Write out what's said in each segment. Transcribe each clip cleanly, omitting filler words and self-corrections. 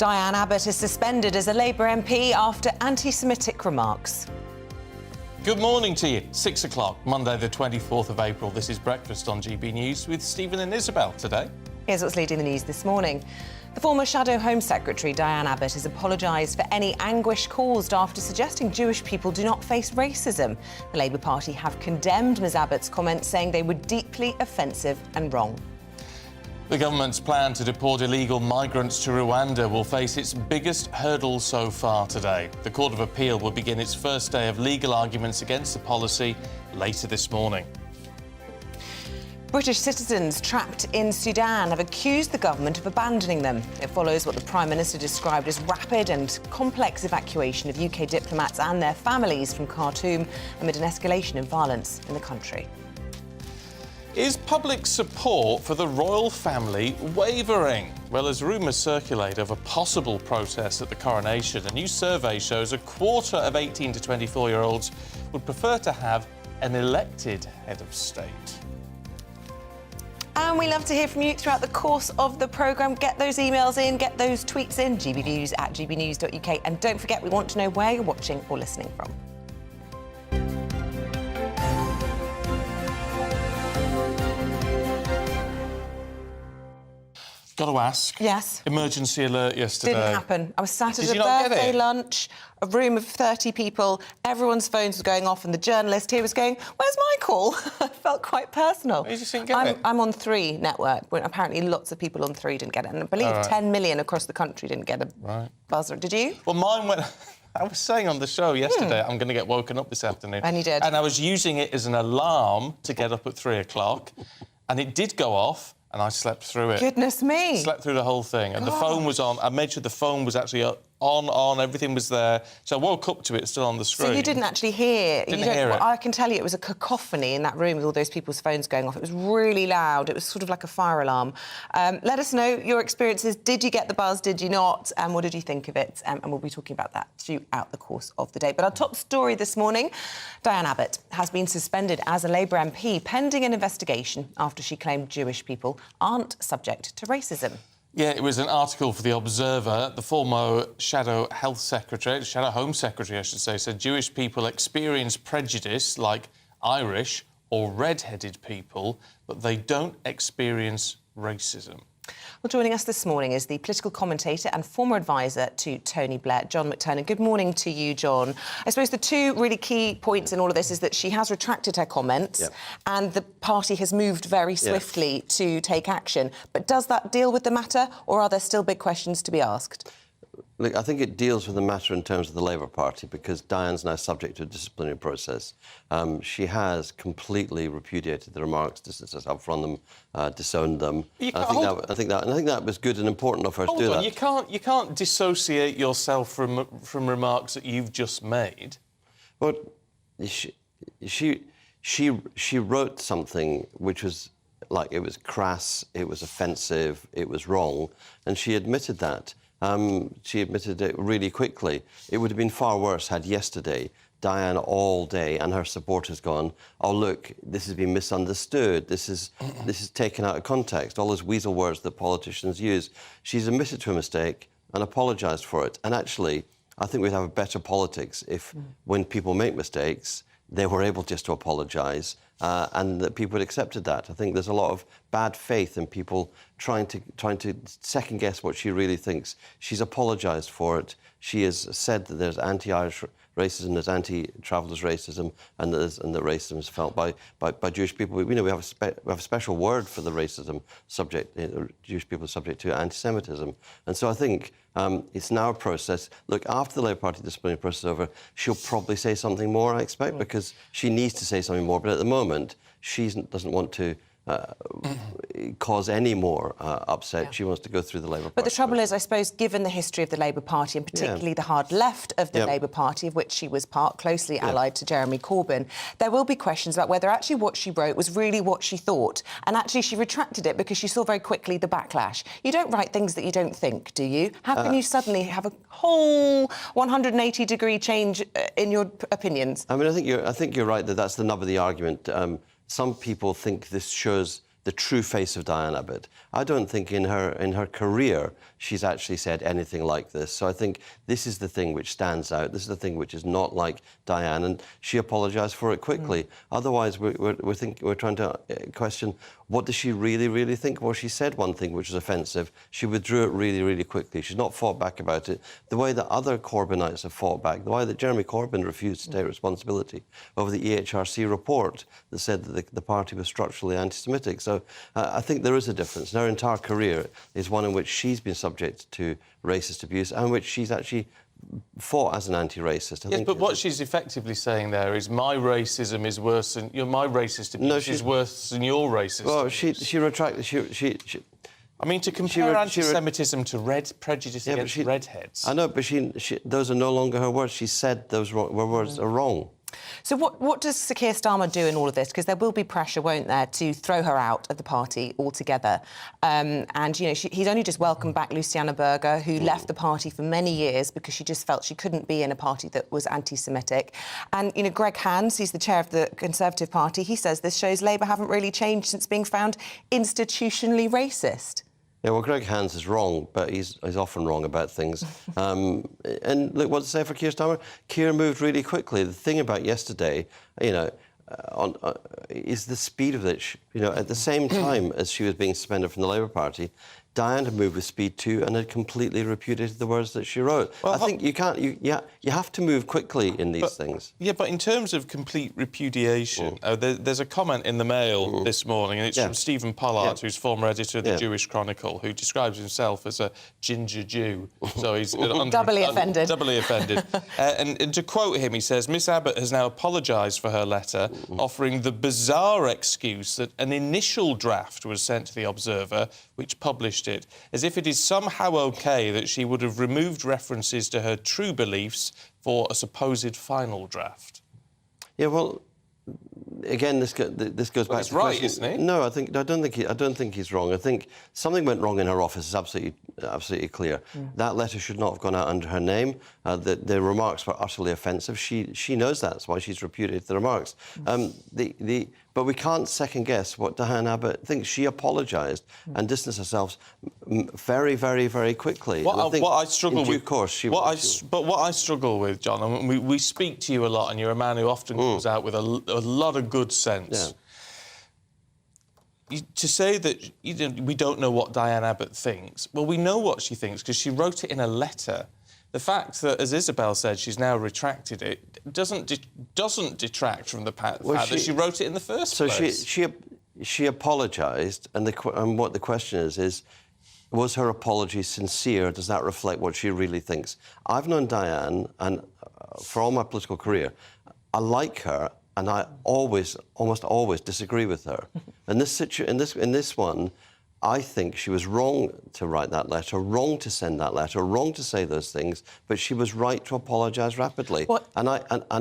Diane Abbott is suspended as a Labour MP after anti-Semitic remarks. Good morning to you. 6 o'clock, Monday the 24th of April. This is Breakfast on GB News with Stephen and Isabel today. Here's what's leading the news this morning. The former Shadow Home Secretary, Diane Abbott, has apologised for any anguish caused after suggesting Jewish people do not face racism. The Labour Party have condemned Ms Abbott's comments, saying they were deeply offensive and wrong. The government's plan to deport illegal migrants to Rwanda will face its biggest hurdle so far today. The Court of Appeal will begin its first day of legal arguments against the policy later this morning. British citizens trapped in Sudan have accused the government of abandoning them. It follows what the Prime Minister described as rapid and complex evacuation of UK diplomats and their families from Khartoum amid an escalation of violence in the country. Is public support for the royal family wavering? Well, as rumours circulate of a possible protest at the Coronation, a new survey shows a quarter of 18 to 24-year-olds would prefer to have an elected head of state. And we love to hear from you throughout the course of the programme. Get those emails in, get those tweets in, gbnews@gbnews.uk. And don't forget, we want to know where you're watching or listening from. Got to ask. Yes. Emergency alert yesterday. Didn't happen. I was sat at Did a you not get birthday it? lunch, a room of 30 people, everyone's phones were going off and the journalist here was going, "Where's my call?" I felt quite personal. You just didn't get it? I'm on 3 network, when apparently lots of people on 3 didn't get it. And I believe 10 million across the country didn't get a buzzer. Did you? Well, mine went... I was saying on the show yesterday, I'm going to get woken up this afternoon. And you did. And I was using it as an alarm to get up at 3 o'clock, and it did go off, and I slept through it. Goodness me. Slept through the whole thing. And the phone was on. I made sure the phone was actually on, everything was there. So I woke up to it still on the screen. So you didn't actually hear... Didn't hear it. I can tell you it was a cacophony in that room with all those people's phones going off. It was really loud. It was sort of like a fire alarm. Let us know your experiences. Did you get the buzz? Did you not? And what did you think of it? And we'll be talking about that throughout the course of the day. But our top story this morning, Diane Abbott has been suspended as a Labour MP pending an investigation after she claimed Jewish people aren't subject to racism. Yeah, it was an article for The Observer. The former Shadow Home Secretary, I should say, said Jewish people experience prejudice like Irish or red-headed people, but they don't experience racism. Well, joining us this morning is the political commentator and former advisor to Tony Blair, John McTernan. Good morning to you, John. I suppose the 2 really key points in all of this is that she has retracted her comments and the party has moved very swiftly to take action. But does that deal with the matter, or are there still big questions to be asked? Look, I think it deals with the matter in terms of the Labour Party because Diane's now subject to a disciplinary process. She has completely repudiated the remarks, distanced herself from them, disowned them. I think that was good and important of her to do that. You can't dissociate yourself from remarks that you've just made. Well, she wrote something which was like it was crass, it was offensive, it was wrong, and she admitted that. She admitted it really quickly. It would have been far worse had yesterday Diane all day and her supporters gone, "Oh, look, this has been misunderstood, this is taken out of context," all those weasel words that politicians use. She's admitted to a mistake and apologised for it. And actually, I think we'd have a better politics if, when people make mistakes, they were able just to apologise and that people had accepted that. I think there's a lot of bad faith in people trying to second-guess what she really thinks. She's apologised for it. She has said that there's anti-Irish racism, there's anti-travellers racism, and that racism is felt by Jewish people. We know we have a special word for the racism subject. Jewish people are subject to anti-Semitism. And so I think it's now a process. Look, after the Labour Party disciplinary process is over, she'll probably say something more, I expect, because she needs to say something more. But at the moment, she doesn't want to cause any more upset. She wants to go through the Labour Party. But the trouble is, I suppose, given the history of the Labour Party, and particularly the hard left of the Labour Party, of which she was part, closely allied to Jeremy Corbyn, there will be questions about whether actually what she wrote was really what she thought. And actually she retracted it because she saw very quickly the backlash. You don't write things that you don't think, do you? How can you suddenly have a whole 180-degree change in your opinions? I mean, I think you're right that that's the nub of the argument. Some people think this shows the true face of Diane Abbott. I don't think in her career she's actually said anything like this. So I think this is the thing which stands out. This is the thing which is not like Diane, and she apologised for it quickly. Otherwise, we're trying to question, what does she really think? Well, she said one thing which was offensive. She withdrew it really quickly. She's not fought back about it the way that other Corbynites have fought back, the way that Jeremy Corbyn refused to take responsibility over the EHRC report that said that the party was structurally anti-Semitic. So I think there is a difference. And her entire career is one in which she's been subject to racist abuse and which she's actually fought as an anti-racist. Yes, but what she's effectively saying there is my racism is worse than... my racist abuse is worse than your racist abuse. She retracted... I mean, to compare anti-Semitism to prejudice against redheads... I know, but those are no longer her words. She said those words are wrong. So what does Sir Keir Starmer do in all of this? Because there will be pressure, won't there, to throw her out of the party altogether. And, you know, he's only just welcomed back Luciana Berger, who left the party for many years because she just felt she couldn't be in a party that was anti-Semitic. And, you know, Greg Hands, he's the chair of the Conservative Party, he says this shows Labour haven't really changed since being found institutionally racist. Yeah, well, Greg Hands is wrong, but he's often wrong about things. And look, what to say for Keir Starmer? Keir moved really quickly. The thing about yesterday, you know, is the speed of it. You know, at the same time as she was being suspended from the Labour Party, Diane had moved with speed too and had completely repudiated the words that she wrote. Well, I think you can't... You have to move quickly in these things. Yeah, but in terms of complete repudiation, there's a comment in the Mail this morning, and it's from Stephen Pollard, who's former editor of the Jewish Chronicle, who describes himself as a ginger Jew. So he's... doubly offended. Doubly offended. And to quote him, he says, Miss Abbott has now apologised for her letter, offering the bizarre excuse that an initial draft was sent to the Observer, which published it, as if it is somehow OK that she would have removed references to her true beliefs for a supposed final draft. Yeah, well, again, this goes back it's to... right, isn't it? No, I don't think he's wrong. I think something went wrong in her office is absolutely clear. That letter should not have gone out under her name. The remarks were utterly offensive. She knows that. That's why she's repudiated the remarks. But we can't second-guess what Diane Abbott thinks. She apologised and distanced herself very quickly. What I struggle with... In due course, But what I struggle with, John, and we speak to you a lot, and you're a man who often comes out with a lot of good sense. Yeah. To say that we don't know what Diane Abbott thinks, well, we know what she thinks because she wrote it in a letter. The fact that, as Isabel said, she's now retracted it doesn't detract from the fact that she wrote it in the first place. So she apologised, and what the question is was her apology sincere? Does that reflect what she really thinks? I've known Diane, and for all my political career, I like her, and I almost always disagree with her. In this one, I think she was wrong to write that letter, wrong to send that letter, wrong to say those things, but she was right to apologise rapidly. And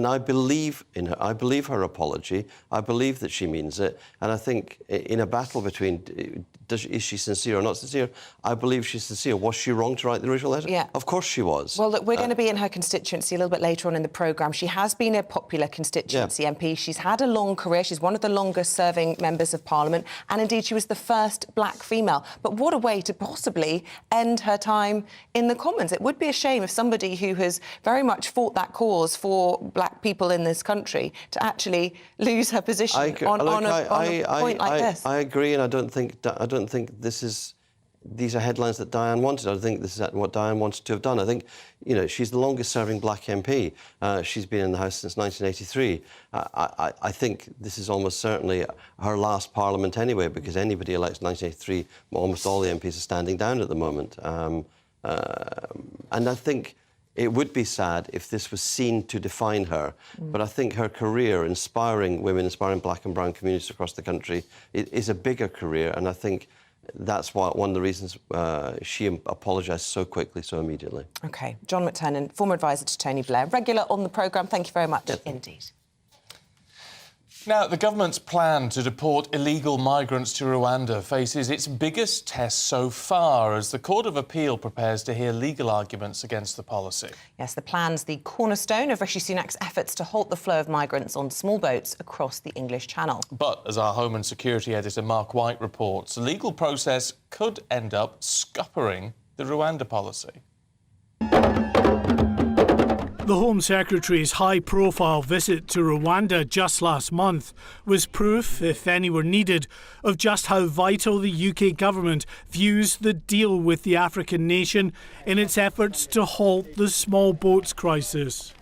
I believe in her. I believe her apology. I believe that she means it. And I think in a battle between is she sincere or not sincere, I believe she's sincere. Was she wrong to write the original letter? Yeah. Of course she was. Well, look, we're going to be in her constituency a little bit later on in the programme. She has been a popular constituency MP. She's had a long career. She's one of the longest-serving members of Parliament. And, indeed, she was the first black female. But what a way to possibly end her time in the Commons. It would be a shame if somebody who has very much fought that cause for black people in this country to actually lose her position on a point like this. I agree, and I don't think these are headlines that Diane wanted. I don't think this is what Diane wanted to have done. I think, you know, she's the longest-serving black MP. She's been in the House since 1983. I think this is almost certainly her last Parliament anyway, because anybody elected in 1983, almost all the MPs are standing down at the moment. And I think it would be sad if this was seen to define her. But I think her career, inspiring women, inspiring black and brown communities across the country, is a bigger career, and I think that's one of the reasons she apologised so quickly, so immediately. OK. John McTernan, former advisor to Tony Blair, regular on the programme. Thank you very much indeed. Now, the government's plan to deport illegal migrants to Rwanda faces its biggest test so far as the Court of Appeal prepares to hear legal arguments against the policy. Yes, the plan's the cornerstone of Rishi Sunak's efforts to halt the flow of migrants on small boats across the English Channel. But, as our Home and Security editor Mark White reports, the legal process could end up scuppering the Rwanda policy. The Home Secretary's high-profile visit to Rwanda just last month was proof, if any were needed, of just how vital the UK government views the deal with the African nation in its efforts to halt the small boats crisis.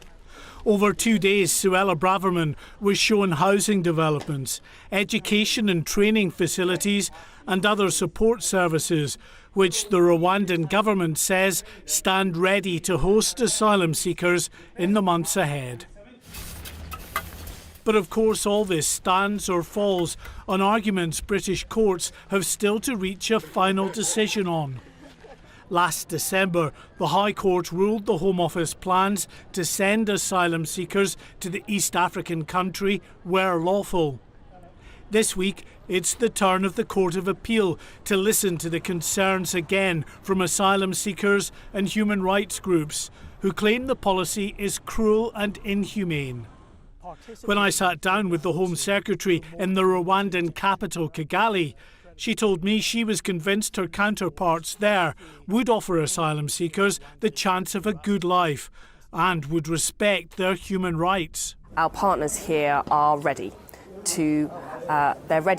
Over 2 days, Suella Braverman was shown housing developments, education and training facilities and other support services, which the Rwandan government says stand ready to host asylum seekers in the months ahead. But of course all this stands or falls on arguments British courts have still to reach a final decision on. Last December, the High Court ruled the Home Office plans to send asylum seekers to the East African country were lawful. This week, it's the turn of the Court of Appeal to listen to the concerns again from asylum seekers and human rights groups who claim the policy is cruel and inhumane. When I sat down with the Home Secretary in the Rwandan capital, Kigali, she told me she was convinced her counterparts there would offer asylum seekers the chance of a good life and would respect their human rights. Our partners here are ready to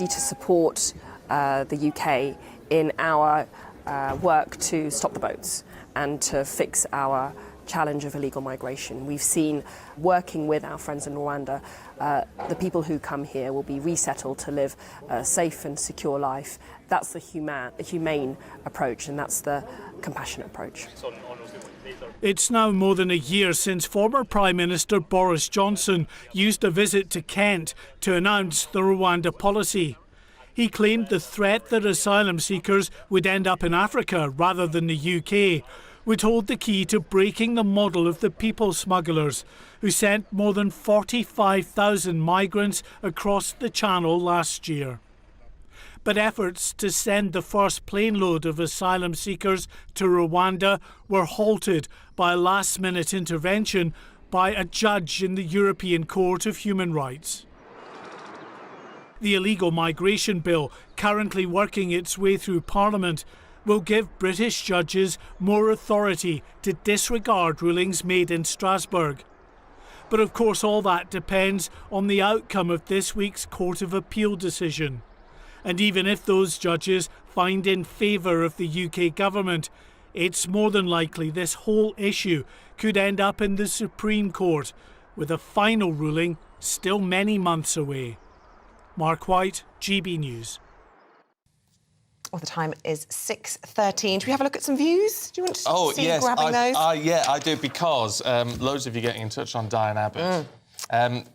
support the UK in our work to stop the boats and to fix our challenge of illegal migration. We've seen, working with our friends in Rwanda, the people who come here will be resettled to live a safe and secure life. That's the humane approach, and that's the compassionate approach. It's now more than a year since former Prime Minister Boris Johnson used a visit to Kent to announce the Rwanda policy. He claimed the threat that asylum seekers would end up in Africa rather than the UK would hold the key to breaking the model of the people smugglers who sent more than 45,000 migrants across the Channel last year. But efforts to send the first plane load of asylum seekers to Rwanda were halted by a last-minute intervention by a judge in the European Court of Human Rights. The illegal migration bill, currently working its way through Parliament, will give British judges more authority to disregard rulings made in Strasbourg. But of course all that depends on the outcome of this week's Court of Appeal decision. And even if those judges find in favour of the UK government, it's more than likely this whole issue could end up in the Supreme Court, with a final ruling still many months away. Mark White, GB News. Well, the time is 6:13. Should we have a look at some views? Do you want to see you grabbing those? Yeah, I do, because loads of you getting in touch on Diane Abbott.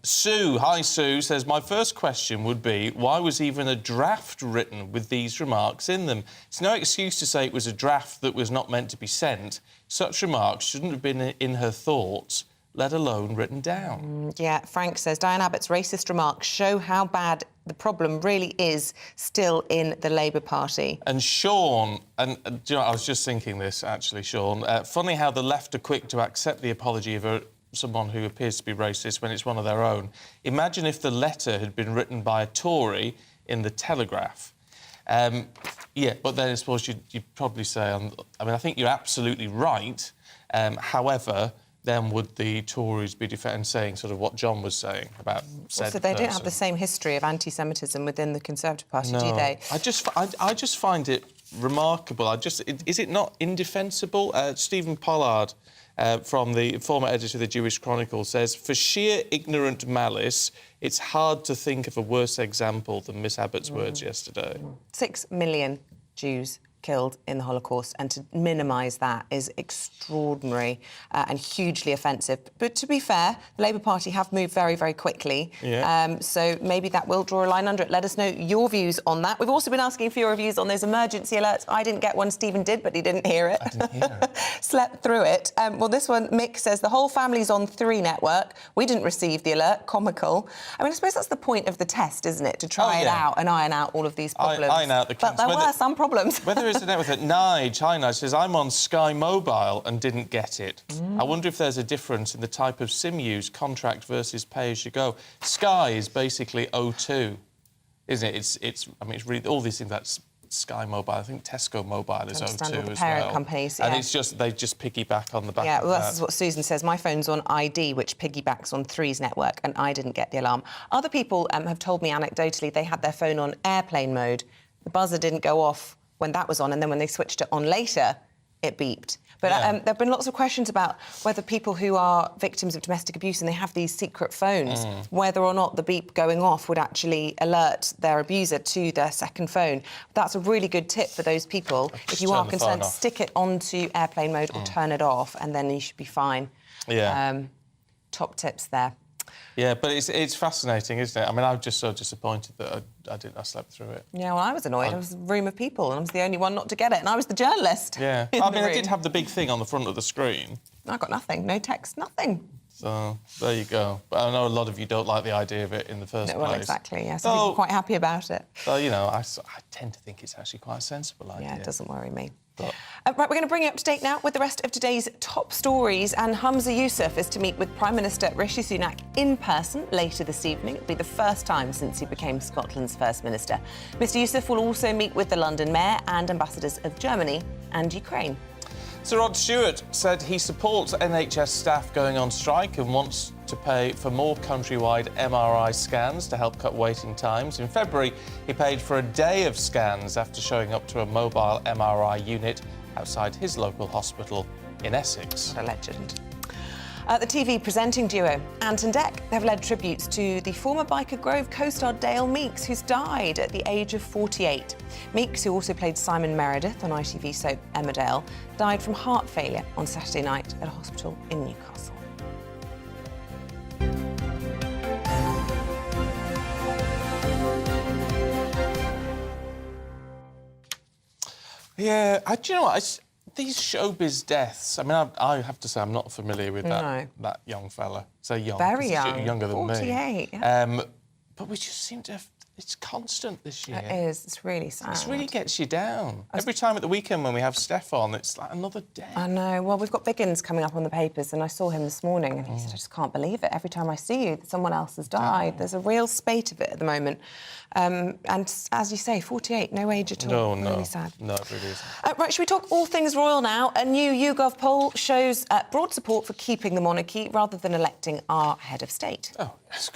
Sue, hi Sue, says, my first question would be, why was even a draft written with these remarks in them? It's no excuse to say it was a draft that was not meant to be sent. Such remarks shouldn't have been in her thoughts, let alone written down. Yeah, Frank says, Diane Abbott's racist remarks show how bad the problem really is still in the Labour Party. And Sean, and do you know, I was just thinking this, actually, Sean, funny how the left are quick to accept the apology of someone who appears to be racist when it's one of their own. Imagine if the letter had been written by a Tory in the Telegraph. Yeah, but then I suppose you'd probably say, I mean, I think you're absolutely right. However, then would the Tories be saying sort of what John was saying about said So they person? don't have the same history of anti-Semitism within the Conservative Party, No. do they? I just find it remarkable. Is it not indefensible? Stephen Pollard, from the former editor of the Jewish Chronicle, says, for sheer ignorant malice, it's hard to think of a worse example than Miss Abbott's words yesterday. 6 million Jews killed in the Holocaust, and to minimise that is extraordinary and hugely offensive. But to be fair, the Labour Party have moved very, very quickly. Yeah. So maybe that will draw a line under it. Let us know your views on that. We've also been asking for your reviews on those emergency alerts. I didn't get one, Stephen did, but he didn't hear it. I didn't hear it. Slept through it. Well, this one, Mick says, the whole family's on 3 network. We didn't receive the alert. Comical. I mean, I suppose that's the point of the test, isn't it? To try it out and iron out all of these problems. Iron out the kinks. But there were some problems. Whether it's a network that Nige says, I'm on Sky Mobile and didn't get it. I wonder if there's a difference in the type of SIM use, contract versus pay-as-you-go. Sky is basically O2, isn't it? I mean, it's really all these things. That's Sky Mobile. I think Tesco Mobile is O2 as well. Companies, and it's just they just piggyback on the back. Yeah, of well, that. that's what Susan says. My phone's on ID, which piggybacks on 3's network, and I didn't get the alarm. Other people have told me anecdotally they had their phone on airplane mode. The buzzer didn't go off when that was on, and then when they switched it on later, it beeped. But there have been lots of questions about whether people who are victims of domestic abuse and they have these secret phones, whether or not the beep going off would actually alert their abuser to their second phone. That's a really good tip for those people. If you are concerned, stick it onto airplane mode or turn it off, and then you should be fine. Yeah. Top tips there. Yeah, but it's fascinating, isn't it? I mean, I'm just so disappointed that I slept through it. Yeah, well, I was annoyed. I was a room of people, and I was the only one not to get it, and I was the journalist. Yeah. I mean, I did have the big thing on the front of the screen. I got nothing. No text, nothing. So, there you go. But I know a lot of you don't like the idea of it in the first place. Well, exactly, yeah. So people are quite happy about it. Well, you know, I tend to think it's actually quite a sensible idea. Yeah, it doesn't worry me. But... right, we're going to bring you up to date now with the rest of today's top stories. And Hamza Yousaf is to meet with Prime Minister Rishi Sunak in person later this evening. It'll be the first time since he became Scotland's First Minister. Mr Yousaf will also meet with the London Mayor and ambassadors of Germany and Ukraine. Sir Rod Stewart said he supports NHS staff going on strike and wants to pay for more countrywide MRI scans to help cut waiting times. In February, he paid for a day of scans after showing up to a mobile MRI unit outside his local hospital in Essex. What a legend. The TV presenting duo, Ant and Dec, have led tributes to the former Biker Grove co-star Dale Meeks, who's died at the age of 48. Meeks, who also played Simon Meredith on ITV soap Emmerdale, died from heart failure on Saturday night at a hospital in Newcastle. Yeah, do you know what? These showbiz deaths, I mean, I have to say I'm not familiar with that young fella. So young. Very young. Younger than 48, me. yeah. But we just seem to have... It's constant this year. It is. It's really sad. It really gets you down. Every time at the weekend when we have Steph on, it's like another day. I know. Well, we've got Biggins coming up on the papers, and I saw him this morning, and he said, I just can't believe it. Every time I see you, someone else has died. There's a real spate of it at the moment. And as you say, 48, no age at all. No. Really sad. No, it really isn't. Right, should we talk all things royal now? A new YouGov poll shows broad support for keeping the monarchy rather than electing our head of state. Oh, yes,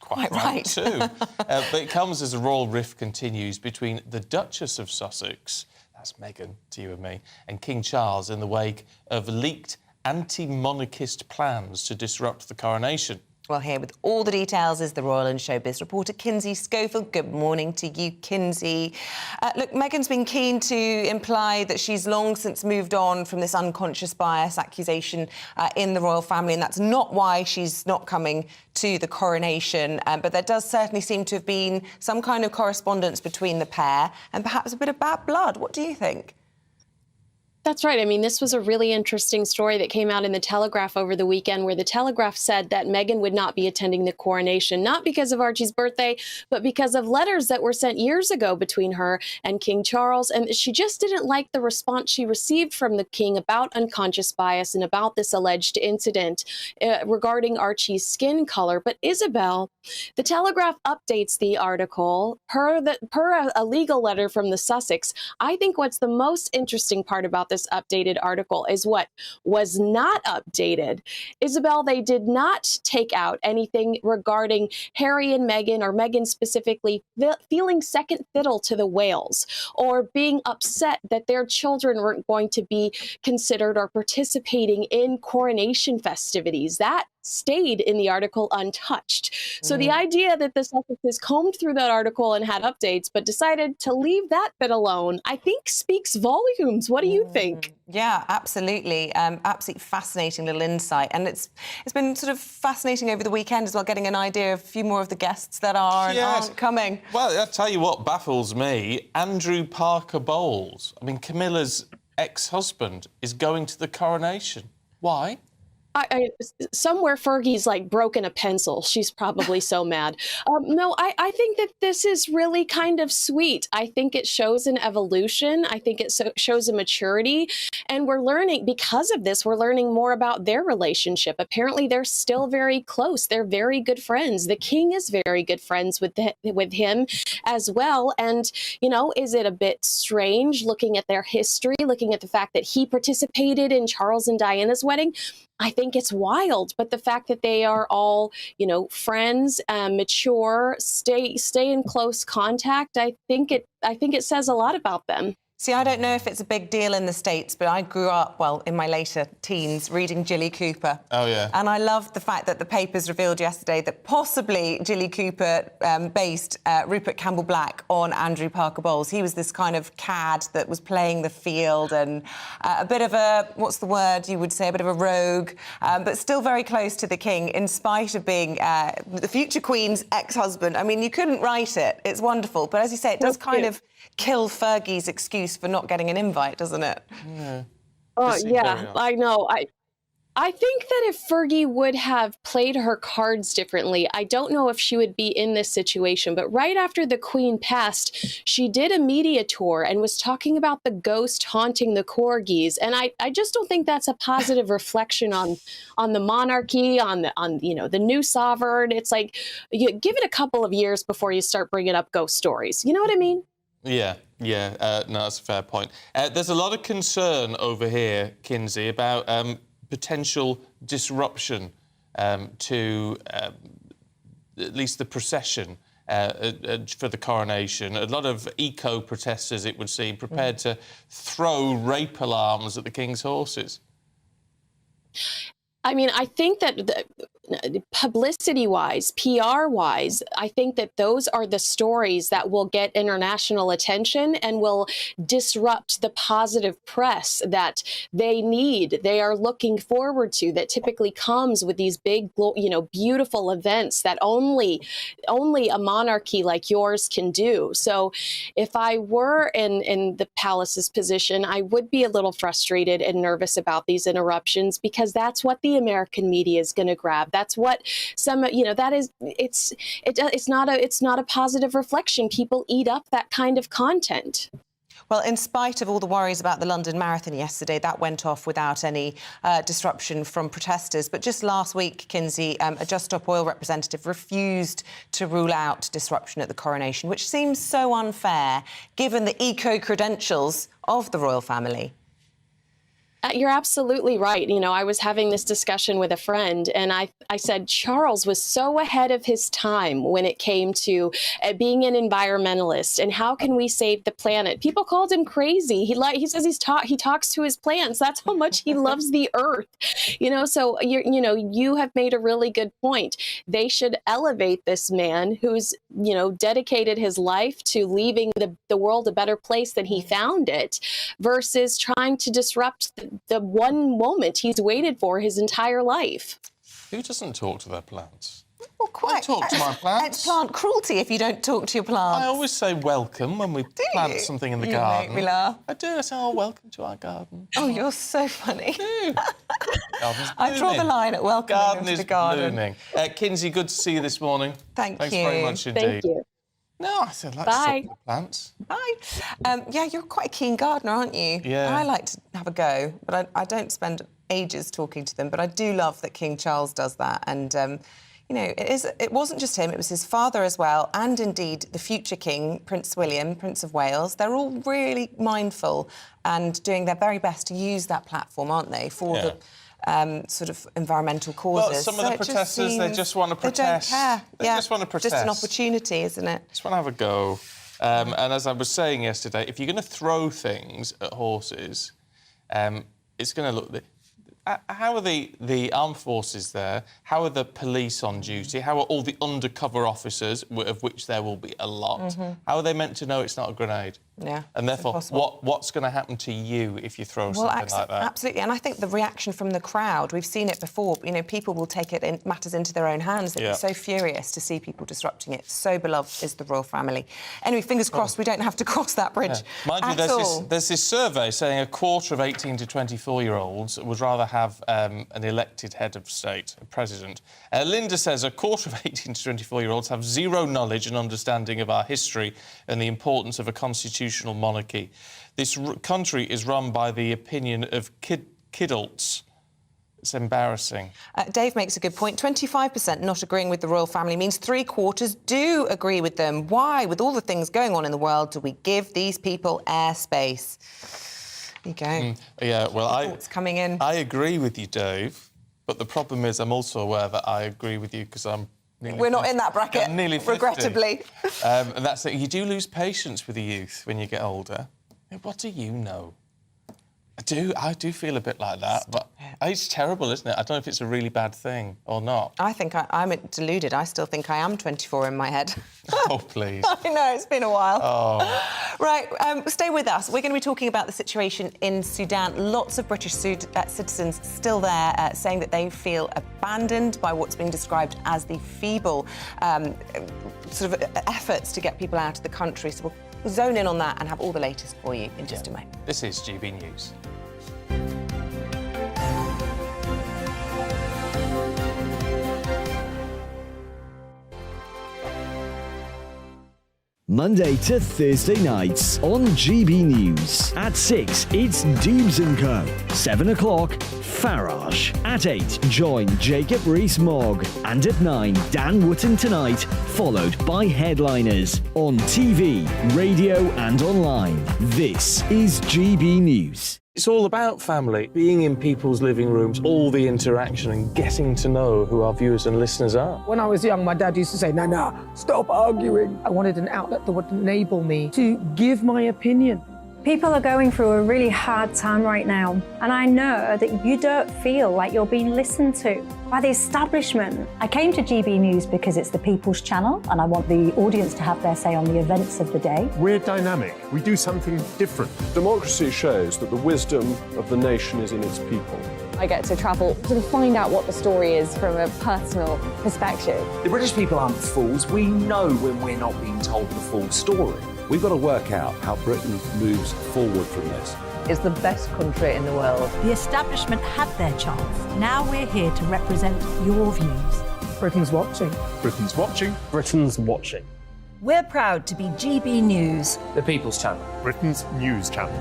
quite right too. But it comes as the royal rift continues between the Duchess of Sussex, that's Meghan to you and me, and King Charles in the wake of leaked anti-monarchist plans to disrupt the coronation. Well, here with all the details is the royal and showbiz reporter Kinsey Schofield. Good morning to you, Kinsey. Look, Meghan's been keen to imply that she's long since moved on from this unconscious bias accusation in the royal family, and that's not why she's not coming to the coronation. But there does certainly seem to have been some kind of correspondence between the pair and perhaps a bit of bad blood. What do you think? That's right. I mean, this was a really interesting story that came out in the Telegraph over the weekend, where the Telegraph said that Meghan would not be attending the coronation, not because of Archie's birthday, but because of letters that were sent years ago between her and King Charles. And she just didn't like the response she received from the king about unconscious bias and about this alleged incident regarding Archie's skin color. But Isabel, the Telegraph updates the article per a legal letter from the Sussex. I think what's the most interesting part about this updated article is what was not updated. Isabel, they did not take out anything regarding Harry and Meghan, or Meghan specifically, feeling second fiddle to the Wales, or being upset that their children weren't going to be considered or participating in coronation festivities. That stayed in the article untouched. So the idea that the Sussexes combed through that article and had updates, but decided to leave that bit alone, I think speaks volumes. What do you think? Yeah, absolutely. Absolutely fascinating little insight. And it's been sort of fascinating over the weekend as well, getting an idea of a few more of the guests that are and aren't coming. Well, I'll tell you what baffles me. Andrew Parker Bowles. I mean, Camilla's ex-husband is going to the coronation. Why? Somewhere Fergie's like broken a pencil. She's probably so mad. No, I think that this is really kind of sweet. I think it shows an evolution. I think it shows a maturity. And we're learning, because of this, we're learning more about their relationship. Apparently, they're still very close. They're very good friends. The king is very good friends with him as well. And, you know, is it a bit strange looking at their history, looking at the fact that he participated in Charles and Diana's wedding? I think it's wild, but the fact that they are all, you know, friends, mature, stay in close contact, I think it says a lot about them. See, I don't know if it's a big deal in the States, but I grew up, well, in my later teens, reading Jilly Cooper. Oh, yeah. And I loved the fact that the papers revealed yesterday that possibly Jilly Cooper based Rupert Campbell Black on Andrew Parker Bowles. He was this kind of cad that was playing the field and a bit of a, what's the word you would say, a bit of a rogue, but still very close to the king, in spite of being the future Queen's ex-husband. I mean, you couldn't write it. It's wonderful. But as you say, it does kind of kill Fergie's excuse for not getting an invite, doesn't it? Yeah. Oh, yeah, I know. I think that if Fergie would have played her cards differently, I don't know if she would be in this situation. But right after the Queen passed, she did a media tour and was talking about the ghost haunting the corgis. And I just don't think that's a positive reflection on the monarchy, on you know, the new sovereign. It's like, you give it a couple of years before you start bringing up ghost stories. You know what I mean? Yeah, no, that's a fair point. There's a lot of concern over here, Kinsey, about potential disruption to at least the procession for the coronation. A lot of eco-protesters, it would seem, prepared to throw rape alarms at the king's horses. I mean, I think that publicity-wise, PR-wise, I think that those are the stories that will get international attention and will disrupt the positive press that they need, they are looking forward to, that typically comes with these big, you know, beautiful events that only a monarchy like yours can do. So if I were in the palace's position, I would be a little frustrated and nervous about these interruptions, because that's what the American media is going to grab. That's what some, you know, that is, it's not a positive reflection. People eat up that kind of content. Well, in spite of all the worries about the London Marathon yesterday, that went off without any disruption from protesters. But just last week, Kinsey, a Just Stop Oil representative refused to rule out disruption at the coronation, which seems so unfair, given the eco-credentials of the royal family. You're absolutely right. You know, I was having this discussion with a friend, and I said Charles was so ahead of his time when it came to being an environmentalist and how can we save the planet. People called him crazy. He says he talks to his plants. That's how much he loves the earth. You know, so you have made a really good point. They should elevate this man who's, you know, dedicated his life to leaving the world a better place than he found it, versus trying to disrupt the one moment he's waited for his entire life. Who doesn't talk to their plants? Well, quite. I talk to my plants. It's plant cruelty if you don't talk to your plants. I always say welcome when we plant something in the garden. Make me laugh. I do. I say, oh, welcome to our garden. Oh, you're so funny. I draw the line at welcoming them to the garden. Blooming. Kinsey, good to see you this morning. Thanks you. Thanks very much indeed. Thank you. No, I said, let's Bye. stop the plants. Bye. Yeah, you're quite a keen gardener, aren't you? Yeah. I like to have a go, but I don't spend ages talking to them. But I do love that King Charles does that. And, you know, it wasn't just him, it was his father as well, and indeed the future king, Prince William, Prince of Wales. They're all really mindful and doing their very best to use that platform, aren't they, for the sort of environmental causes. Well, some of the protesters, they just want to protest. They don't care. They just want to protest. Just an opportunity, isn't it? Just want to have a go. And as I was saying yesterday, if you're going to throw things at horses, it's going to look... how are the armed forces there? How are the police on duty? How are all the undercover officers, of which there will be a lot? How are they meant to know it's not a grenade? Yeah. And therefore, what's going to happen to you if you throw something like that? Absolutely. And I think the reaction from the crowd, we've seen it before. You know, people will take matters into their own hands. They'd be so furious to see people disrupting it. So beloved is the royal family. Anyway, fingers crossed we don't have to cross that bridge. Mind you, there's this survey saying a quarter of 18 to 24-year-olds would rather have an elected head of state, a president. Linda says a quarter of 18 to 24-year-olds have zero knowledge and understanding of our history and the importance of a constitutional monarchy. This country is run by the opinion of kidults. It's embarrassing. Dave makes a good point. 25% not agreeing with the royal family means 3/4 do agree with them. Why, with all the things going on in the world, do we give these people airspace? There you go. Yeah, well, Thoughts coming in. I agree with you, Dave, but the problem is I'm also aware that I agree with you because I'm We're not in that bracket, I'm nearly 50. regrettably. And that's it. You do lose patience with the youth when you get older. What do you know? I do feel a bit like that, but it's terrible, isn't it? I don't know if it's a really bad thing or not. I think I'm deluded. I still think I am 24 in my head. Oh, please. I know, it's been a while. Oh. Right, stay with us. We're going to be talking about the situation in Sudan. Lots of British citizens still there saying that they feel abandoned by what's being described as the feeble sort of efforts to get people out of the country. So we'll zone in on that and have all the latest for you in just a moment. This is GB News. Monday to Thursday nights on GB News. At 6, it's Dubes & Co. 7 o'clock, Farage. At 8, join Jacob Rees-Mogg. And at 9, Dan Wootton Tonight, followed by Headliners. On TV, radio and online. This is GB News. It's all about family, being in people's living rooms, all the interaction and getting to know who our viewers and listeners are. When I was young, my dad used to say, Nana, stop arguing. I wanted an outlet that would enable me to give my opinion. People are going through a really hard time right now, and I know that you don't feel like you're being listened to by the establishment. I came to GB News because it's the People's Channel, and I want the audience to have their say on the events of the day. We're dynamic. We do something different. Democracy shows that the wisdom of the nation is in its people. I get to travel to find out what the story is from a personal perspective. The British people aren't fools. We know when we're not being told the full story. We've got to work out how Britain moves forward from this. It's the best country in the world. The establishment had their chance. Now we're here to represent your views. Britain's watching. Britain's watching. Britain's watching. We're proud to be GB News. The People's Channel. Britain's news channel.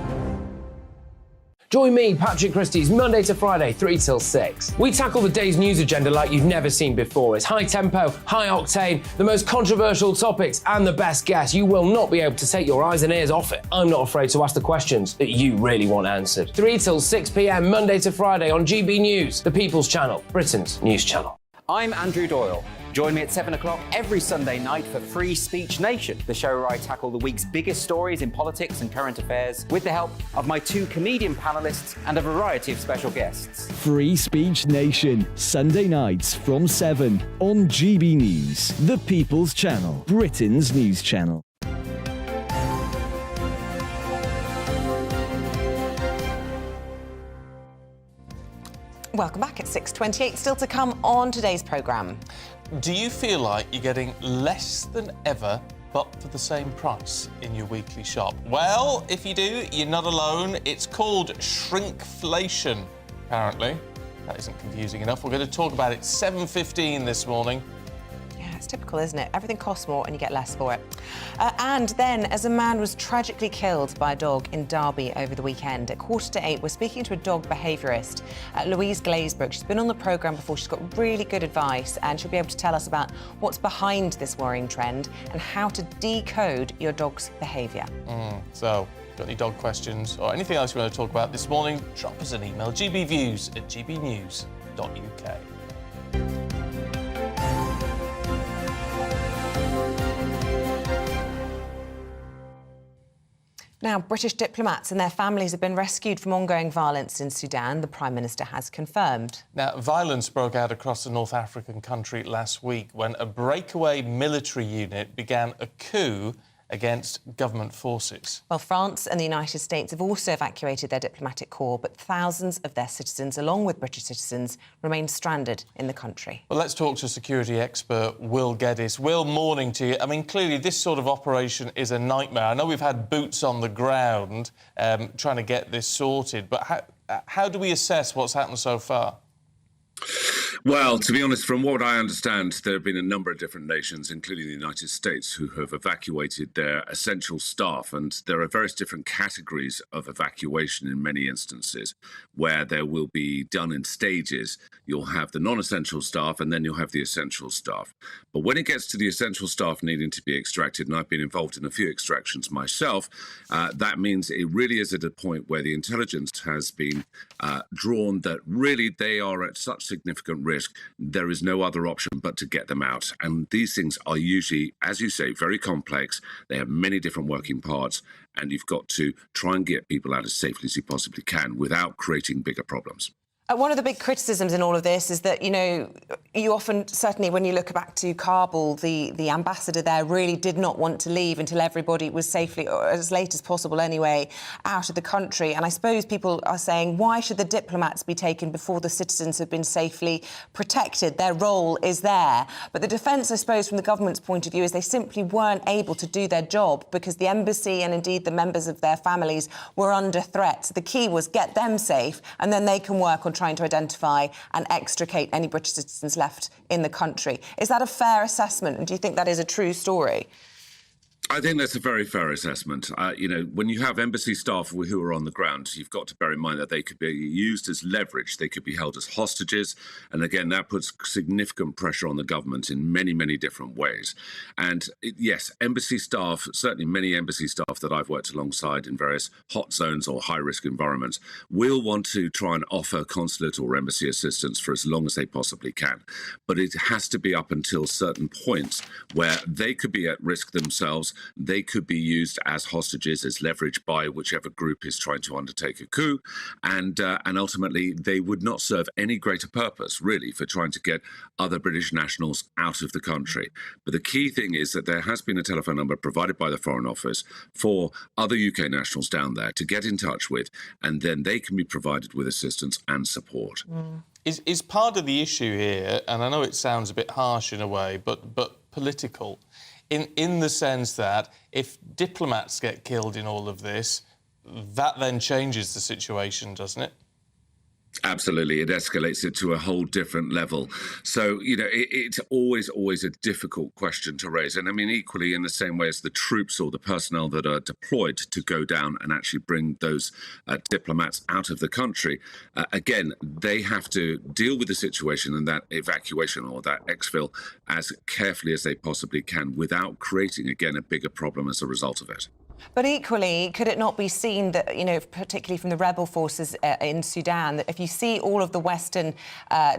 Join me, Patrick Christie's, Monday to Friday, 3 till 6. We tackle the day's news agenda like you've never seen before. It's high tempo, high octane, the most controversial topics, and the best guests. You will not be able to take your eyes and ears off it. I'm not afraid to ask the questions that you really want answered. 3 till 6 p.m, Monday to Friday on GB News, the People's Channel, Britain's news channel. I'm Andrew Doyle. Join me at 7 o'clock every Sunday night for Free Speech Nation, the show where I tackle the week's biggest stories in politics and current affairs with the help of my 2 comedian panellists and a variety of special guests. Free Speech Nation, Sunday nights from 7 on GB News, the People's Channel, Britain's news channel. Welcome back at 6:28. Still to come on today's programme. Do you feel like you're getting less than ever, but for the same price in your weekly shop? Well, if you do, you're not alone. It's called Shrinkflation, apparently. That isn't confusing enough. We're going to talk about it 7:15 this morning. It's typical, isn't it? Everything costs more and you get less for it. And then, as a man was tragically killed by a dog in Derby over the weekend, at 7:45, we're speaking to a dog behaviourist, Louise Glazebrook. She's been on the programme before. She's got really good advice and she'll be able to tell us about what's behind this worrying trend and how to decode your dog's behaviour. So, got any dog questions or anything else you want to talk about this morning, drop us an email, gbviews@gbnews.uk. Now, British diplomats and their families have been rescued from ongoing violence in Sudan, the Prime Minister has confirmed. Now, violence broke out across the North African country last week when a breakaway military unit began a coup against government forces. Well, France and the United States have also evacuated their diplomatic corps, but thousands of their citizens, along with British citizens, remain stranded in the country. Well, let's talk to security expert Will Geddes. Will, morning to you. I mean, clearly this sort of operation is a nightmare. I know we've had boots on the ground trying to get this sorted, but how do we assess what's happened so far? Well, to be honest, from what I understand, there have been a number of different nations, including the United States, who have evacuated their essential staff. And there are various different categories of evacuation in many instances, where there will be done in stages. You'll have the non-essential staff, and then you'll have the essential staff. But when it gets to the essential staff needing to be extracted, and I've been involved in a few extractions myself, that means it really is at a point where the intelligence has been drawn that really they are at such significant risk, there is no other option but to get them out. And these things are usually, as you say, very complex. They have many different working parts, and you've got to try and get people out as safely as you possibly can without creating bigger problems. One of the big criticisms in all of this is that, you know, you often, certainly when you look back to Kabul, the ambassador there really did not want to leave until everybody was safely, or as late as possible anyway, out of the country. And I suppose people are saying, why should the diplomats be taken before the citizens have been safely protected? Their role is there. But the defence, I suppose, from the government's point of view, is they simply weren't able to do their job because the embassy and indeed the members of their families were under threat. So the key was get them safe, and then they can work on trying to identify and extricate any British citizens left in the country. Is that a fair assessment, and do you think that is a true story? I think that's a very fair assessment. You know, when you have embassy staff who are on the ground, you've got to bear in mind that they could be used as leverage. They could be held as hostages. And again, that puts significant pressure on the government in many, many different ways. And yes, embassy staff, certainly many embassy staff that I've worked alongside in various hot zones or high-risk environments, will want to try and offer consulate or embassy assistance for as long as they possibly can. But it has to be up until certain points where they could be at risk themselves. They could be used as hostages, as leverage by whichever group is trying to undertake a coup, and ultimately they would not serve any greater purpose, really, for trying to get other British nationals out of the country. But the key thing is that there has been a telephone number provided by the Foreign Office for other UK nationals down there to get in touch with, and then they can be provided with assistance and support. Is part of the issue here, and I know it sounds a bit harsh in a way, but political, in the sense that if diplomats get killed in all of this, that then changes the situation, doesn't it? Absolutely. It escalates it to a whole different level. So, you know, it's always a difficult question to raise. And I mean, equally in the same way as the troops or the personnel that are deployed to go down and actually bring those diplomats out of the country, again, they have to deal with the situation and that evacuation or that exfil as carefully as they possibly can without creating, again, a bigger problem as a result of it. But equally, could it not be seen that, you know, particularly from the rebel forces in Sudan, that if you see all of the Western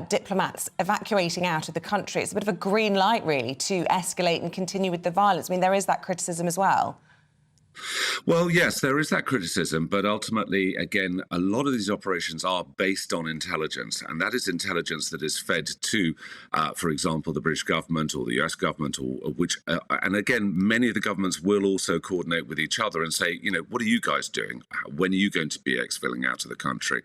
diplomats evacuating out of the country, it's a bit of a green light, really, to escalate and continue with the violence? I mean, there is that criticism as well. Well, yes, there is that criticism, but ultimately, again, a lot of these operations are based on intelligence, and that is intelligence that is fed to, for example, the British government or the US government, or which, and again, many of the governments will also coordinate with each other and say, you know, what are you guys doing? When are you going to be exfilling out of the country?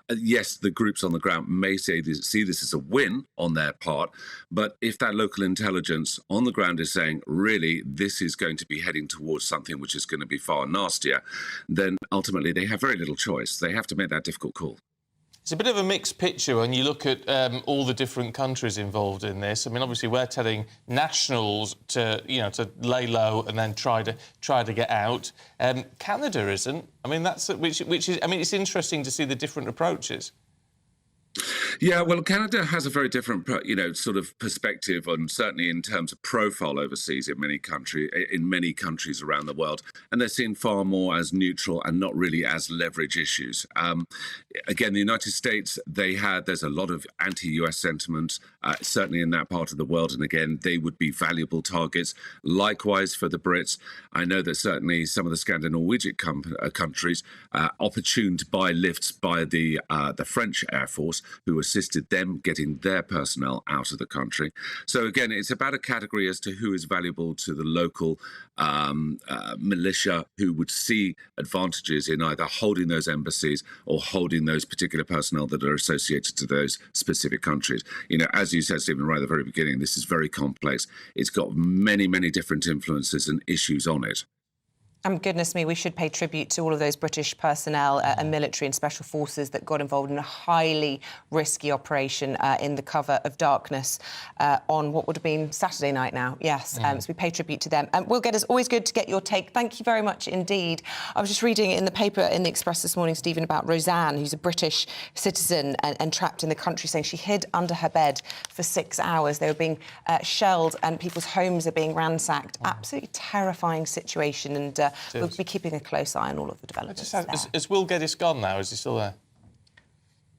Yes, the groups on the ground may see this as a win on their part, but if that local intelligence on the ground is saying, really, this is going to be heading towards something which is going to be far nastier, then ultimately they have very little choice. They have to make that difficult call. It's a bit of a mixed picture when you look at all the different countries involved in this. I mean, obviously, we're telling nationals to, you know, to lay low and then try to get out. Canada isn't. I mean, that's which is. I mean, it's interesting to see the different approaches. Yeah, well, Canada has a very different, sort of perspective on, certainly in terms of profile overseas in many countries around the world, and they're seen far more as neutral and not really as leverage issues. Again, the United States, there's a lot of anti-US sentiment, certainly in that part of the world, and again, they would be valuable targets. Likewise for the Brits, I know that certainly some of the Scandinavian countries opportuned to buy lifts by the French Air Force, who assisted them getting their personnel out of the country. So again, it's about a category as to who is valuable to the local militia, who would see advantages in either holding those embassies or holding those particular personnel that are associated to those specific countries. As you said, Stephen, right at the very beginning, this is very complex. It's got many, many different influences and issues on it. Goodness me, we should pay tribute to all of those British personnel and military and special forces that got involved in a highly risky operation in the cover of darkness on what would have been Saturday night now. Yes, so we pay tribute to them. Will, it's always good to get your take. Thank you very much indeed. I was just reading in the paper in the Express this morning, Stephen, about Roseanne, who's a British citizen and trapped in the country, saying she hid under her bed for 6 hours. They were being shelled and people's homes are being ransacked. Absolutely terrifying situation, and we'll be keeping a close eye on all of the developments. Is Will Geddes gone now? Is he still there?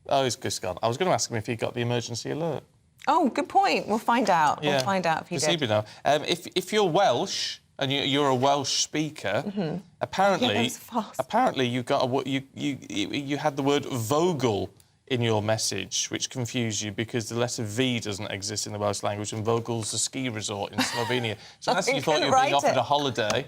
Oh, he's just gone. I was going to ask him if he got the emergency alert. Oh, good point. We'll find out. Yeah. We'll find out if he did. Know. If you're Welsh and you're a Welsh speaker, apparently you got you had the word Vogel in your message, which confused you because the letter V doesn't exist in the Welsh language, and Vogel's a ski resort in Slovenia. So unless you thought you were being offered a holiday.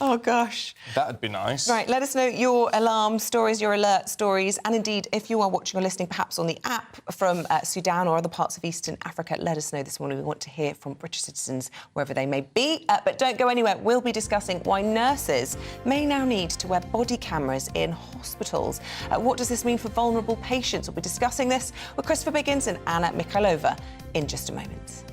Oh, gosh. That'd be nice. Right, let us know your alarm stories, your alert stories, and indeed, if you are watching or listening perhaps on the app from Sudan or other parts of Eastern Africa, let us know this morning. We want to hear from British citizens, wherever they may be. But don't go anywhere. We'll be discussing why nurses may now need to wear body cameras in hospitals. What does this mean for vulnerable patients? We'll be discussing this with Christopher Biggins and Anna Mikhailova in just a moment.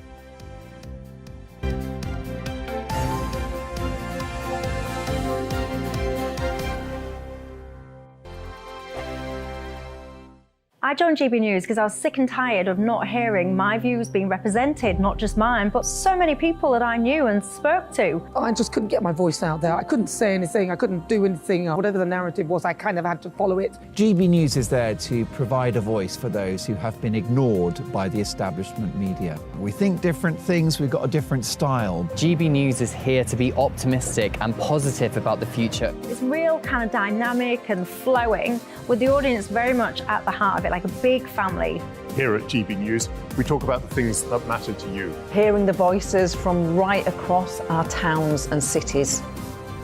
I joined GB News because I was sick and tired of not hearing my views being represented, not just mine, but so many people that I knew and spoke to. I just couldn't get my voice out there. I couldn't say anything. I couldn't do anything. Whatever the narrative was, I kind of had to follow it. GB News is there to provide a voice for those who have been ignored by the establishment media. We think different things, we've got a different style. GB News is here to be optimistic and positive about the future. It's real kind of dynamic and flowing, with the audience very much at the heart of it, like a big family. Here at GB News, we talk about the things that matter to you. Hearing the voices from right across our towns and cities,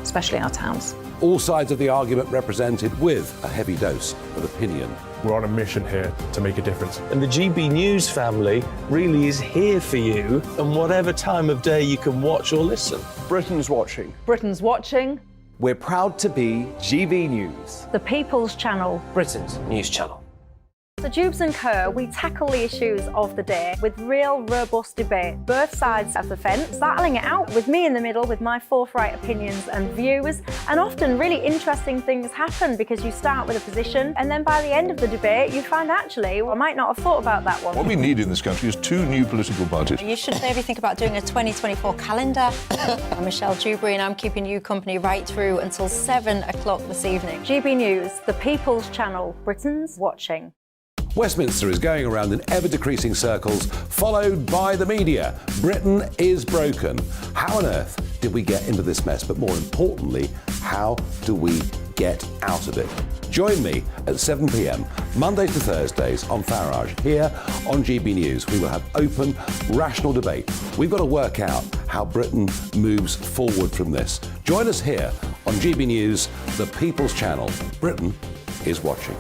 especially our towns. All sides of the argument represented with a heavy dose of opinion. We're on a mission here to make a difference. And the GB News family really is here for you, and whatever time of day you can watch or listen. Britain's watching. Britain's watching. We're proud to be GB News, The People's Channel. Britain's news channel. So Dubes & Co, we tackle the issues of the day with real robust debate, both sides of the fence, battling it out with me in the middle with my forthright opinions and views. And often really interesting things happen because you start with a position and then by the end of the debate you find actually, well, I might not have thought about that one. What we need in this country is 2 new political parties. You should maybe think about doing a 2024 calendar. I'm Michelle Dewberry and I'm keeping you company right through until 7 o'clock this evening. GB News, The People's Channel, Britain's watching. Westminster is going around in ever-decreasing circles, followed by the media. Britain is broken. How on earth did we get into this mess? But more importantly, how do we get out of it? Join me at 7 p.m, Mondays to Thursdays on Farage, here on GB News. We will have open, rational debate. We've got to work out how Britain moves forward from this. Join us here on GB News, the People's Channel. Britain is watching.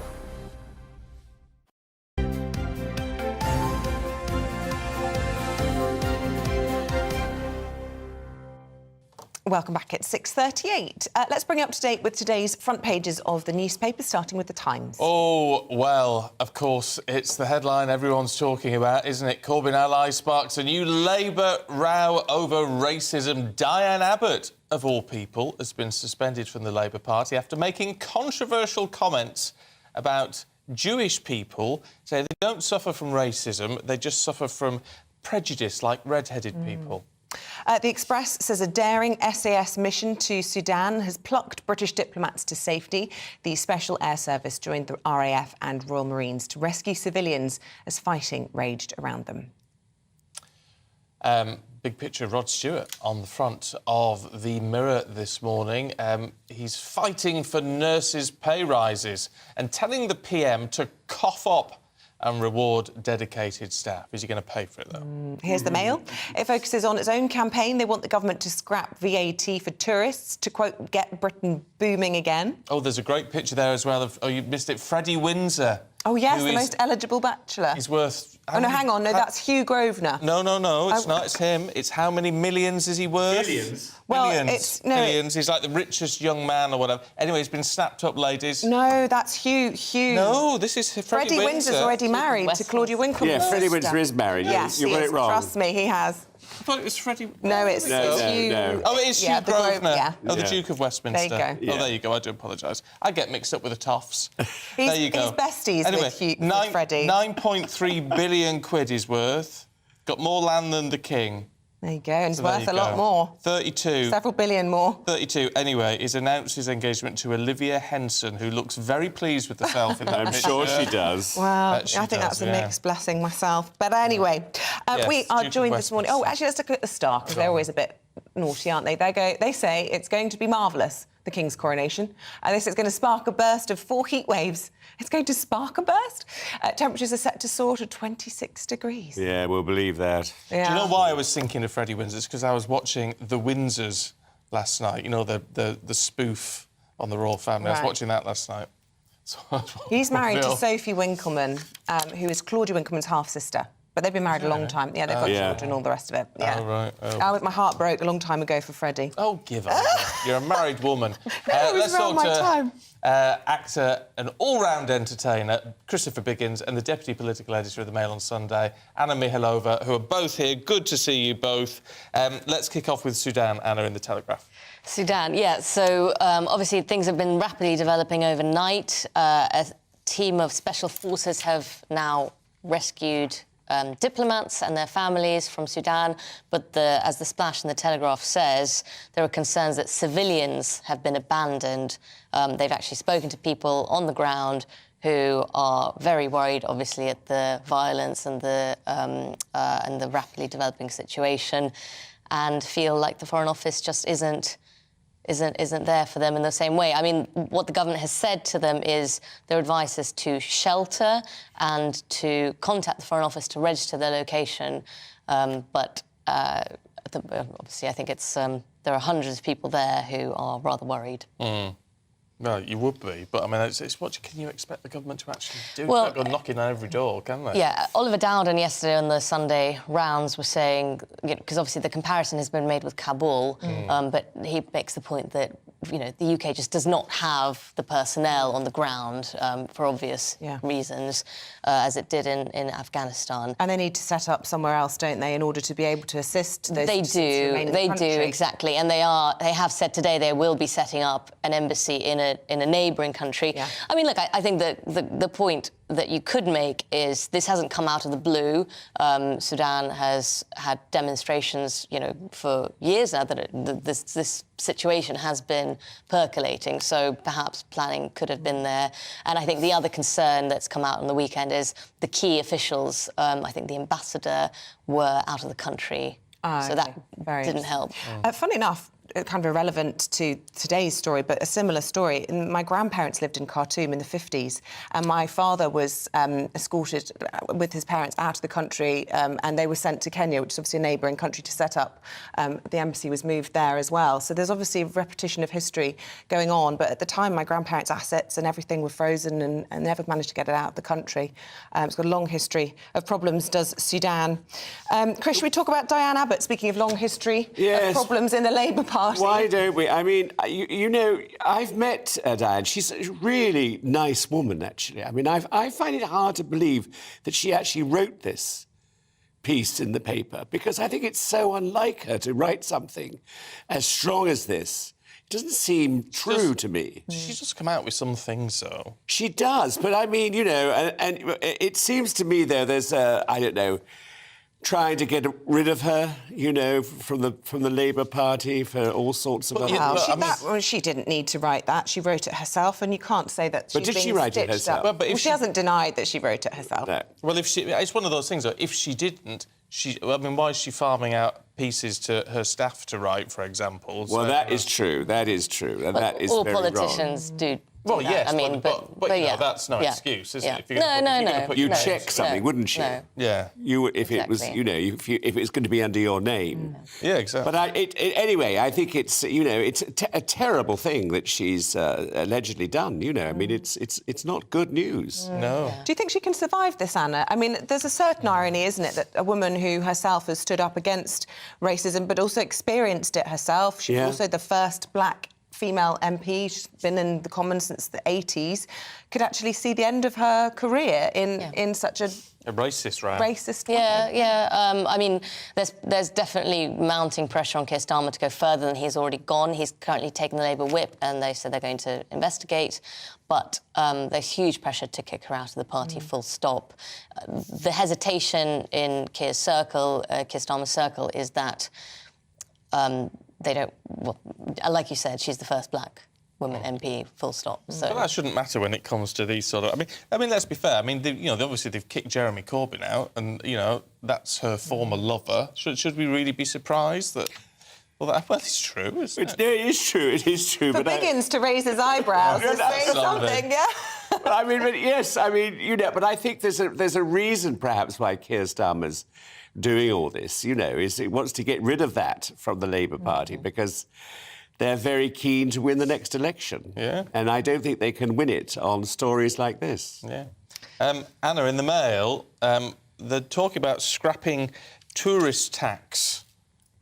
Welcome back at 6:38. Let's bring you up to date with today's front pages of the newspapers, starting with The Times. Oh, well, of course, it's the headline everyone's talking about, isn't it? Corbyn ally sparks a new Labour row over racism. Diane Abbott, of all people, has been suspended from the Labour Party after making controversial comments about Jewish people say they don't suffer from racism, they just suffer from prejudice, like red-headed people. The Express says a daring SAS mission to Sudan has plucked British diplomats to safety. The Special Air Service joined the RAF and Royal Marines to rescue civilians as fighting raged around them. Big picture of Rod Stewart on the front of the Mirror this morning. He's fighting for nurses' pay rises and telling the PM to cough up and reward dedicated staff. Is he going to pay for it, though? Here's the Mail. It focuses on its own campaign. They want the government to scrap VAT for tourists to, quote, get Britain booming again. Oh, there's a great picture there as well of... Oh, you missed it. Freddie Windsor. Oh, yes, the most eligible bachelor. He's worth... Oh, no, hang on. No, that's Hugh Grosvenor. No, it's not. It's him. It's how many millions is he worth? Billions. Well, billions. it's... No, billions. He's like the richest young man or whatever. Anyway, he's been snapped up, ladies. No, that's Hugh. No, this is Freddie Windsor. Windsor's already married to Claudia Winkleman. Yeah, Freddie Windsor is married. Yes, you got it wrong. Trust me, he has. I thought it was Freddie... No, it's Hugh... No. Oh, it is Hugh Grosvenor. Yeah. Oh, the Duke of Westminster. There you go. Oh, there you go. I do apologise. I get mixed up with the Toffs. There you go. He's besties anyway, with Hugh, with Freddie. 9.3 billion quid he's worth. Got more land than the king. There you go, and it's worth a lot more. 32. Several billion more. 32. Anyway, he's announced his engagement to Olivia Henson, who looks very pleased with herself in that I'm picture. sure she does. Well, I think that's a mixed blessing myself. But anyway, Yes, we are Duke of joined this morning... Westminster. Oh, actually, let's look at the Star, because they're always a bit naughty, aren't they? They say it's going to be marvellous, the King's coronation. And this is going to spark a burst of 4 heat waves. It's going to spark a burst. Temperatures are set to soar to 26 degrees. Yeah, we'll believe that. Yeah. Do you know why I was thinking of Freddie Windsor? It's because I was watching The Windsors last night. You know, the spoof on the royal family. I was Right. watching that last night. So He's married to Sophie Winkleman, who is Claudia Winkleman's half-sister. But they've been married a long time. Yeah, they've got children and all the rest of it. Yeah. Oh, right. Oh. My heart broke a long time ago for Freddie. Oh, give up. You're a married woman. Let's talk my to time. Actor and all-round entertainer, Christopher Biggins, and the Deputy Political Editor of the Mail on Sunday, Anna Mihalova, who are both here. Good to see you both. Let's kick off with Sudan, Anna, in the Telegraph. Sudan, yeah. So, obviously, things have been rapidly developing overnight. A team of special forces have now rescued diplomats and their families from Sudan, but as the splash in the Telegraph says, there are concerns that civilians have been abandoned. They've actually spoken to people on the ground who are very worried, obviously, at the violence and the rapidly developing situation, and feel like the Foreign Office just isn't there for them in the same way. I mean, what the government has said to them is their advice is to shelter and to contact the Foreign Office to register their location. But obviously, I think it's there are hundreds of people there who are rather worried. Mm. Well, you would be, but I mean, it's what can you expect the government to actually do? Well, They can't go knocking on every door, can they? Yeah, Oliver Dowden yesterday on the Sunday rounds was saying, because obviously the comparison has been made with Kabul, but he makes the point that, you know, the UK just does not have the personnel on the ground for obvious reasons, as it did in Afghanistan. And they need to set up somewhere else, don't they, in order to be able to assist those They citizens do, exactly. And they have said today they will be setting up an embassy in a neighbouring country. Yeah. I mean, look, I think that the point that you could make is this hasn't come out of the blue. Sudan has had demonstrations, you know, for years now that this situation has been percolating. So perhaps planning could have been there. And I think the other concern that's come out on the weekend is the key officials. I think the ambassador were out of the country. So that didn't help. Funny enough, kind of irrelevant to today's story, but a similar story. My grandparents lived in Khartoum in the 50s, and my father was escorted with his parents out of the country, and they were sent to Kenya, which is obviously a neighbouring country, to set up. The embassy was moved there as well. So there's obviously a repetition of history going on, but at the time, my grandparents' assets and everything were frozen and never managed to get it out of the country. It's got a long history of problems, does Sudan. Chris, should we talk about Diane Abbott, speaking of long history of problems in the Labour Party? Why don't we? I mean, you know, I've met Diane. She's a really nice woman, actually. I mean, I find it hard to believe that she actually wrote this piece in the paper, because I think it's so unlike her to write something as strong as this doesn't seem true to me. She does come out with some things, though. She does, but I mean, you know, and it seems to me, though, there's I don't know, trying to get rid of her, you know, from the Labour Party for all sorts of other... She didn't need to write that. She wrote it herself, and you can't say that she's But did she write it herself? Well, she hasn't denied that she wrote it herself. No. Well, it's one of those things, though. If she didn't, I mean, why is she farming out pieces to her staff to write, for example? Well, that is true. That is true. And that is all very politicians wrong. do. Well, that. yes, I mean, but you know, that's no excuse, is it? If you're No. You'd check something, wouldn't you? No. Yeah. If it was, you know, if it was going to be under your name. Yeah, exactly. But anyway, I think it's, you know, it's a terrible thing that she's allegedly done. You know, I mean, it's not good news. No. Do you think she can survive this, Anna? I mean, there's a certain irony, isn't it, that a woman who herself has stood up against racism but also experienced it herself, she's also the first black female MP, she's been in the Commons since the 80s, could actually see the end of her career in such a racist round. Racist way. I mean, there's definitely mounting pressure on Keir Starmer to go further than he's already gone. He's currently taken the Labour whip, and they said they're going to investigate. But there's huge pressure to kick her out of the party, full stop. The hesitation in Keir Starmer's circle, is that they don't... Well, like you said, she's the first black woman MP, full stop. So But that shouldn't matter when it comes to these sort of... I mean, let's be fair. I mean, obviously they've kicked Jeremy Corbyn out, and, you know, that's her former lover. Should we really be surprised that... Well, it's true, isn't it? It is true, it is true. For Biggins to raise his eyebrows is saying something, yeah? Yes, I mean, you know, but I think there's a reason, perhaps, why Keir Starmer's doing all this, you know, is he wants to get rid of that from the Labour Party because they're very keen to win the next election. Yeah. And I don't think they can win it on stories like this. Yeah. Anna, in the Mail, they're talking about scrapping tourist tax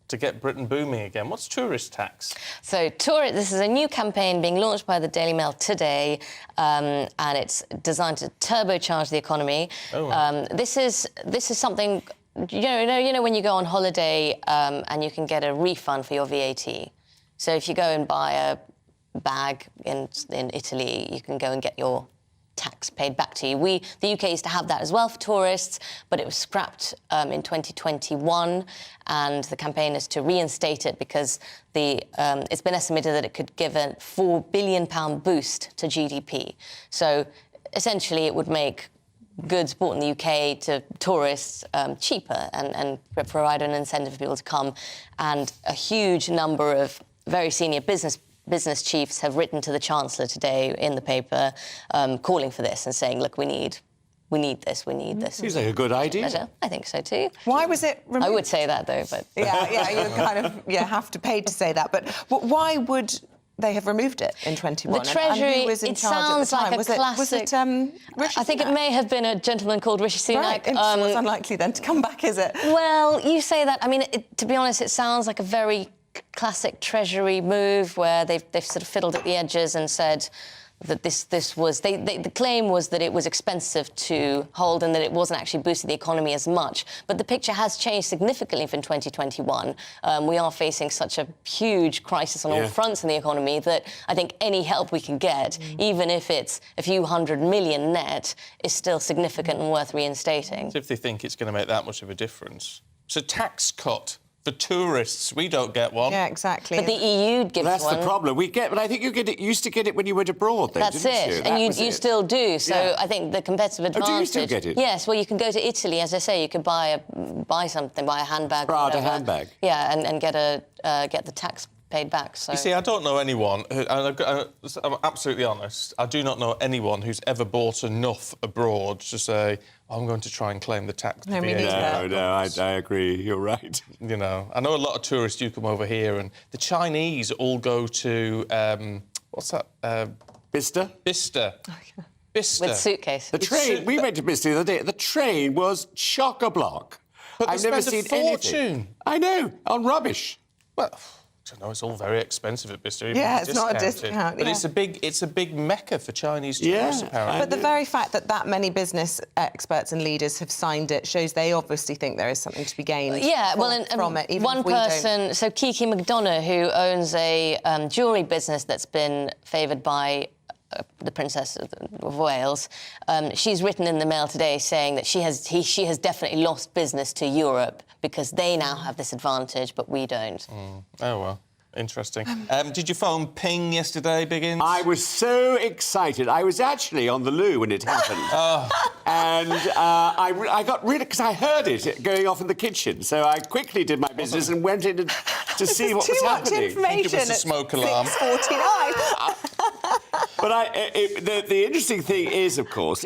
to get Britain booming again. What's tourist tax? So, this is a new campaign being launched by the Daily Mail today, and it's designed to turbocharge the economy. This is something... You know when you go on holiday and you can get a refund for your VAT. So if you go and buy a bag in Italy, you can go and get your tax paid back to you. The UK used to have that as well for tourists, but it was scrapped in 2021, and the campaign is to reinstate it because it's been estimated that it could give a £4 billion boost to GDP. So essentially, it would make goods bought in the UK to tourists cheaper and provide an incentive for people to come. And a huge number of very senior business chiefs have written to the Chancellor today in the paper calling for this and saying, look, we need this. Seems like a good idea. I think so too. Why was it removed? I would say that, though, but... Yeah, you kind of have to pay to say that. But why would they have removed it in 21? The Treasury, and who was in charge sounds at the time? like a classic... Was it Rishi I think Sunak? it may have been a gentleman called Rishi Sunak. Right, it's unlikely then to come back, is it? Well, you say that. I mean, to be honest, it sounds like a very classic Treasury move where they've sort of fiddled at the edges and said that this was... the claim was that it was expensive to hold and that it wasn't actually boosting the economy as much. But the picture has changed significantly from 2021. We are facing such a huge crisis on all fronts in the economy that I think any help we can get, even if it's a few hundred million net, is still significant and worth reinstating. If they think it's going to make that much of a difference. It's a tax cut for tourists. We don't get one. Yeah, exactly. But the EU gives That's one. the problem. But I think you used to get it when you went abroad, though, That's didn't you? it. And you still do. So I think the competitive advantage... Oh, do you still get it? Yes, well, you can go to Italy, as I say, you could buy a handbag. Prada handbag. Yeah, and get the tax paid back. So. You see, I don't know anyone who... And I'm absolutely honest. I do not know anyone who's ever bought enough abroad to say, I'm going to try and claim the tax. No, me neither. No, I agree. You're right. You know, I know a lot of tourists do come over here, and the Chinese all go to... what's that? Bicester? Bicester. Bicester. With suitcase. The train... We went to Bicester the other day. The train was chock-a-block. But I've never seen seen anything. fortune. I know, on rubbish. Well... I know it's all very expensive at Bicester. even Yeah, if it's not a discounted. discount, But yeah. it's a big mecca for Chinese tourists, apparently. But the very fact that many business experts and leaders have signed it shows they obviously think there is something to be gained from it. Even one if we don't. person, so Kiki McDonough, who owns a jewellery business that's been favoured by the Princess of Wales, she's written in the Mail today saying that she has definitely lost business to Europe because they now have this advantage, but we don't. Oh, well. Interesting. Did your phone ping yesterday, Biggins? I was so excited. I was actually on the loo when it happened. And I got really... because I heard it going off in the kitchen. So I quickly did my business and went in to see what was happening. Too much information. It was a smoke alarm. 6:49. But the interesting thing is, of course,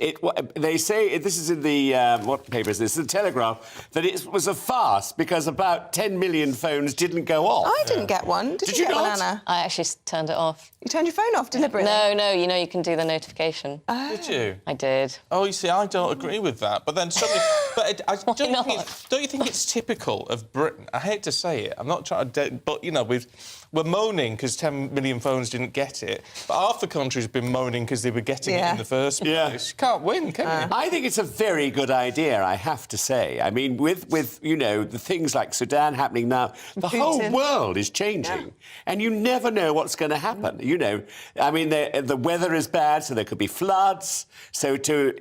they say, this is in the, what paper is this? The Telegraph, that it was a farce because about 10 million phones didn't go off. I didn't get one. Did you get one, Anna? I actually turned it off. You turned your phone off deliberately? No, you know you can do the notification. Did you? I did. Oh, you see, I don't agree with that. But then suddenly... don't you think it's typical of Britain? I hate to say it. I'm not trying to... But, you know, we're moaning because 10 million phones didn't get it, but half the country's been moaning because they were getting it in the first place. You can't win, can you? I think it's a very good idea, I have to say. I mean, with you know, the things like Sudan happening now, the whole world is changing. And you never know what's going to happen, you know. I mean, the weather is bad, so there could be floods. So to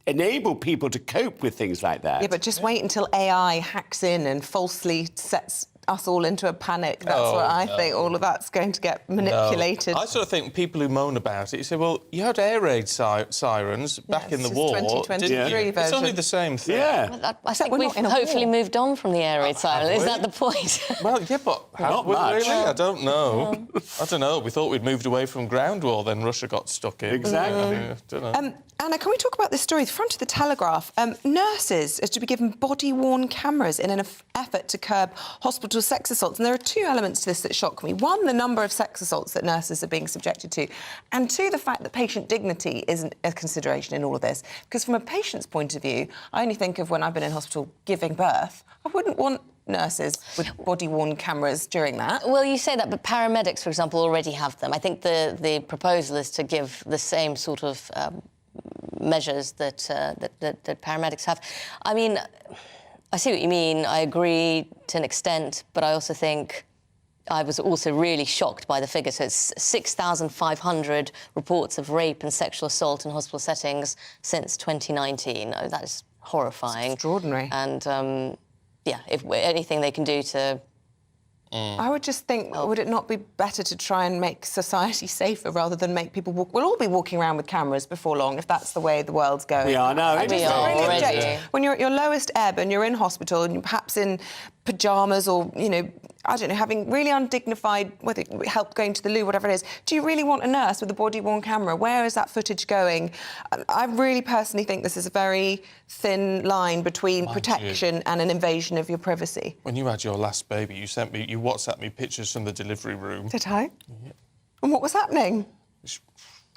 enable people to cope with things like that... Yeah, but just wait until AI hacks in and falsely sets us all into a panic. That's what I think. All of that's going to get manipulated. No. I sort of think people who moan about it, you say, well, you had air raid sirens back in the war. 2023 version. It's only the same thing. Yeah. I think we've hopefully moved on from the air raid siren. Is that the point? Well, yeah, but not much. Really? I don't know. I don't know. We thought we'd moved away from ground war, then Russia got stuck in. Exactly. I don't know. Anna, can we talk about this story? The front of the Telegraph. Nurses are to be given body-worn cameras in an effort to curb hospital sex assaults. And there are two elements to this that shock me. One, the number of sex assaults that nurses are being subjected to. And two, the fact that patient dignity isn't a consideration in all of this. Because from a patient's point of view, I only think of when I've been in hospital giving birth. I wouldn't want nurses with body-worn cameras during that. Well, you say that, but paramedics, for example, already have them. I think the proposal is to give the same sort of measures that paramedics have. I mean, I see what you mean. I agree to an extent, but I also think I was also really shocked by the figure. So it's 6,500 reports of rape and sexual assault in hospital settings since 2019. Oh, that is horrifying. It's extraordinary. And, yeah, if anything they can do to... I would just think, would it not be better to try and make society safer rather than make people walk... We'll all be walking around with cameras before long if that's the way the world's going. We are now. I just really object. When you're at your lowest ebb and you're in hospital and you're perhaps in pyjamas or, you know, I don't know, having really undignified, whether it help going to the loo, whatever it is, do you really want a nurse with a body-worn camera? Where is that footage going? I really personally think this is a very thin line between protection and an invasion of your privacy. When you had your last baby, you WhatsApped me pictures from the delivery room. Did I? Yeah. And what was happening?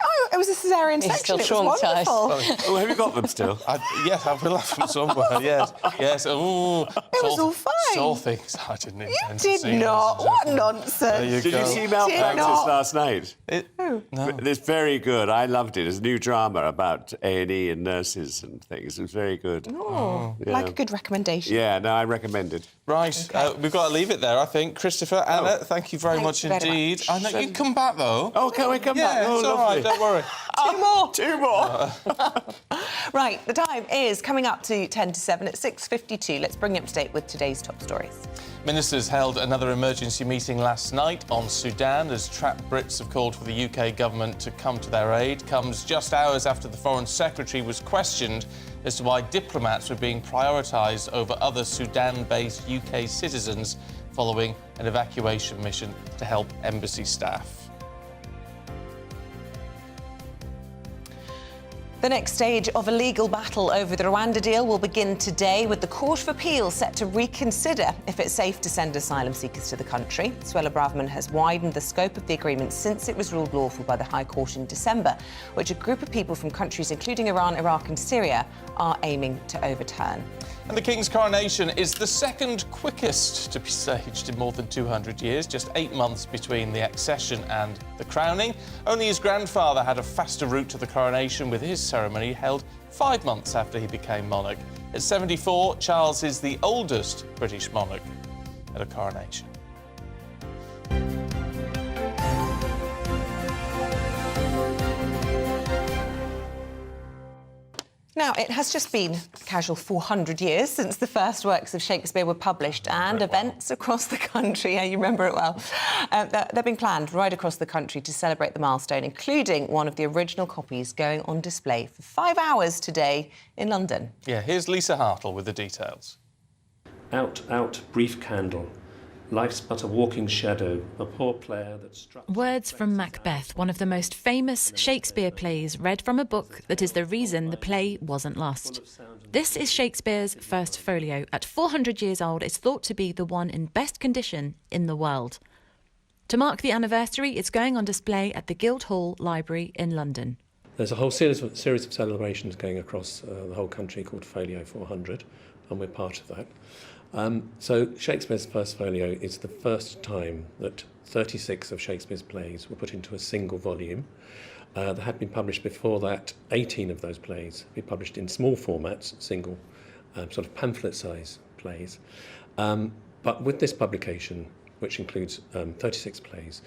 Oh, it was a caesarean section. It was wonderful. Oh, have you got them still? Yes, I will have them somewhere. Yes. Ooh, it was all fine. All things I didn't intend to see. You did not. What nonsense! Did you see Malpractice last night? No. It's very good. I loved it. It's a new drama about A&E and nurses and things. It was very good. Oh, like a good recommendation. Yeah, no, I recommend it. Right, we've got to leave it there, I think. Christopher, Anna, thank you very much indeed. I know you can come back though. Oh, can we come back? Oh, it's all right. Don't worry. Two more. Right, the time is coming up to 10 to 7 at 6:52. Let's bring you up to date with today's top stories. Ministers held another emergency meeting last night on Sudan as trapped Brits have called for the UK government to come to their aid. Comes just hours after the Foreign Secretary was questioned as to why diplomats were being prioritised over other Sudan-based UK citizens following an evacuation mission to help embassy staff. The next stage of a legal battle over the Rwanda deal will begin today, with the Court of Appeal set to reconsider if it's safe to send asylum seekers to the country. Suella Braverman has widened the scope of the agreement since it was ruled lawful by the High Court in December, which a group of people from countries including Iran, Iraq and Syria are aiming to overturn. And the King's coronation is the second quickest to be staged in more than 200 years, just 8 months between the accession and the crowning. Only his grandfather had a faster route to the coronation, with his ceremony held 5 months after he became monarch. At 74, Charles is the oldest British monarch at a coronation. Now, it has just been a casual 400 years since the first works of Shakespeare were published, and events across the country, you remember it well, they've been planned right across the country to celebrate the milestone, including one of the original copies going on display for 5 hours today in London. Yeah, here's Lisa Hartle with the details. Out, out, brief candle. Life's but a walking shadow, a poor player that struck... Words from Macbeth, one of the most famous Shakespeare plays, read from a book that is the reason the play wasn't lost. This is Shakespeare's first folio. At 400 years old, it's thought to be the one in best condition in the world. To mark the anniversary, it's going on display at the Guildhall Library in London. There's a whole series of celebrations going across the whole country called Folio 400, and we're part of that. So Shakespeare's first folio is the first time that 36 of Shakespeare's plays were put into a single volume. There had been published before that 18 of those plays, be published in small formats, single sort of pamphlet-size plays. But with this publication, which includes 36 plays,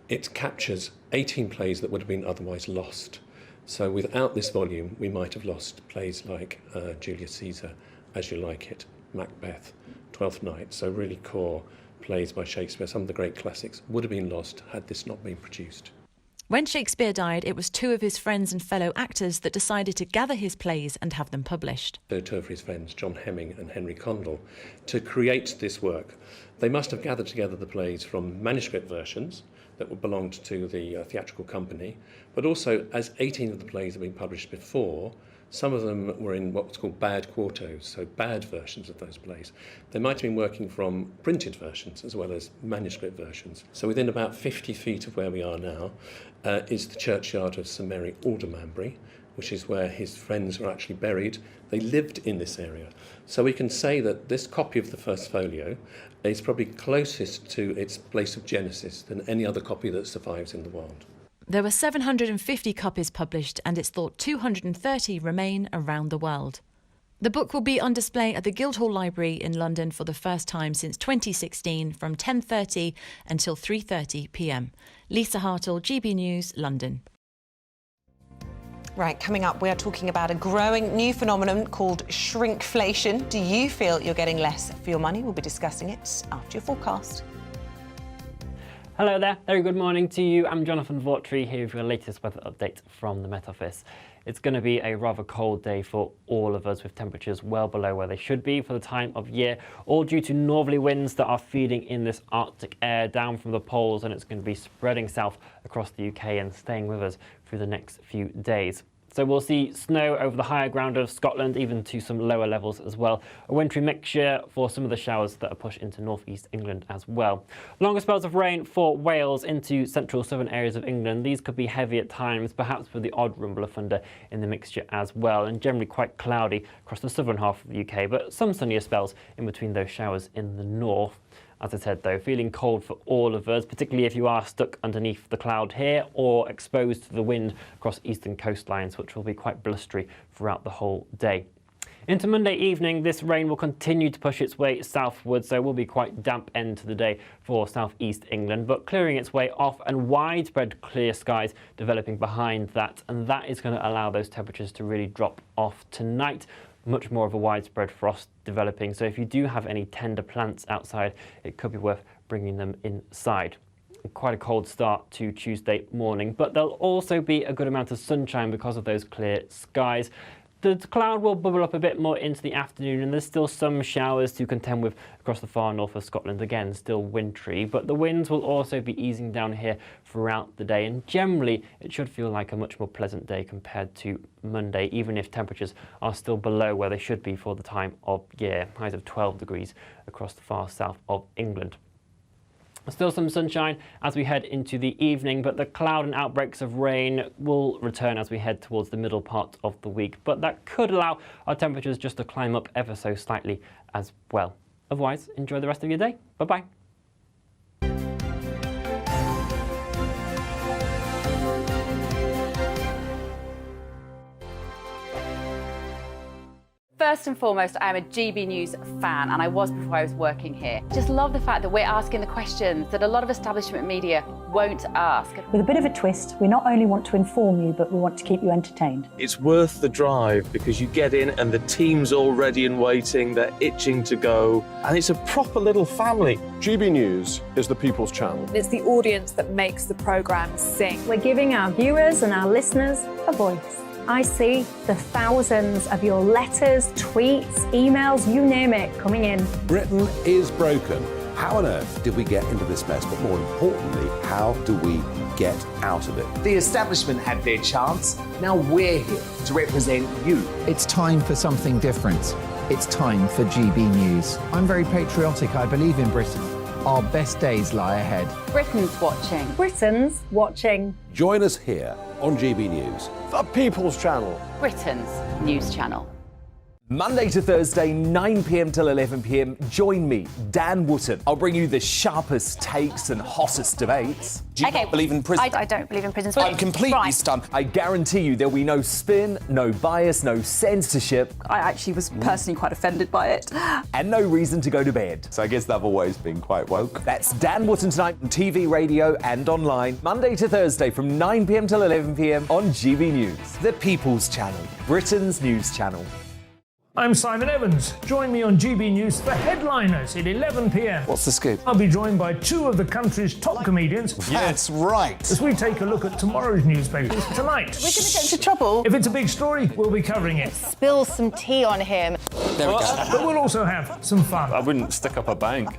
it captures 18 plays that would have been otherwise lost. So without this volume, we might have lost plays like Julius Caesar, As You Like It, Macbeth, Twelfth Night, so really core plays by Shakespeare. Some of the great classics would have been lost had this not been produced. When Shakespeare died, it was 2 of his friends and fellow actors that decided to gather his plays and have them published. So 2 of his friends, John Hemming and Henry Condell, to create this work. They must have gathered together the plays from manuscript versions that belonged to the theatrical company, but also, as 18 of the plays had been published before, some of them were in what was called bad quartos, so bad versions of those plays. They might have been working from printed versions as well as manuscript versions. So within about 50 feet of where we are now is the churchyard of St Mary Aldermanbury, which is where his friends were actually buried. They lived in this area. So we can say that this copy of the first folio is probably closest to its place of genesis than any other copy that survives in the world. There were 750 copies published, and it's thought 230 remain around the world. The book will be on display at the Guildhall Library in London for the first time since 2016 from 10:30 until 3:30 p.m. Lisa Hartle, GB News, London. Right, coming up, we are talking about a growing new phenomenon called shrinkflation. Do you feel you're getting less for your money? We'll be discussing it after your forecast. Hello there, very good morning to you. I'm Jonathan Vaughtry here with your latest weather update from the Met Office. It's going to be a rather cold day for all of us, with temperatures well below where they should be for the time of year, all due to northerly winds that are feeding in this Arctic air down from the poles, and it's going to be spreading south across the UK and staying with us through the next few days. So we'll see snow over the higher ground of Scotland, even to some lower levels as well. A wintry mixture for some of the showers that are pushed into northeast England as well. Longer spells of rain for Wales into central southern areas of England. These could be heavy at times, perhaps with the odd rumble of thunder in the mixture as well, and generally quite cloudy across the southern half of the UK, but some sunnier spells in between those showers in the north. As I said, though, feeling cold for all of us, particularly if you are stuck underneath the cloud here or exposed to the wind across eastern coastlines, which will be quite blustery throughout the whole day. Into Monday evening, this rain will continue to push its way southwards, so it will be quite damp end to the day for southeast England, but clearing its way off and widespread clear skies developing behind that, and that is going to allow those temperatures to really drop off tonight. Much more of a widespread frost developing, so if you do have any tender plants outside, it could be worth bringing them inside. Quite a cold start to Tuesday morning, but there'll also be a good amount of sunshine because of those clear skies. The cloud will bubble up a bit more into the afternoon, and there's still some showers to contend with across the far north of Scotland. Again, still wintry, but the winds will also be easing down here throughout the day, and generally it should feel like a much more pleasant day compared to Monday, even if temperatures are still below where they should be for the time of year, highs of 12 degrees across the far south of England. Still some sunshine as we head into the evening, but the cloud and outbreaks of rain will return as we head towards the middle part of the week. But that could allow our temperatures just to climb up ever so slightly as well. Otherwise, enjoy the rest of your day. Bye-bye. First and foremost, I am a GB News fan, and I was before I was working here. Just love the fact that we're asking the questions that a lot of establishment media won't ask. With a bit of a twist, we not only want to inform you, but we want to keep you entertained. It's worth the drive because you get in and the team's all ready and waiting, they're itching to go, and it's a proper little family. GB News is the people's channel. It's the audience that makes the programme sing. We're giving our viewers and our listeners a voice. I see the thousands of your letters, tweets, emails, you name it, coming in. Britain is broken. How on earth did we get into this mess? But more importantly, how do we get out of it? The establishment had their chance. Now we're here to represent you. It's time for something different. It's time for GB News. I'm very patriotic. I believe in Britain. Our best days lie ahead. Britain's watching. Britain's watching. Join us here on GB News. The people's channel. Britain's news channel. Monday to Thursday, 9 p.m. till 11 p.m. Join me, Dan Wootton. I'll bring you the sharpest takes and hottest debates. Do you not believe in prison? I don't believe in prisons. I'm completely Right. stunned. I guarantee you there'll be no spin, no bias, no censorship. I actually was personally quite offended by it. And no reason to go to bed. So I guess I've always been quite woke. That's Dan Wootton tonight on TV, radio and online. Monday to Thursday from 9 p.m. till 11 p.m. on GB News. The People's Channel. Britain's news channel. I'm Simon Evans. Join me on GB News for Headliners at 11 p.m. What's the scoop? I'll be joined by two of the country's top comedians. That's right. As we take a look at tomorrow's newspapers tonight. We're going to get into trouble. If it's a big story, we'll be covering it. Spill some tea on him. There we go. But we'll also have some fun. I wouldn't stick up a bank.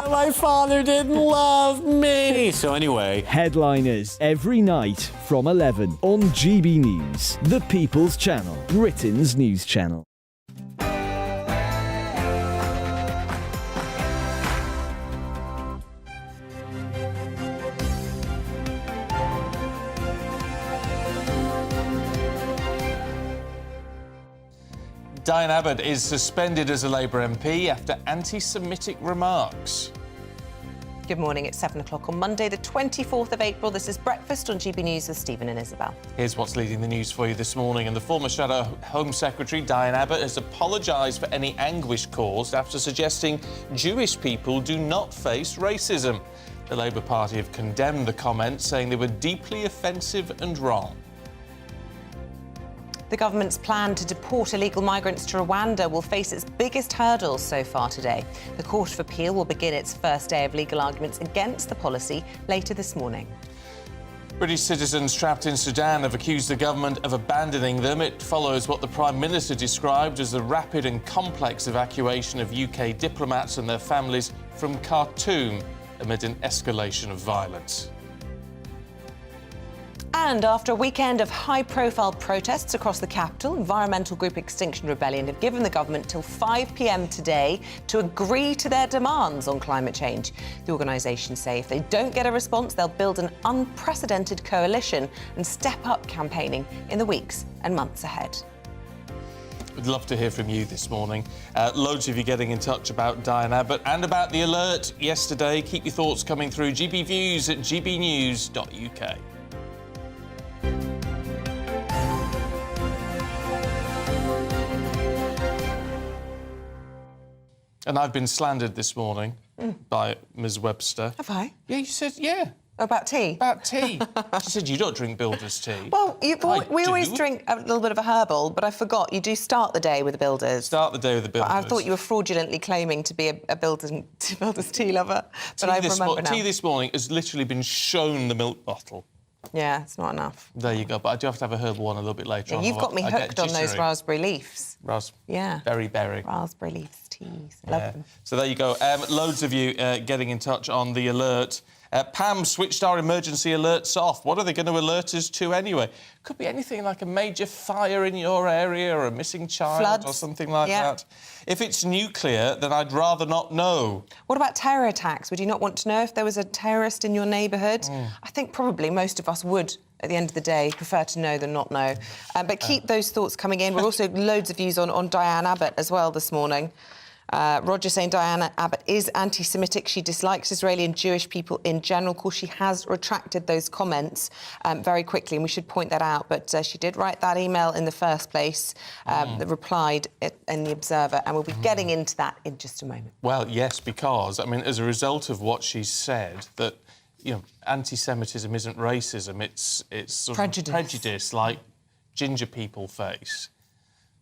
My father didn't love me. So anyway, Headliners every night from 11 on GB News, the People's Channel, Britain's news channel. Diane Abbott is suspended as a Labour MP after anti-Semitic remarks. Good morning, it's 7 o'clock on Monday, the 24th of April. This is Breakfast on GB News with Stephen and Isabel. Here's what's leading the news for you this morning. And the former Shadow Home Secretary, Diane Abbott, has apologised for any anguish caused after suggesting Jewish people do not face racism. The Labour Party have condemned the comments, saying they were deeply offensive and wrong. The government's plan to deport illegal migrants to Rwanda will face its biggest hurdles so far today. The Court of Appeal will begin its first day of legal arguments against the policy later this morning. British citizens trapped in Sudan have accused the government of abandoning them. It follows what the Prime Minister described as the rapid and complex evacuation of UK diplomats and their families from Khartoum amid an escalation of violence. And after a weekend of high-profile protests across the capital, environmental group Extinction Rebellion have given the government till 5 p.m. today to agree to their demands on climate change. The organisation say if they don't get a response, they'll build an unprecedented coalition and step up campaigning in the weeks and months ahead. We'd love to hear from you this morning. Loads of you getting in touch about Diane Abbott and about the alert yesterday. Keep your thoughts coming through. GB Views at gbnews.uk. And I've been slandered this morning by Ms. Webster. Have I? Yeah, you said, yeah. About tea? About tea. She said you don't drink builder's tea. Well, we always drink a little bit of a herbal, but I forgot you do start the day with the builders. Start the day with the builders. I thought you were fraudulently claiming to be a builder's tea lover, but I remember now. Tea this morning has literally been shown the milk bottle. Yeah, it's not enough. There you go. But I do have to have a herbal one a little bit later on. You've got me hooked on those raspberry leaves. Berry. Raspberry leaves teas. Love them. So there you go. Loads of you getting in touch on the alert. Pam switched our emergency alerts off. What are they going to alert us to anyway? Could be anything like a major fire in your area or a missing child Floods. or something like that. If it's nuclear, then I'd rather not know. What about terror attacks? Would you not want to know if there was a terrorist in your neighbourhood? I think probably most of us would, at the end of the day, prefer to know than not know. But keep those thoughts coming in. We're also loads of views on Diane Abbott as well this morning. Roger saying Diane Abbott is anti-Semitic. She dislikes Israeli and Jewish people in general. Of course, she has retracted those comments very quickly, and we should point that out. But she did write that email in the first place, that replied in The Observer, and we'll be getting into that in just a moment. Well, yes, because, I mean, as a result of what she said, that, you know, anti-Semitism isn't racism, it's sort of prejudice like ginger people face.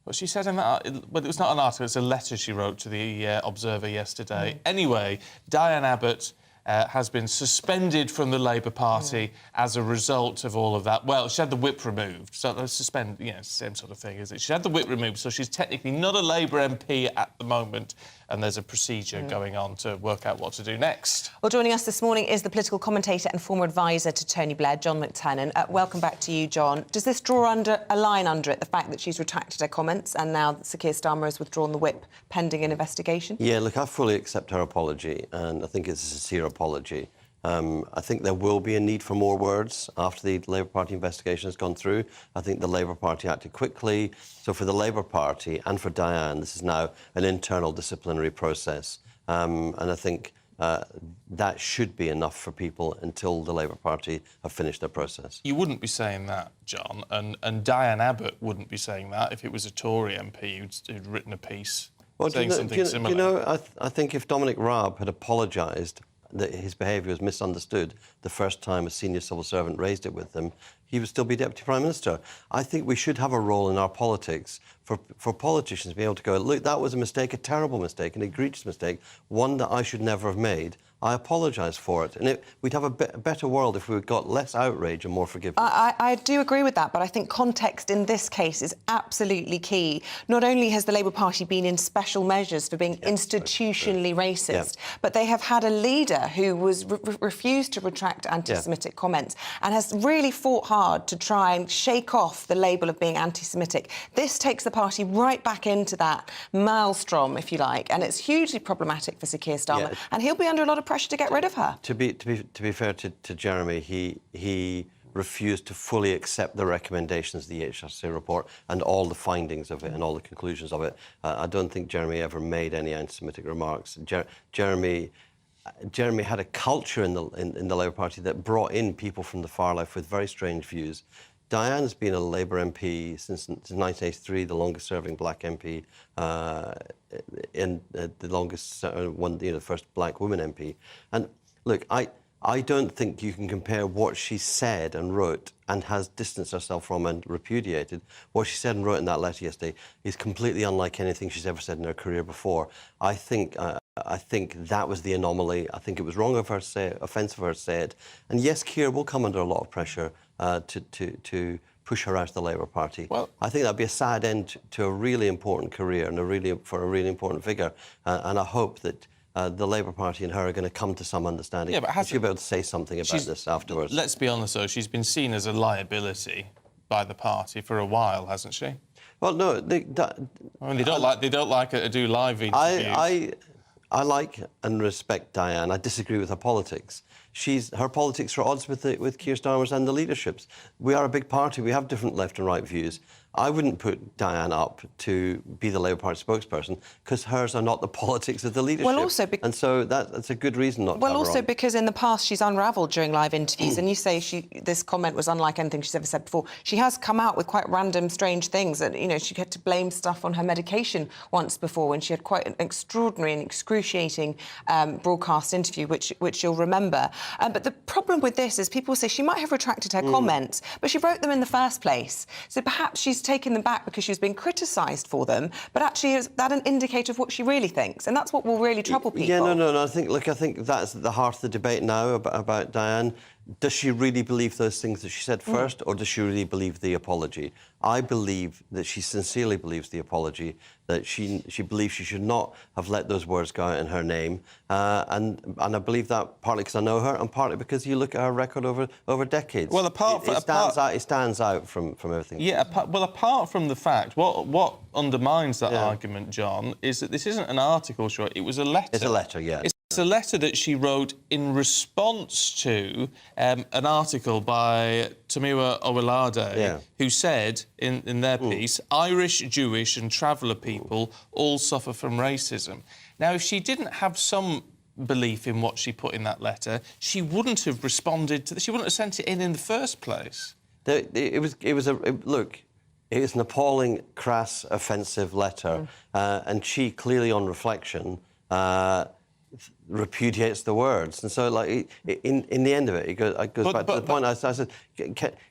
Well, she said in that... Well, it was not an article, it's a letter she wrote to the Observer yesterday. Anyway, Diane Abbott has been suspended from the Labour Party as a result of all of that. Well, she had the whip removed, so same sort of thing, is it? She had the whip removed, so she's technically not a Labour MP at the moment, and there's a procedure going on to work out what to do next. Well, joining us this morning is the political commentator and former advisor to Tony Blair, John McTernan. Welcome back to you, John. Does this draw a line under it, the fact that she's retracted her comments and now that Sir Keir Starmer has withdrawn the whip pending an investigation? Yeah, look, I fully accept her apology, and I think it's a sincere apology. I think there will be a need for more words after the Labour Party investigation has gone through. I think the Labour Party acted quickly. So for the Labour Party and for Diane, this is now an internal disciplinary process. And I think that should be enough for people until the Labour Party have finished their process. You wouldn't be saying that, John, and Diane Abbott wouldn't be saying that if it was a Tory MP who'd written a piece saying something similar. You know, I think if Dominic Raab had apologised that his behaviour was misunderstood the first time a senior civil servant raised it with him, he would still be Deputy Prime Minister. I think we should have a role in our politics for politicians to be able to go, look, that was a mistake, a terrible mistake, an egregious mistake, one that I should never have made. I apologise for it. And we'd have a better world if we got less outrage and more forgiveness. I do agree with that, but I think context in this case is absolutely key. Not only has the Labour Party been in special measures for being institutionally racist, but they have had a leader who was refused to retract anti-Semitic comments and has really fought hard to try and shake off the label of being anti-Semitic. This takes the party right back into that maelstrom, if you like, and it's hugely problematic for Sir Keir Starmer, and he'll be under a lot of pressure to get rid of her. To be fair to Jeremy, he refused to fully accept the recommendations of the HRC report and all the findings of it and all the conclusions of it. I don't think Jeremy ever made any anti-Semitic remarks. Jeremy had a culture in the Labour Party that brought in people from the far left with very strange views. Diane's been a Labour MP since 1983, the longest-serving black MP, the longest one, the first black woman MP. And look, I don't think you can compare what she said and wrote and has distanced herself from and repudiated. What she said and wrote in that letter yesterday is completely unlike anything she's ever said in her career before. I think that was the anomaly. I think it was wrong of her to say it, offensive of her to say it. And yes, Keir will come under a lot of pressure to push her out of the Labour Party. Well, I think that'd be a sad end to a really important career and for a really important figure. And I hope that the Labour Party and her are going to come to some understanding. Yeah, but she'll be able to say something about this afterwards. Let's be honest, though, she's been seen as a liability by the party for a while, hasn't she? Well, no, they don't like her to do live interviews. I like and respect Diane. I disagree with her politics. Her politics are at odds with Keir Starmer's and the leadership's. We are a big party. We have different left and right views. I wouldn't put Diane up to be the Labour Party spokesperson because hers are not the politics of the leadership. Well, also and so that's a good reason not to have her also on. Because in the past she's unravelled during live interviews, and you say this comment was unlike anything she's ever said before. She has come out with quite random, strange things, and she had to blame stuff on her medication once before when she had quite an extraordinary and excruciating broadcast interview, which you'll remember. But the problem with this is people say she might have retracted her comments, but she wrote them in the first place. So perhaps she's taken them back because she's been criticised for them, but actually is that an indicator of what she really thinks? And that's what will really trouble people. Yeah, no. I think that's at the heart of the debate now about Diane. does she really believe those things that she said first, or does she really believe the apology? I believe that she sincerely believes the apology, that she believes she should not have let those words go out in her name. And I believe that partly because I know her and partly because you look at her record over decades. Well, it stands out from everything. Yeah, apart from the fact, what undermines that argument, John, is that this isn't an article, sure, it was a letter. It's a letter, yeah. It's a letter that she wrote in response to an article by Tomiwa Owolade, who said in their piece, Irish, Jewish and traveller people all suffer from racism. Now, if she didn't have some belief in what she put in that letter, she wouldn't have responded to she wouldn't have sent it in the first place. It was an appalling, crass, offensive letter, and she clearly, on reflection, repudiates the words. And so, like, in the end of it, it goes back to the point I said,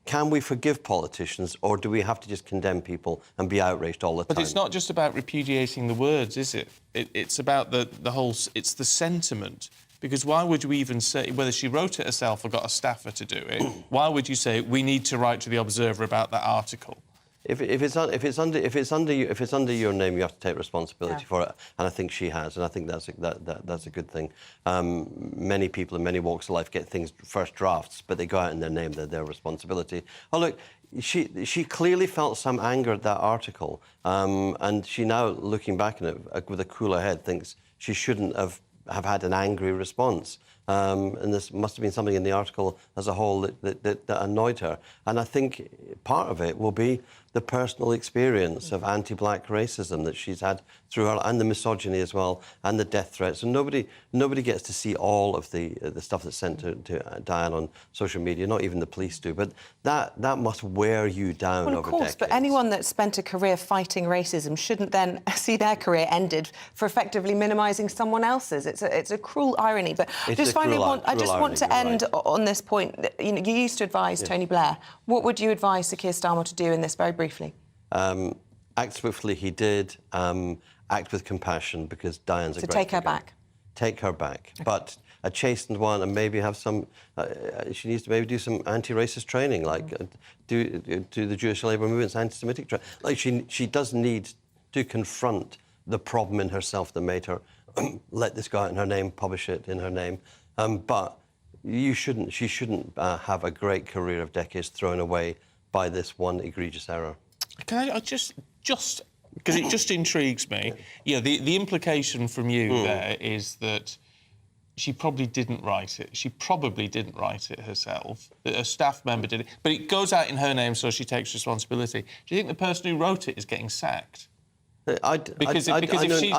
can we forgive politicians, or do we have to just condemn people and be outraged all the time? But it's not just about repudiating the words, is it? It's about the whole... It's the sentiment. Because why would you even say, whether she wrote it herself or got a staffer to do it, why would you say, we need to write to the Observer about that article? If it's under your name, you have to take responsibility for it, and I think she has, and I think that's a good thing. Many people in many walks of life get things first drafts, but they go out in their name, they're their responsibility. Oh look, she clearly felt some anger at that article, and she now, looking back on it with a cooler head, thinks she shouldn't have had an angry response. And there must have been something in the article as a whole that annoyed her. And I think part of it will be the personal experience of anti-black racism that she's had through her, and the misogyny as well, and the death threats. And nobody gets to see all of the stuff that's sent to Diane on social media. Not even the police do. But that must wear you down over decades. Well, of course, but anyone that's spent a career fighting racism shouldn't then see their career ended for effectively minimising someone else's. It's a cruel irony. But I just want to end on this point. You know, you used to advise Tony Blair. What would you advise Sir Keir Starmer to do in this, very briefly? Act swiftly, he did. Act with compassion, because Diane's a great take her back. Take her back. Okay. But a chastened one, and maybe have some... she needs to maybe do some anti-racist training, like do the Jewish labour movement's anti-Semitic training. Like, she does need to confront the problem in herself that made her let this go out in her name, publish it in her name. But she shouldn't have a great career of decades thrown away by this one egregious error. Can I just because it just intrigues me. Yeah, the implication from you there is that she probably didn't write it. She probably didn't write it herself. A staff member did it. But it goes out in her name, so she takes responsibility. Do you think the person who wrote it is getting sacked? I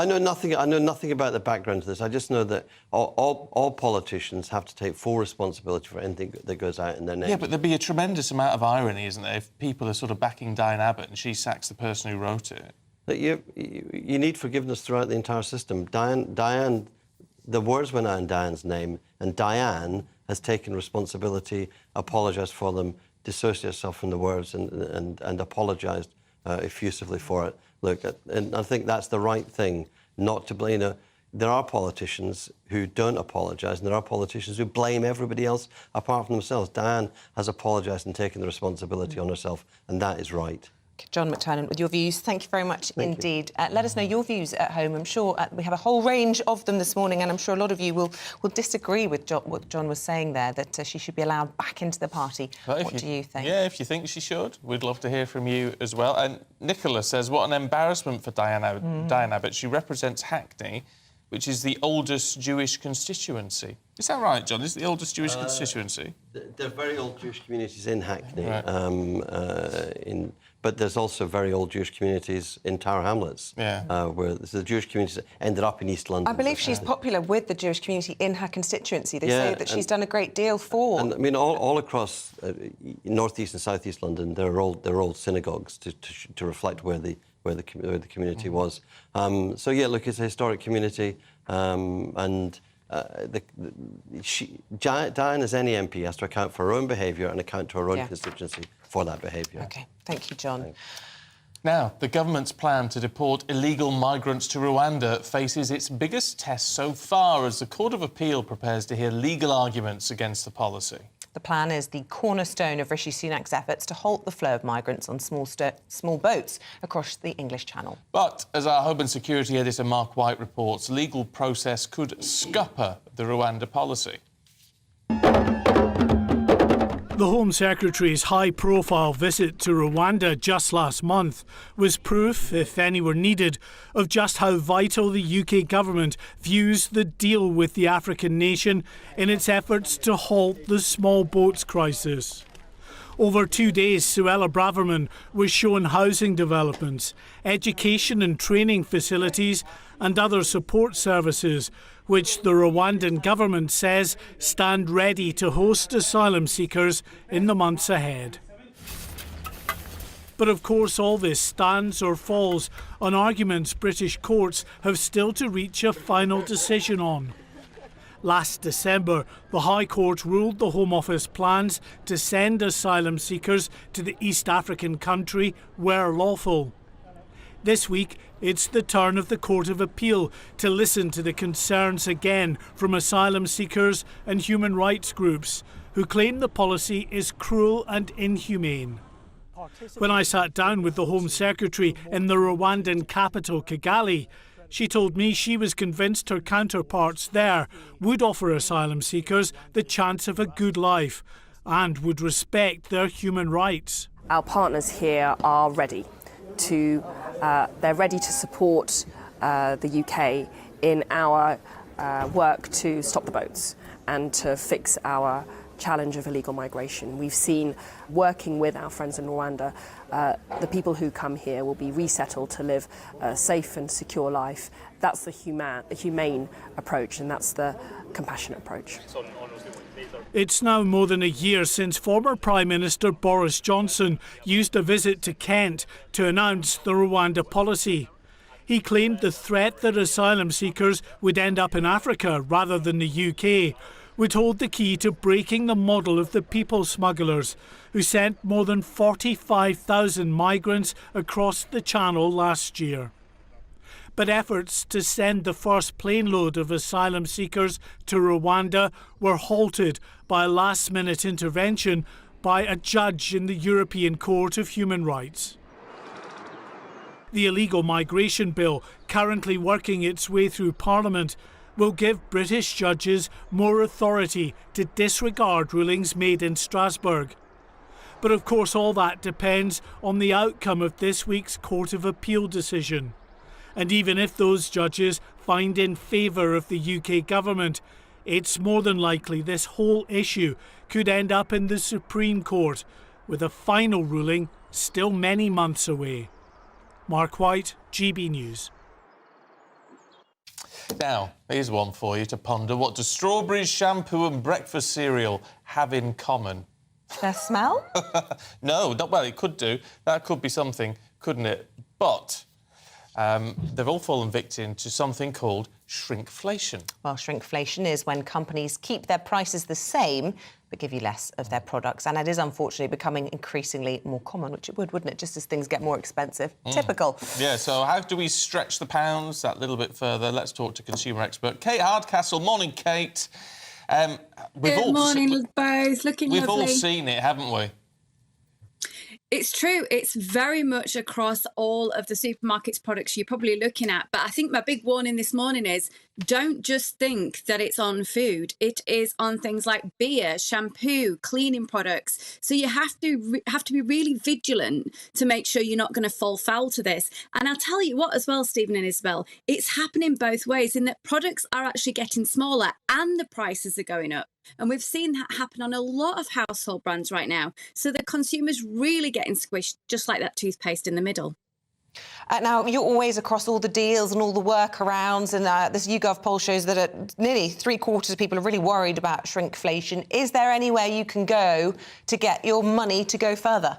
know nothing about the background to this. I just know that all politicians have to take full responsibility for anything that goes out in their name. Yeah, but there'd be a tremendous amount of irony, isn't there, if people are sort of backing Diane Abbott and she sacks the person who wrote it? But you need forgiveness throughout the entire system. Diane, the words went out in Diane's name, and Diane has taken responsibility, apologised for them, dissociated herself from the words, and apologised effusively for it. Look, and I think that's the right thing, not to blame. There are politicians who don't apologise, and there are politicians who blame everybody else apart from themselves. Diane has apologised and taken the responsibility on herself, and that is right. John McTernan, with your views, thank you very much indeed. Let us know your views at home. I'm sure we have a whole range of them this morning, and I'm sure a lot of you will disagree with what John was saying there, that she should be allowed back into the party. What do you think? Yeah, if you think she should, we'd love to hear from you as well. And Nicola says, what an embarrassment for Diane Abbott. She represents Hackney, which is the oldest Jewish constituency. Is that right, John? Is it the oldest Jewish constituency? There are very old Jewish communities in Hackney, right. But there's also very old Jewish communities in Tower Hamlets, where the Jewish communities ended up in East London. I believe she's popular with the Jewish community in her constituency. They say that she's done a great deal for. And I mean, all across North East and South East London, there are old synagogues to reflect where the community was. So yeah, look, it's a historic community, and Diane, as any MP, has to account for her own behaviour and account to her own constituency for that behaviour. OK, thank you, John. Thanks. Now, the government's plan to deport illegal migrants to Rwanda faces its biggest test so far as the Court of Appeal prepares to hear legal arguments against the policy. The plan is the cornerstone of Rishi Sunak's efforts to halt the flow of migrants on small boats across the English Channel. But, as our Home and Security editor Mark White reports, legal process could scupper the Rwanda policy. The Home Secretary's high-profile visit to Rwanda just last month was proof, if any were needed, of just how vital the UK government views the deal with the African nation in its efforts to halt the small boats crisis. Over 2 days, Suella Braverman was shown housing developments, education and training facilities and other support services, which the Rwandan government says stand ready to host asylum seekers in the months ahead. But of course all this stands or falls on arguments British courts have still to reach a final decision on. Last December, the High Court ruled the Home Office plans to send asylum seekers to the East African country were lawful. This week, it's the turn of the Court of Appeal to listen to the concerns again from asylum seekers and human rights groups who claim the policy is cruel and inhumane. When I sat down with the Home Secretary in the Rwandan capital, Kigali, she told me she was convinced her counterparts there would offer asylum seekers the chance of a good life and would respect their human rights. Our partners here are ready to support the UK in our work to stop the boats and to fix our challenge of illegal migration. We've seen, working with our friends in Rwanda, the people who come here will be resettled to live a safe and secure life. That's the humane approach, and that's the compassionate approach. It's now more than a year since former Prime Minister Boris Johnson used a visit to Kent to announce the Rwanda policy. He claimed the threat that asylum seekers would end up in Africa rather than the UK would hold the key to breaking the model of the people smugglers who sent more than 45,000 migrants across the Channel last year. But efforts to send the first plane load of asylum seekers to Rwanda were halted by a last-minute intervention by a judge in the European Court of Human Rights. The illegal migration bill, currently working its way through Parliament, will give British judges more authority to disregard rulings made in Strasbourg. But of course all that depends on the outcome of this week's Court of Appeal decision. And even if those judges find in favour of the UK government, it's more than likely this whole issue could end up in the Supreme Court, with a final ruling still many months away. Mark White, GB News. Now, here's one for you to ponder. What do strawberries, shampoo and breakfast cereal have in common? Their smell? No, well, it could do. That could be something, couldn't it? But they've all fallen victim to something called shrinkflation. Well, shrinkflation is when companies keep their prices the same but give you less of their products. And it is unfortunately becoming increasingly more common, which it would, wouldn't it, just as things get more expensive. Typical. Yeah, so how do we stretch the pounds that little bit further? Let's talk to consumer expert Kate Hardcastle. Morning, Kate. Good morning, both. Looking lovely. We've all seen it, haven't we? It's true. It's very much across all of the supermarkets products you're probably looking at. But I think my big warning this morning is don't just think that it's on food. It is on things like beer, shampoo, cleaning products. So you have to be really vigilant to make sure you're not going to fall foul to this. And I'll tell you what as well, Stephen and Isabel, it's happening both ways in that products are actually getting smaller and the prices are going up. And we've seen that happen on a lot of household brands right now. So the consumer's really getting squished, just like that toothpaste in the middle. Now, you're always across all the deals and all the workarounds, and this YouGov poll shows that nearly 3/4 of people are really worried about shrinkflation. Is there anywhere you can go to get your money to go further?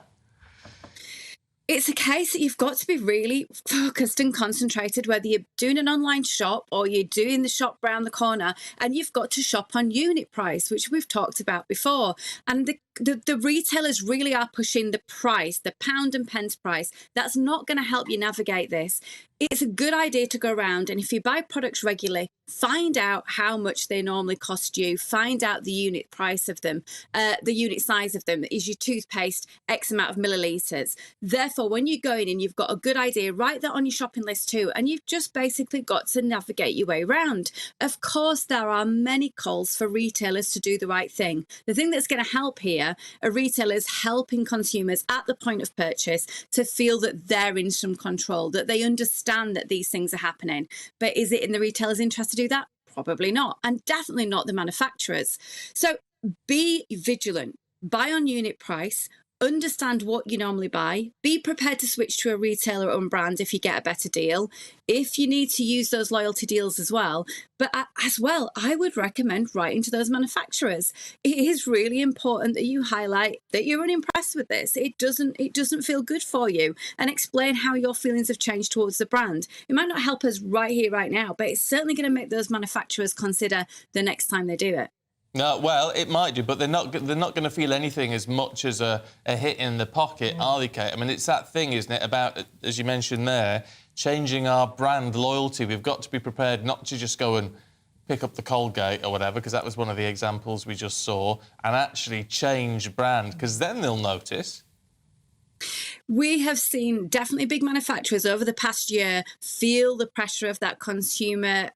It's a case that you've got to be really focused and concentrated, whether you're doing an online shop or you're doing the shop round the corner, and you've got to shop on unit price, which we've talked about before. And the retailers really are pushing the price, the pound and pence price. That's not going to help you navigate this. It's a good idea to go around, and if you buy products regularly, find out how much they normally cost you, find out the unit price of them, the unit size of them. Is your toothpaste X amount of millilitres? Therefore, when you go in and you've got a good idea, write that on your shopping list too, and you've just basically got to navigate your way around. Of course, there are many calls for retailers to do the right thing. The thing that's going to help here are retailers helping consumers at the point of purchase to feel that they're in some control, that they understand that these things are happening. But is it in the retailer's interest to do that? Probably not, and definitely not the manufacturers. So be vigilant, buy on unit price, understand what you normally buy, be prepared to switch to a retailer owned brand if you get a better deal, if you need to use those loyalty deals as well. But as well, I would recommend writing to those manufacturers. It is really important that you highlight that you're unimpressed with this. It doesn't feel good for you, and explain how your feelings have changed towards the brand. It might not help us right here, right now, but it's certainly going to make those manufacturers consider the next time they do it. No, well, it might do, but they're not going to feel anything as much as a hit in the pocket, are they, Kate? I mean, it's that thing, isn't it, about, as you mentioned there, changing our brand loyalty. We've got to be prepared not to just go and pick up the Colgate or whatever, because that was one of the examples we just saw, and actually change brand, because then they'll notice. We have seen definitely big manufacturers over the past year feel the pressure of that consumer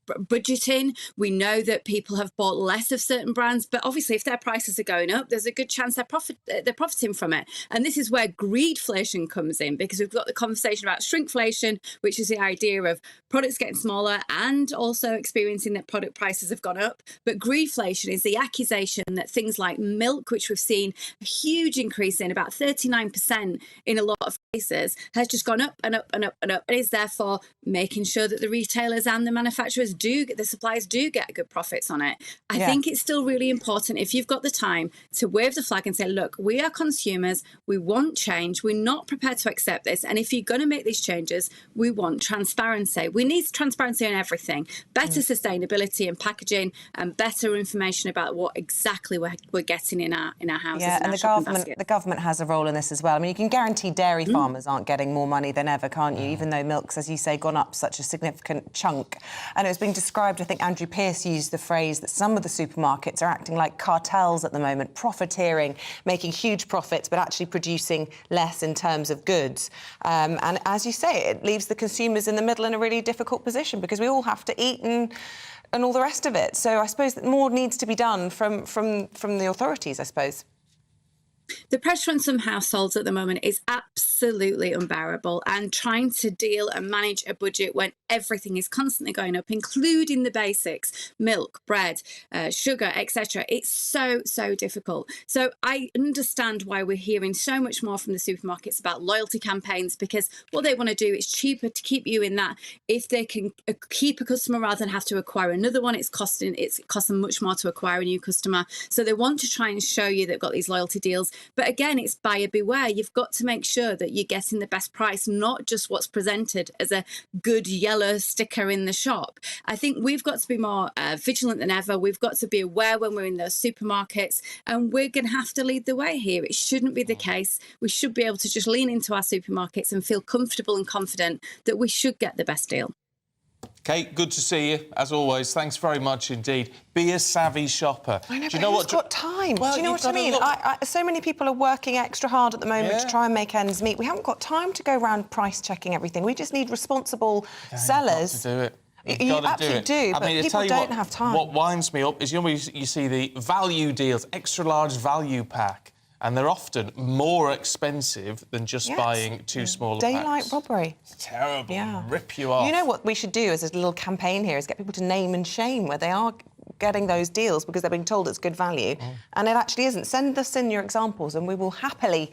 budgeting. We know that people have bought less of certain brands, but obviously if their prices are going up, there's a good chance they're profiting from it. And this is where greedflation comes in, because we've got the conversation about shrinkflation, which is the idea of products getting smaller and also experiencing that product prices have gone up. But greedflation is the accusation that things like milk, which we've seen a huge increase in, about 39% in a lot of cases, has just gone up and up and up and up, and is therefore making sure that the retailers and the manufacturers the suppliers do get good profits on it. I think it's still really important, if you've got the time, to wave the flag and say, look, we are consumers, we want change, we're not prepared to accept this, and if you're going to make these changes, we want transparency. We need transparency on everything, better sustainability and packaging, and better information about what exactly we're getting in our houses. Yeah, and the government has a role in this as well. I mean, you can guarantee dairy farmers aren't getting more money than ever, can't you? Even though milk's, as you say, gone up such a significant chunk. And it was being described, I think Andrew Pearce used the phrase that some of the supermarkets are acting like cartels at the moment, profiteering, making huge profits, but actually producing less in terms of goods. And as you say, it leaves the consumers in the middle in a really difficult position, because we all have to eat and all the rest of it. So I suppose that more needs to be done from the authorities, I suppose. The pressure on some households at the moment is absolutely unbearable, and trying to deal and manage a budget when everything is constantly going up, including the basics, milk, bread, sugar, etc. It's so difficult. So I understand why we're hearing so much more from the supermarkets about loyalty campaigns, because what they want to do is cheaper to keep you in that. If they can keep a customer rather than have to acquire another one, it costs them much more to acquire a new customer. So they want to try and show you they've got these loyalty deals. But again, it's buyer beware. You've got to make sure that you're getting the best price, not just what's presented as a good yellow sticker in the shop. I think we've got to be more vigilant than ever. We've got to be aware when we're in those supermarkets, and we're going to have to lead the way here. It shouldn't be the case. We should be able to just lean into our supermarkets and feel comfortable and confident that we should get the best deal. Kate, good to see you, as always. Thanks very much indeed. Be a savvy shopper. I know, Do you but know who's what? got time? Well, do you know what I mean? So many people are working extra hard at the moment to try and make ends meet. We haven't got time to go around price-checking everything. We just need responsible sellers. You've got to do it. You absolutely do, but people don't have time. What winds me up is, you know, you see the value deals, extra-large value pack, and they're often more expensive than just buying two smaller packs. Daylight robbery. It's terrible. Rip you off. You know what we should do as a little campaign here is get people to name and shame where they are getting those deals because they're being told it's good value, and it actually isn't. Send us in your examples and we will happily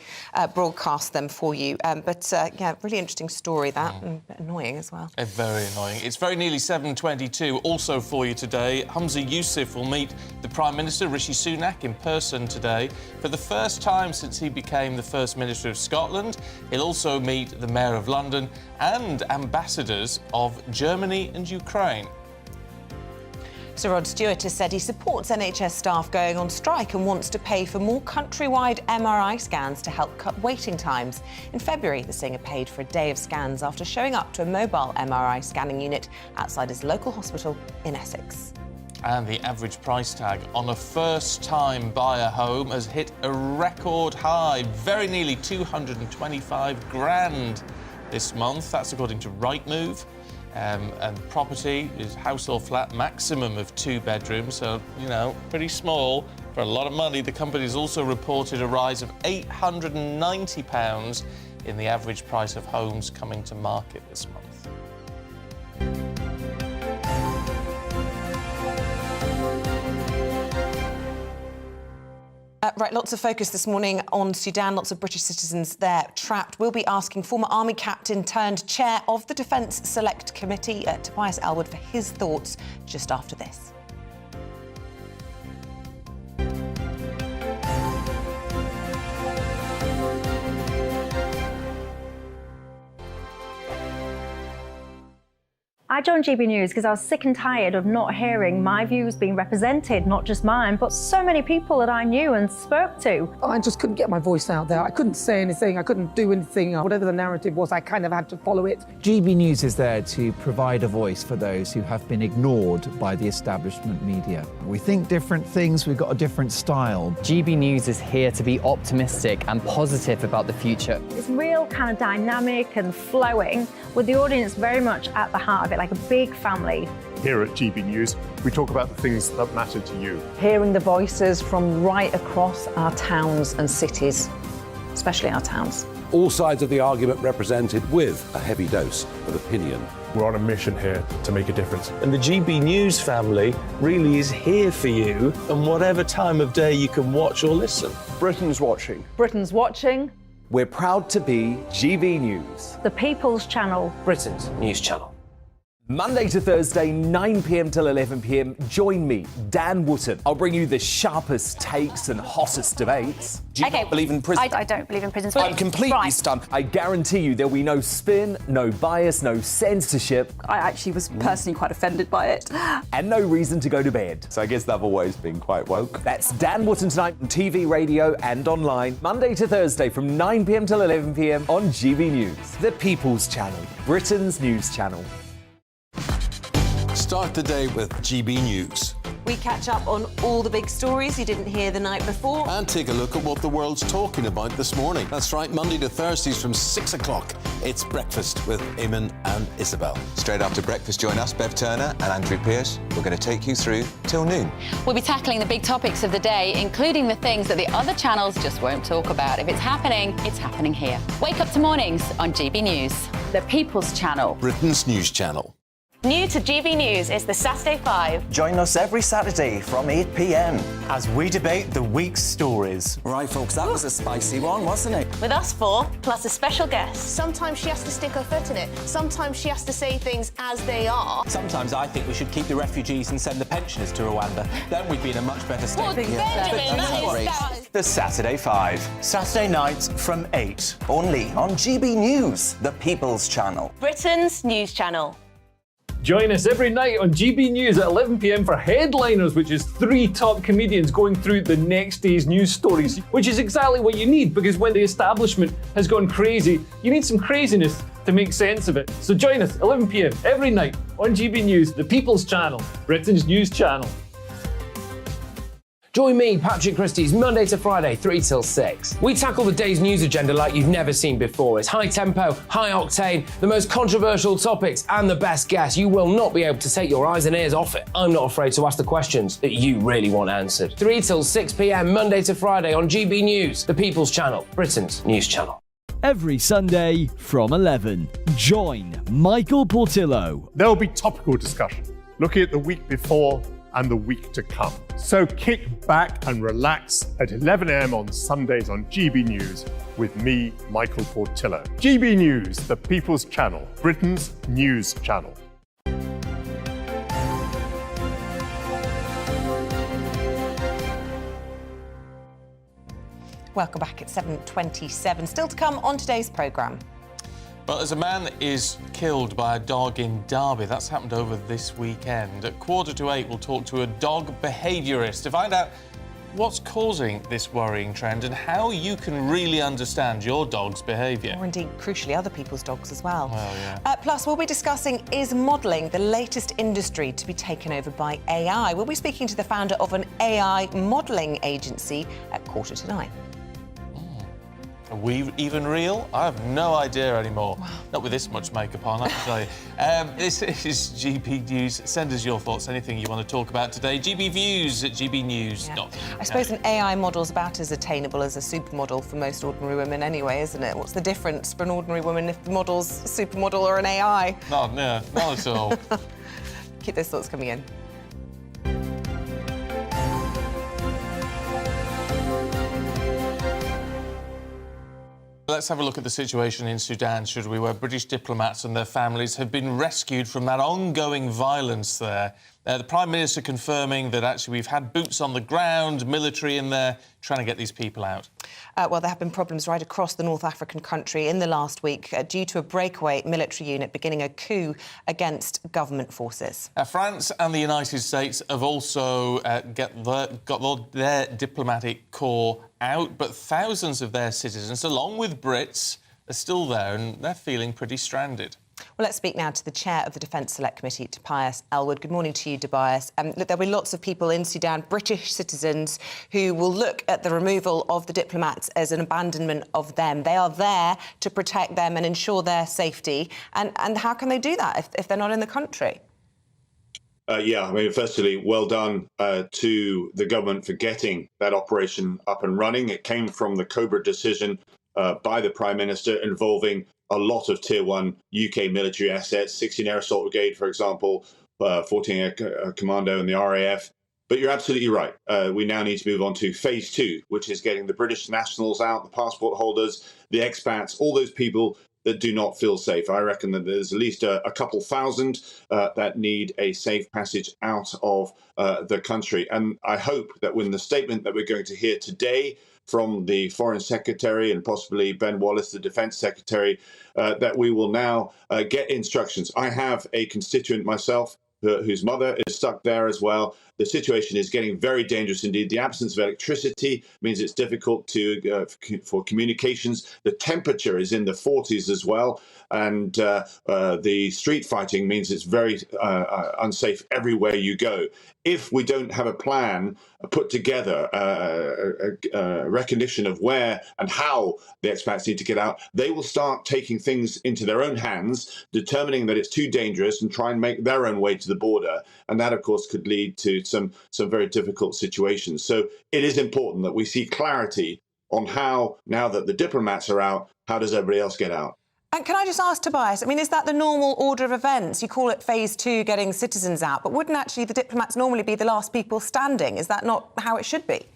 broadcast them for you. Yeah, really interesting story, that, and a bit annoying as well. Very annoying. It's very nearly 7:22. Also for you today, Humza Yousaf will meet the Prime Minister, Rishi Sunak, in person today for the first time since he became the First Minister of Scotland. He'll also meet the Mayor of London and ambassadors of Germany and Ukraine. Sir Rod Stewart has said he supports NHS staff going on strike and wants to pay for more countrywide MRI scans to help cut waiting times. In February, the singer paid for a day of scans after showing up to a mobile MRI scanning unit outside his local hospital in Essex. And the average price tag on a first-time buyer home has hit a record high, very nearly 225 grand this month. That's according to Rightmove. And property is house or flat, maximum of 2 bedrooms, so, you know, pretty small for a lot of money. The company has also reported a rise of £890 in the average price of homes coming to market this month. Right, lots of focus this morning on Sudan. Lots of British citizens there trapped. We'll be asking former army captain turned chair of the Defence Select Committee, Tobias Elwood, for his thoughts just after this. I joined GB News because I was sick and tired of not hearing my views being represented, not just mine, but so many people that I knew and spoke to. I just couldn't get my voice out there. I couldn't say anything. I couldn't do anything. Whatever the narrative was, I kind of had to follow it. GB News is there to provide a voice for those who have been ignored by the establishment media. We think different things, we've got a different style. GB News is here to be optimistic and positive about the future. It's real kind of dynamic and flowing, with the audience very much at the heart of it, like a big family. Here at GB News, we talk about the things that matter to you. Hearing the voices from right across our towns and cities, especially our towns. All sides of the argument represented with a heavy dose of opinion. We're on a mission here to make a difference. And the GB News family really is here for you, and whatever time of day you can watch or listen. Britain's watching. Britain's watching. We're proud to be GB News, The People's Channel. Britain's news channel. Monday to Thursday, 9 p.m. till 11 p.m. Join me, Dan Wootton. I'll bring you the sharpest takes and hottest debates. Do you not believe in prison? I don't believe in prisons. I'm completely stunned. I guarantee you there'll be no spin, no bias, no censorship. I actually was personally quite offended by it. And no reason to go to bed. So I guess they've always been quite woke. That's Dan Wootton tonight on TV, radio and online. Monday to Thursday from 9 p.m. till 11 p.m. on GB News. The People's Channel, Britain's news channel. Start the day with GB News. We catch up on all the big stories you didn't hear the night before. And take a look at what the world's talking about this morning. That's right, Monday to Thursdays from 6 o'clock. It's Breakfast with Eamonn and Isabel. Straight after breakfast, join us, Bev Turner and Andrew Pearce. We're going to take you through till noon. We'll be tackling the big topics of the day, including the things that the other channels just won't talk about. If it's happening here. Wake up to mornings on GB News. The People's Channel. Britain's news channel. New to GB News is the Saturday 5. Join us every Saturday from 8 p.m. as we debate the week's stories. Right, folks, that was a spicy one, wasn't it? With us 4, plus a special guest. Sometimes she has to stick her foot in it. Sometimes she has to say things as they are. Sometimes I think we should keep the refugees and send the pensioners to Rwanda. Then we'd be in a much better state. Well, Benjamin, that is... The Saturday 5. Saturday nights from 8. Only on GB News, the People's Channel. Britain's news channel. Join us every night on GB News at 11 p.m. for Headliners, which is 3 top comedians going through the next day's news stories, which is exactly what you need, because when the establishment has gone crazy, you need some craziness to make sense of it. So join us 11 p.m. every night on GB News, the People's Channel, Britain's news channel. Join me, Patrick Christie's, Monday to Friday, 3 till 6. We tackle the day's news agenda like you've never seen before. It's high tempo, high octane, the most controversial topics, and the best guests. You will not be able to take your eyes and ears off it. I'm not afraid to ask the questions that you really want answered. 3 till 6 p.m, Monday to Friday on GB News, the People's Channel, Britain's news channel. Every Sunday from 11, join Michael Portillo. There'll be topical discussion, looking at the week before and the week to come. So kick back and relax at 11 a.m. on Sundays on GB News with me, Michael Portillo. GB News, the People's Channel, Britain's news channel. Welcome back at 7:27. Still to come on today's programme. Well, as a man is killed by a dog in Derby, that's happened over this weekend. At 7:45, we'll talk to a dog behaviourist to find out what's causing this worrying trend and how you can really understand your dog's behaviour. Or indeed, crucially, other people's dogs as well. Well, yeah. Plus, we'll be discussing, is modelling the latest industry to be taken over by AI? We'll be speaking to the founder of an AI modelling agency at 8:45. Are we even real? I have no idea anymore. Wow. Not with this much makeup on, I can tell you. This is GB News. Send us your thoughts, anything you want to talk about today. GB Views at gbnews.com. I suppose an AI model's about as attainable as a supermodel for most ordinary women anyway, isn't it? What's the difference for an ordinary woman if the model's a supermodel or an AI? No, not at all. Keep those thoughts coming in. Let's have a look at the situation in Sudan, should we, where British diplomats and their families have been rescued from that ongoing violence there. The Prime Minister confirming that actually we've had boots on the ground, military in there, trying to get these people out. Well, there have been problems right across the North African country in the last week due to a breakaway military unit beginning a coup against government forces. France and the United States have also got their diplomatic corps out, but thousands of their citizens, along with Brits, are still there and they're feeling pretty stranded. Well, let's speak now to the chair of the Defence Select Committee, Tobias Elwood. Good morning to you, Tobias. Look, there'll be lots of people in Sudan, British citizens, who will look at the removal of the diplomats as an abandonment of them. They are there to protect them and ensure their safety. And how can they do that if they're not in the country? Yeah, I mean, firstly, well done to the government for getting that operation up and running. It came from the Cobra decision by the Prime Minister involving a lot of Tier 1 UK military assets, 16 Air Assault Brigade, for example, 14 Air Commando and the RAF. But you're absolutely right. We now need to move on to phase 2, which is getting the British nationals out, the passport holders, the expats, all those people that do not feel safe. I reckon that there's at least a couple thousand that need a safe passage out of the country. And I hope that when the statement that we're going to hear today from the Foreign Secretary and possibly Ben Wallace, the Defence Secretary, that we will now get instructions. I have a constituent myself whose mother is stuck there as well. The situation is getting very dangerous indeed. The absence of electricity means it's difficult for communications. The temperature is in the 40s as well. And the street fighting means it's very unsafe everywhere you go. If we don't have a plan put together, a recognition of where and how the expats need to get out, they will start taking things into their own hands, determining that it's too dangerous and try and make their own way to the border. And that, of course, could lead to some very difficult situations. So it is important that we see clarity on how, now that the diplomats are out, how does everybody else get out? And can I just ask, Tobias, I mean, is that the normal order of events? You call it phase 2, getting citizens out, but wouldn't actually the diplomats normally be the last people standing? Is that not how it should be?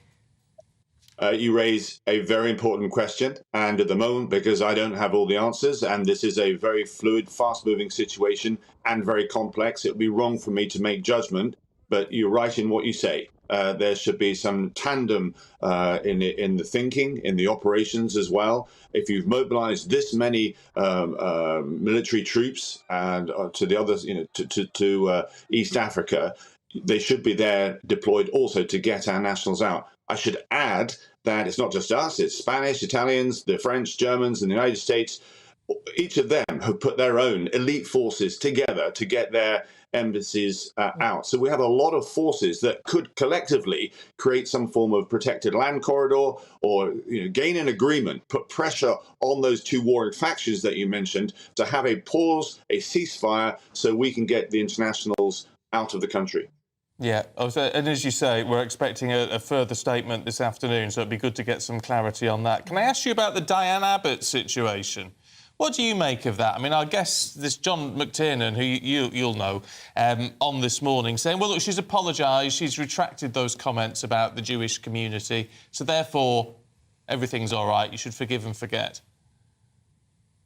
You raise a very important question, and at the moment, because I don't have all the answers, and this is a very fluid, fast-moving situation and very complex, it would be wrong for me to make judgment, but you're right in what you say. There should be some tandem in the thinking, in the operations as well. If you've mobilized this many military troops and to the others, to East Africa, they should be there deployed also to get our nationals out. I should add that it's not just us, it's Spanish, Italians, the French, Germans, and the United States. Each of them have put their own elite forces together to get their embassies out. So we have a lot of forces that could collectively create some form of protected land corridor or gain an agreement, put pressure on those two warring factions that you mentioned to have a pause, a ceasefire, so we can get the internationals out of the country. Yeah, and as you say, we're expecting a further statement this afternoon, so it'd be good to get some clarity on that. Can I ask you about the Diane Abbott situation? What do you make of that? I mean, I guess this John McTiernan, who you'll know, on this morning, saying, well, look, she's apologised, she's retracted those comments about the Jewish community, so therefore everything's all right, you should forgive and forget.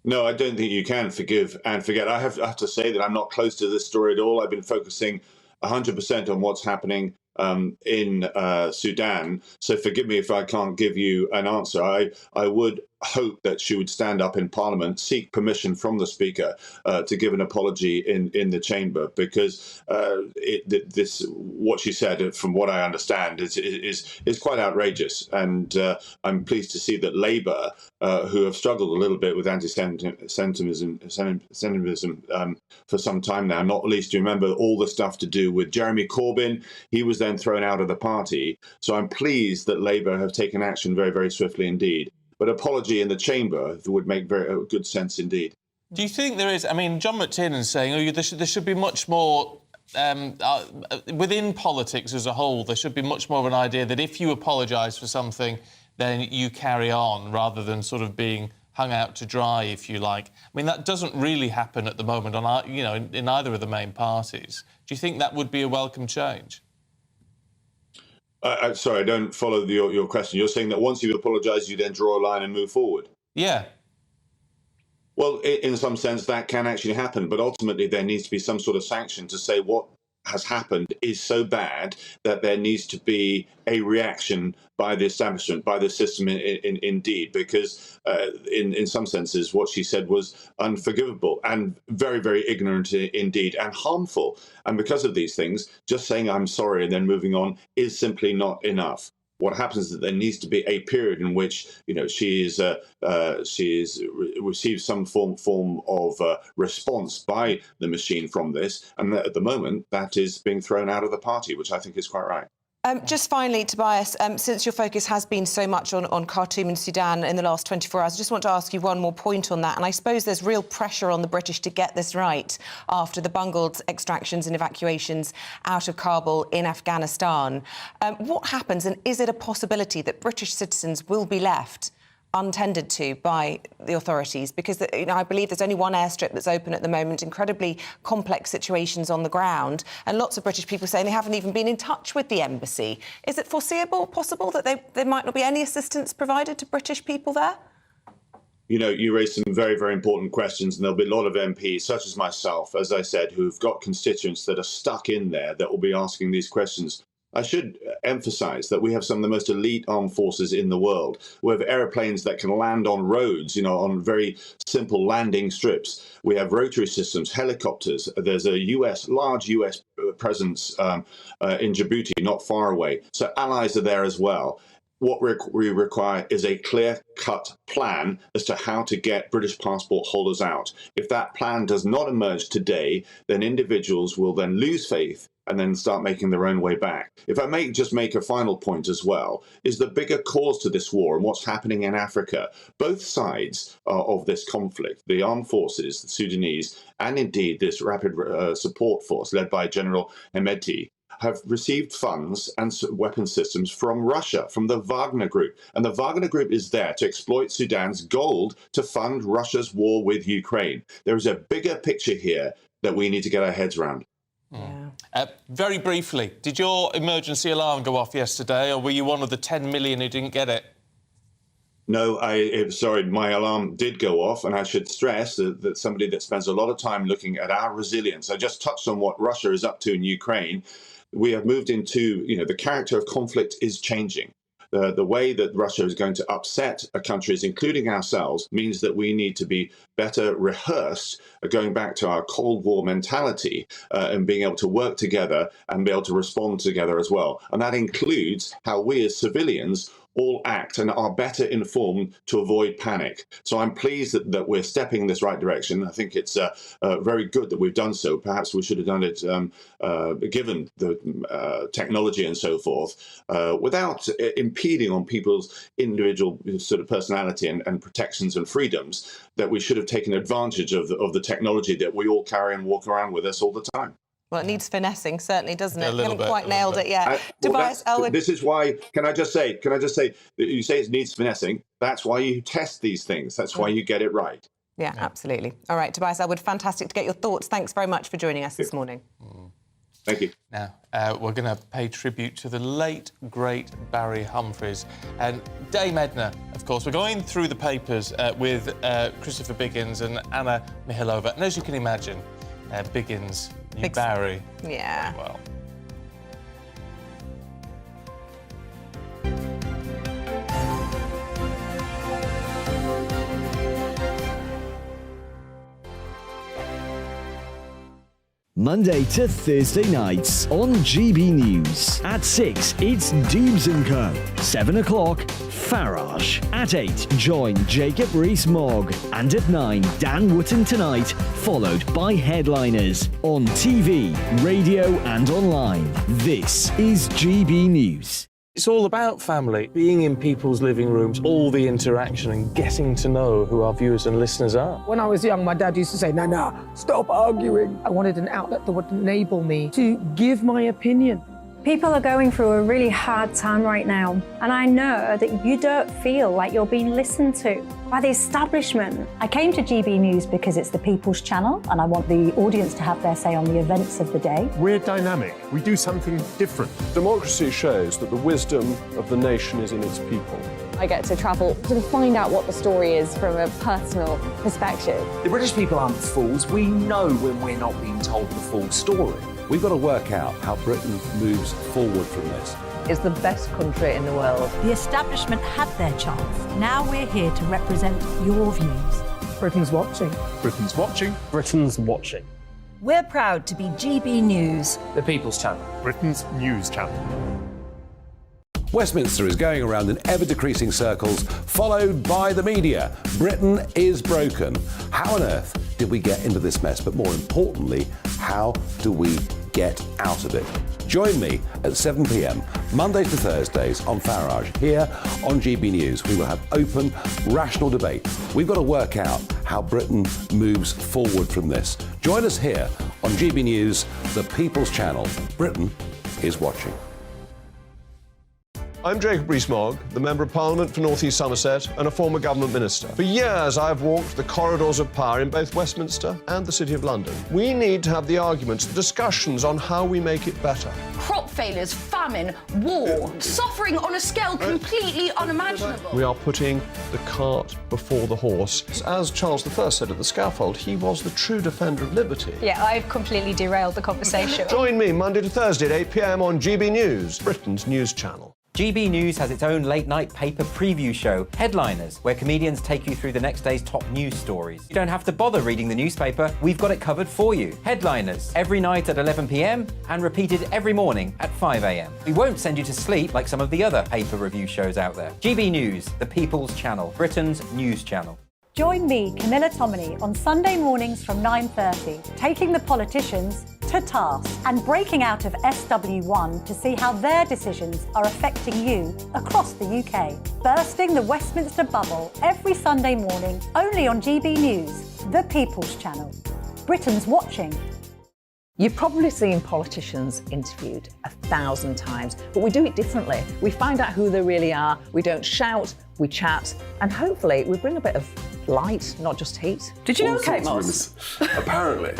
No, I don't think you can forgive and forget. I have to say that I'm not close to this story at all. I've been focusing 100% on what's happening in Sudan. So forgive me if I can't give you an answer. I would hope that she would stand up in Parliament, seek permission from the Speaker to give an apology in the chamber, because what she said, from what I understand, is quite outrageous. And I'm pleased to see that Labour, who have struggled a little bit with anti-Semitism for some time now, not least, you remember all the stuff to do with Jeremy Corbyn. He was then thrown out of the party. So I'm pleased that Labour have taken action very, very swiftly indeed. But apology in the chamber would make very good sense indeed. Do you think there is? I mean, John McTiernan's saying, there should be much more within politics as a whole. There should be much more of an idea that if you apologise for something, then you carry on, rather than sort of being hung out to dry, if you like. I mean, that doesn't really happen at the moment on, in either of the main parties. Do you think that would be a welcome change? Sorry, I don't follow your question. You're saying that once you've apologised, you then draw a line and move forward? Yeah. Well, in some sense, that can actually happen, but ultimately there needs to be some sort of sanction to say what has happened is so bad that there needs to be a reaction by the establishment, by the system indeed, because in some senses what she said was unforgivable and very, very ignorant indeed, and harmful. And because of these things, just saying I'm sorry and then moving on is simply not enough. What happens is that there needs to be a period in which, she received some form of response by the machine from this, and at the moment that is being thrown out of the party, which I think is quite right. Just finally, Tobias, since your focus has been so much on Khartoum and Sudan in the last 24 hours, I just want to ask you one more point on that. And I suppose there's real pressure on the British to get this right after the bungled extractions and evacuations out of Kabul in Afghanistan. What happens, and is it a possibility that British citizens will be left untended to by the authorities? Because I believe there's only one airstrip that's open at the moment, incredibly complex situations on the ground, and lots of British people saying they haven't even been in touch with the embassy. Is it possible that there might not be any assistance provided to British people there? You raised some very, very important questions, and there'll be a lot of MPs, such as myself, as I said, who've got constituents that are stuck in there that will be asking these questions. I should emphasise that we have some of the most elite armed forces in the world. We have aeroplanes that can land on roads, on very simple landing strips. We have rotary systems, helicopters. There's a large US presence in Djibouti, not far away. So allies are there as well. What we require is a clear-cut plan as to how to get British passport holders out. If that plan does not emerge today, then individuals will then lose faith and then start making their own way back. If I may just make a final point as well, is the bigger cause to this war and what's happening in Africa. Both sides of this conflict, the armed forces, the Sudanese, and indeed this rapid support force led by General Hemedti, have received funds and weapon systems from Russia, from the Wagner Group. And the Wagner Group is there to exploit Sudan's gold to fund Russia's war with Ukraine. There is a bigger picture here that we need to get our heads around. Yeah. Very briefly, did your emergency alarm go off yesterday, or were you one of the 10 million who didn't get it? No, sorry, my alarm did go off, and I should stress that somebody that spends a lot of time looking at our resilience. I just touched on what Russia is up to in Ukraine. We have moved into, the character of conflict is changing. The way that Russia is going to upset countries, including ourselves, means that we need to be better rehearsed, going back to our Cold War mentality and being able to work together and be able to respond together as well. And that includes how we as civilians all act and are better informed to avoid panic. So I'm pleased that we're stepping in this right direction. I think it's very good that we've done so. Perhaps we should have done it given the technology and so forth, without impeding on people's individual sort of personality and protections and freedoms, that we should have taken advantage of the technology that we all carry and walk around with us all the time. Well, it needs finessing, certainly, doesn't it? We haven't quite nailed it yet. Tobias Elwood. This is why, can I just say, that you say it needs finessing. That's why you test these things. That's why you get it right. Yeah, absolutely. All right, Tobias Elwood, fantastic to get your thoughts. Thanks very much for joining us this morning. Thank you. Now, we're going to pay tribute to the late, great Barry Humphries. And Dame Edna, of course. We're going through the papers with Christopher Biggins and Anna Mihilova. And as you can imagine, Biggins knew Barry very well. Monday to Thursday nights on GB News. At 6, it's Dubes & Co. 7 o'clock, Farage. At 8, join Jacob Rees-Mogg. And at 9, Dan Wootton Tonight, followed by Headliners. On TV, radio and online. This is GB News. It's all about family, being in people's living rooms, all the interaction and getting to know who our viewers and listeners are. When I was young, my dad used to say, Nana, stop arguing. I wanted an outlet that would enable me to give my opinion. People are going through a really hard time right now, and I know that you don't feel like you're being listened to by the establishment. I came to GB News because it's the People's Channel, and I want the audience to have their say on the events of the day. We're dynamic. We do something different. Democracy shows that the wisdom of the nation is in its people. I get to travel to find out what the story is from a personal perspective. The British people aren't fools. We know when we're not being told the full story. We've got to work out how Britain moves forward from this. It's the best country in the world. The establishment had their chance. Now we're here to represent your views. Britain's watching. Britain's watching. Britain's watching. We're proud to be GB News. The People's Channel. Britain's news channel. Westminster is going around in ever-decreasing circles, followed by the media. Britain is broken. How on earth did we get into this mess? But more importantly, how do we get out of it? Join me at 7 p.m, Mondays to Thursdays on Farage. Here on GB News, we will have open, rational debate. We've got to work out how Britain moves forward from this. Join us here on GB News, the People's Channel. Britain is watching. I'm Jacob Rees-Mogg, the Member of Parliament for North East Somerset and a former government minister. For years, I've walked the corridors of power in both Westminster and the City of London. We need to have the arguments, the discussions on how we make it better. Crop failures, famine, war, suffering on a scale completely unimaginable. We are putting the cart before the horse. As Charles I said at the scaffold, he was the true defender of liberty. Yeah, I've completely derailed the conversation. Join me Monday to Thursday at 8 p.m. on GB News, Britain's news channel. GB News has its own late-night paper preview show, Headliners, where comedians take you through the next day's top news stories. You don't have to bother reading the newspaper, we've got it covered for you. Headliners, every night at 11 p.m. and repeated every morning at 5 a.m. We won't send you to sleep like some of the other paper review shows out there. GB News, the People's Channel, Britain's news channel. Join me, Camilla Tominey, on Sunday mornings from 9:30, taking the politicians to task and breaking out of SW1 to see how their decisions are affecting you across the UK. Bursting the Westminster bubble every Sunday morning, only on GB News, the People's Channel. Britain's watching. You've probably seen politicians interviewed 1,000 times, but we do it differently. We find out who they really are, we don't shout, we chat, and hopefully we bring a bit of light, not just heat. Did you know Kate Moss? Apparently.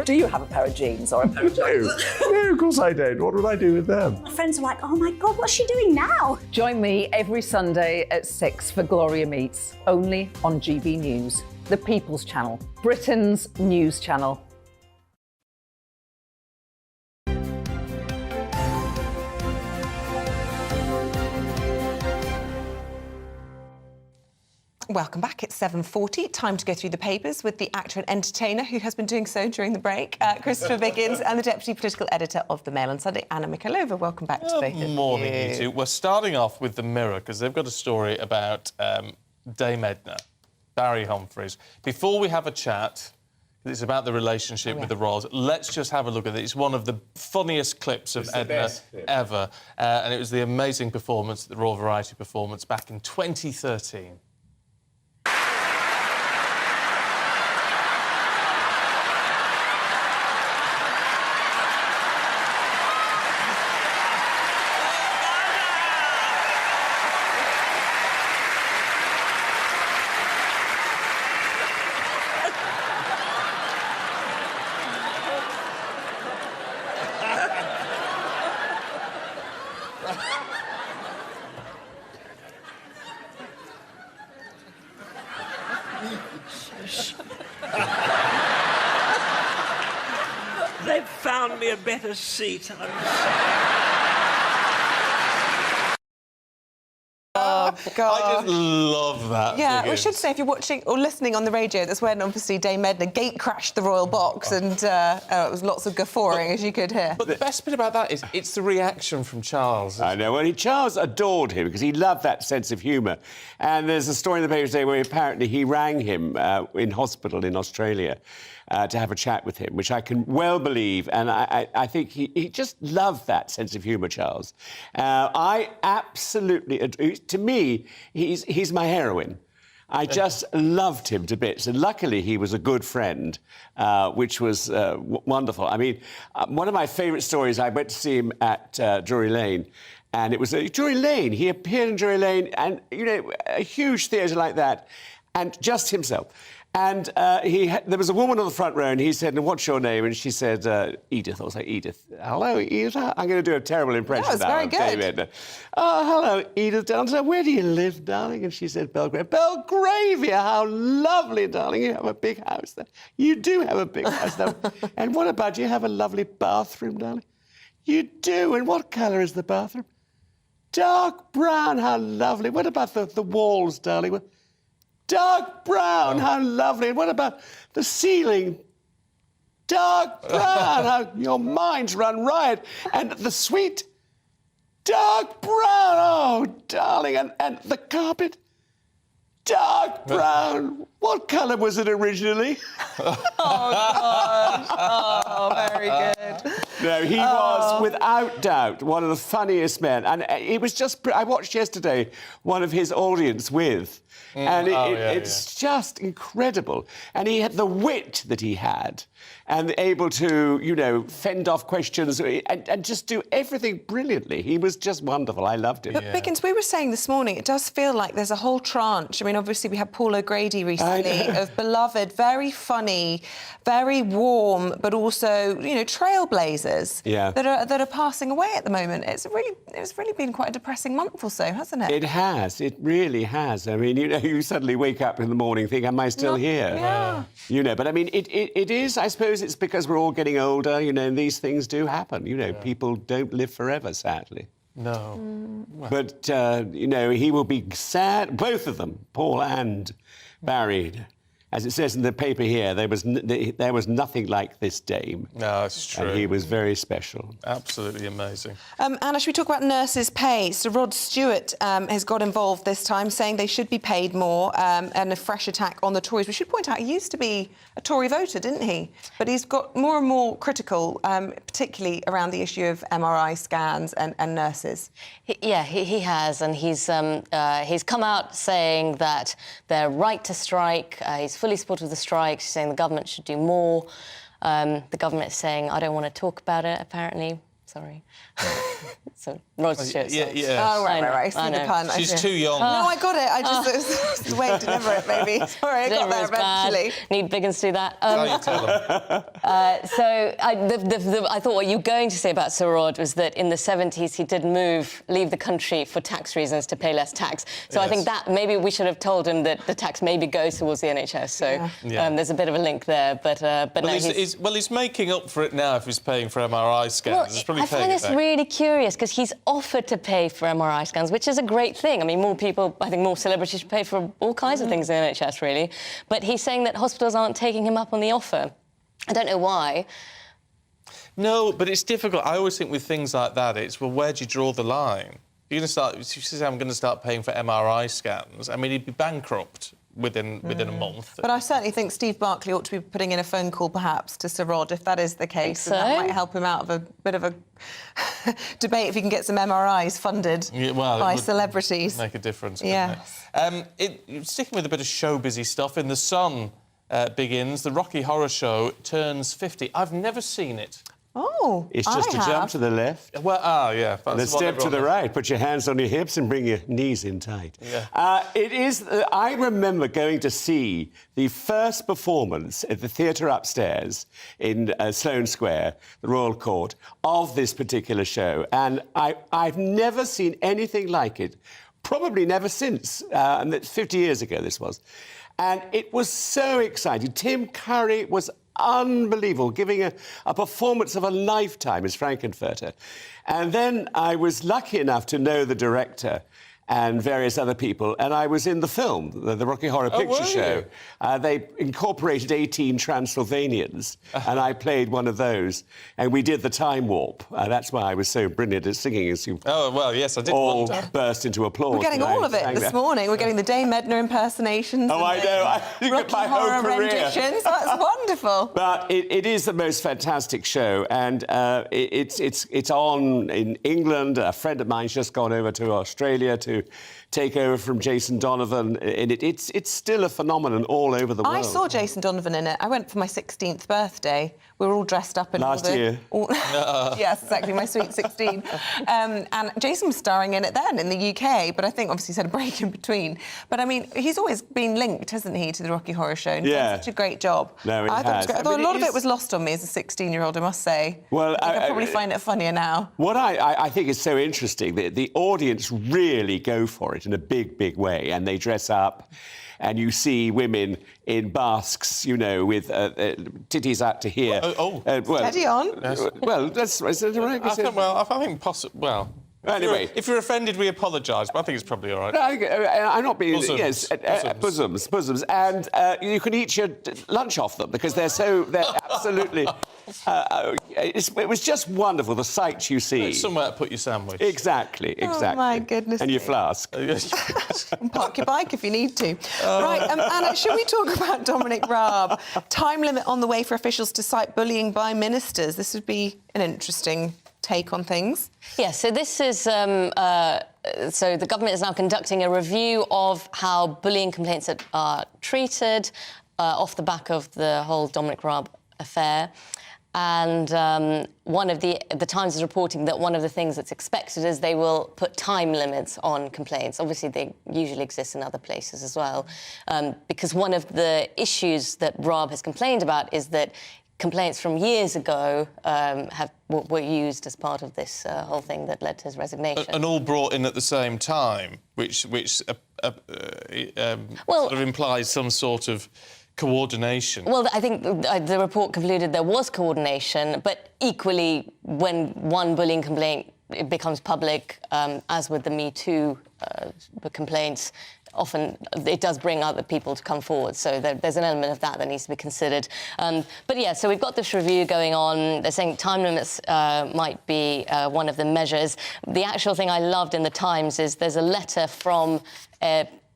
Do you have a pair of jeans or a pair of jeans? No, of course I don't. What would I do with them? My friends are like, oh my God, what's she doing now? Join me every Sunday at 6 for Gloria Meets, only on GB News, the People's Channel, Britain's news channel. Welcome back. It's 7:40. Time to go through the papers with the actor and entertainer who has been doing so during the break, Christopher Biggins, and the deputy political editor of the Mail on Sunday, Anna Mikalova. Welcome back to both of you. Good morning, you two. We're starting off with the Mirror because they've got a story about Dame Edna, Barry Humphries. Before we have a chat, it's about the relationship with the royals. Let's just have a look at it. It's one of the funniest clips of Edna ever, and it was the amazing performance, the Royal Variety performance back in 2013. They've found me a better seat. God. I just love that. Yeah, we Higgins. should say if you're watching or listening on the radio, that's when obviously Dame Edna gate crashed the royal box and it was lots of guffawing, as you could hear. But the best bit about that is it's the reaction from Charles. I know. Well, Charles adored him because he loved that sense of humour. And there's a story in the paper today where apparently he rang him in hospital in Australia to have a chat with him, which I can well believe. And I think he just loved that sense of humour, Charles. I absolutely... To me, he's my heroine. I just loved him to bits. And luckily, he was a good friend, which was wonderful. I mean, one of my favourite stories, I went to see him at Drury Lane, and it was Drury Lane. He appeared in Drury Lane, and, you know, a huge theatre like that, and just himself. And there was a woman on the front row, and he said, "What's your name?" And she said, "Edith." I was like, "Edith, hello, Edith." I'm going to do a terrible impression now of David. "Oh, hello, Edith, darling." So, "Where do you live, darling?" And she said, "Belgravia." "Belgravia, how lovely, darling. You have a big house there." "You do have a big house there." "And what about you have a lovely bathroom, darling?" "You do. And what colour is the bathroom?" "Dark brown, how lovely. What about the walls, darling?" "Dark brown, how lovely. And what about the ceiling?" "Dark brown, how your minds run riot. And the suite?" "Dark brown, oh, darling. And the carpet?" "Dark brown. What colour was it originally?" Oh, God. Oh, very good. No, he was, without doubt, one of the funniest men. And it was just... I watched yesterday one of his audience with... And it's just incredible. And he had the wit that he had and able to, you know, fend off questions and just do everything brilliantly. He was just wonderful. I loved him. But, Biggins, we were saying this morning, it does feel like there's a whole tranche. I mean, obviously, we had Paul O'Grady recently of beloved, very funny, very warm, but also, you know, trailblazers that are passing away at the moment. It's really been quite a depressing month or so, hasn't it? It has. It really has. I mean, you know, you suddenly wake up in the morning and think, am I still here? Yeah. You know, but I mean, it is, I suppose it's because we're all getting older, you know, and these things do happen. You know, people don't live forever, sadly. No. But, you know, he will be sad, both of them, Paul and Barry. As it says in the paper here, there was nothing like this Dame. No, it's true. And he was very special. Absolutely amazing. Anna, should we talk about nurses' pay? So Rod Stewart has got involved this time, saying they should be paid more, and a fresh attack on the Tories. We should point out he used to be a Tory voter, didn't he? But he's got more and more critical, particularly around the issue of MRI scans and nurses. He has, and he's come out saying that they're right to strike. He's fully supportive of the strike, saying the government should do more. The government is saying, I don't want to talk about it, apparently. Sorry. So, Rod Stewart. Yeah. Oh, right. I see the pun. She's too young. No, I got it. I just... It was the way to deliver it, maybe. Sorry, I got there eventually. Need Biggins to do that. Tell them. So I thought what you were going to say about Sir Rod was that in the 70s he did leave the country for tax reasons to pay less tax. So I think that maybe we should have told him that the tax maybe goes towards the NHS. So there's a bit of a link there. But no, he's making up for it now if he's paying for MRI scans. Well, I find this really curious because he's offered to pay for MRI scans, which is a great thing. I mean, more people, I think more celebrities should pay for all kinds of things in the NHS, really. But he's saying that hospitals aren't taking him up on the offer. I don't know why. No, but it's difficult. I always think with things like that, it's, well, where do you draw the line? You're going to start... If you say, I'm going to start paying for MRI scans, I mean, he'd be bankrupt within a month. But I certainly think Steve Barclay ought to be putting in a phone call, perhaps, to Sir Rod, if that is the case. So? And that might help him out of a bit of a debate if he can get some MRIs funded by celebrities. Make a difference, Yes. Sticking with a bit of show-busy stuff, in The Sun, Biggins, the Rocky Horror Show turns 50. I've never seen it. Oh, it's just a jump to the left. Well, yeah. And a step to the right. Put your hands on your hips and bring your knees in tight. Yeah. It is... I remember going to see the first performance at the theatre upstairs in Sloane Square, the Royal Court, of this particular show. And I've never seen anything like it. Probably never since. And 50 years ago, this was. And it was so exciting. Tim Curry was unbelievable, giving a performance of a lifetime as Frankenfurter. And then I was lucky enough to know the director, and various other people, and I was in the film, the Rocky Horror Picture Show. They incorporated 18 Transylvanians, and I played one of those, and we did the time warp. That's why I was so brilliant at singing, as you yes, I did all burst into applause. We're getting all of it this morning. We're getting the Dame Edna impersonations. Oh, I know. You Rocky get my Horror whole career. renditions. That's wonderful. But it is the most fantastic show, and it's on in England. A friend of mine's just gone over to Australia to take over from Jason Donovan, and it's still a phenomenon all over the world. I saw Jason Donovan in it. I went for my 16th birthday. We were all dressed up in last year. Yes, exactly, my sweet 16. And Jason was starring in it then in the UK, but I think obviously he's had a break in between. But I mean, he's always been linked, hasn't he, to the Rocky Horror Show? And he's done such a great job. No, he I thought it was has. great. Although a lot of it was lost on me as a 16-year-old, I must say. Well, I probably find it funnier now. What I think is so interesting, the audience really go for it in a big way, and they dress up, and you see women in basques, you know, with titties out to here. Steady on. Well, that's... Is that right? I think possibly... Well... Anyway, if you're offended, we apologise, but I think it's probably all right. I'm not being... Bosoms. Yes, bosoms. And you can eat your lunch off them because they're absolutely... it was just wonderful, the sights you see. There's somewhere to put your sandwich. Exactly. Oh, my goodness. And your flask. And park your bike if you need to. Right, Anna, should we talk about Dominic Raab? Time limit on the way for officials to cite bullying by ministers. This would be an interesting take on things. Yeah, so this is... so the government is now conducting a review of how bullying complaints are treated off the back of the whole Dominic Raab affair. And one of the Times is reporting that one of the things that's expected is they will put time limits on complaints. Obviously, they usually exist in other places as well, because one of the issues that Raab has complained about is that complaints from years ago were used as part of this whole thing that led to his resignation. And all brought in at the same time, which sort of implies some sort of coordination. Well, I think the report concluded there was coordination, but equally, when one bullying complaint becomes public, as with the Me Too complaints, often it does bring other people to come forward. So there's an element of that needs to be considered. But yeah, so we've got this review going on. They're saying time limits might be one of the measures. The actual thing I loved in the Times is there's a letter from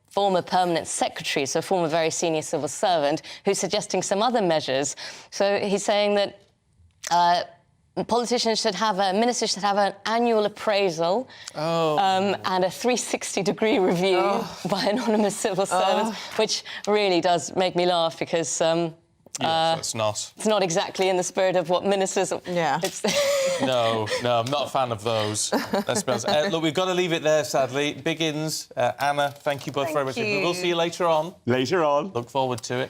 former permanent secretary, so a former very senior civil servant, who's suggesting some other measures. So he's saying that ministers should have an annual appraisal and a 360-degree review by anonymous civil servants, which really does make me laugh because... it's not. It's not exactly in the spirit of what ministers... Yeah. No, I'm not a fan of those. Let's be honest. Look, we've got to leave it there, sadly. Biggins, Anna, thank you both very much. We'll see you later on. Look forward to it.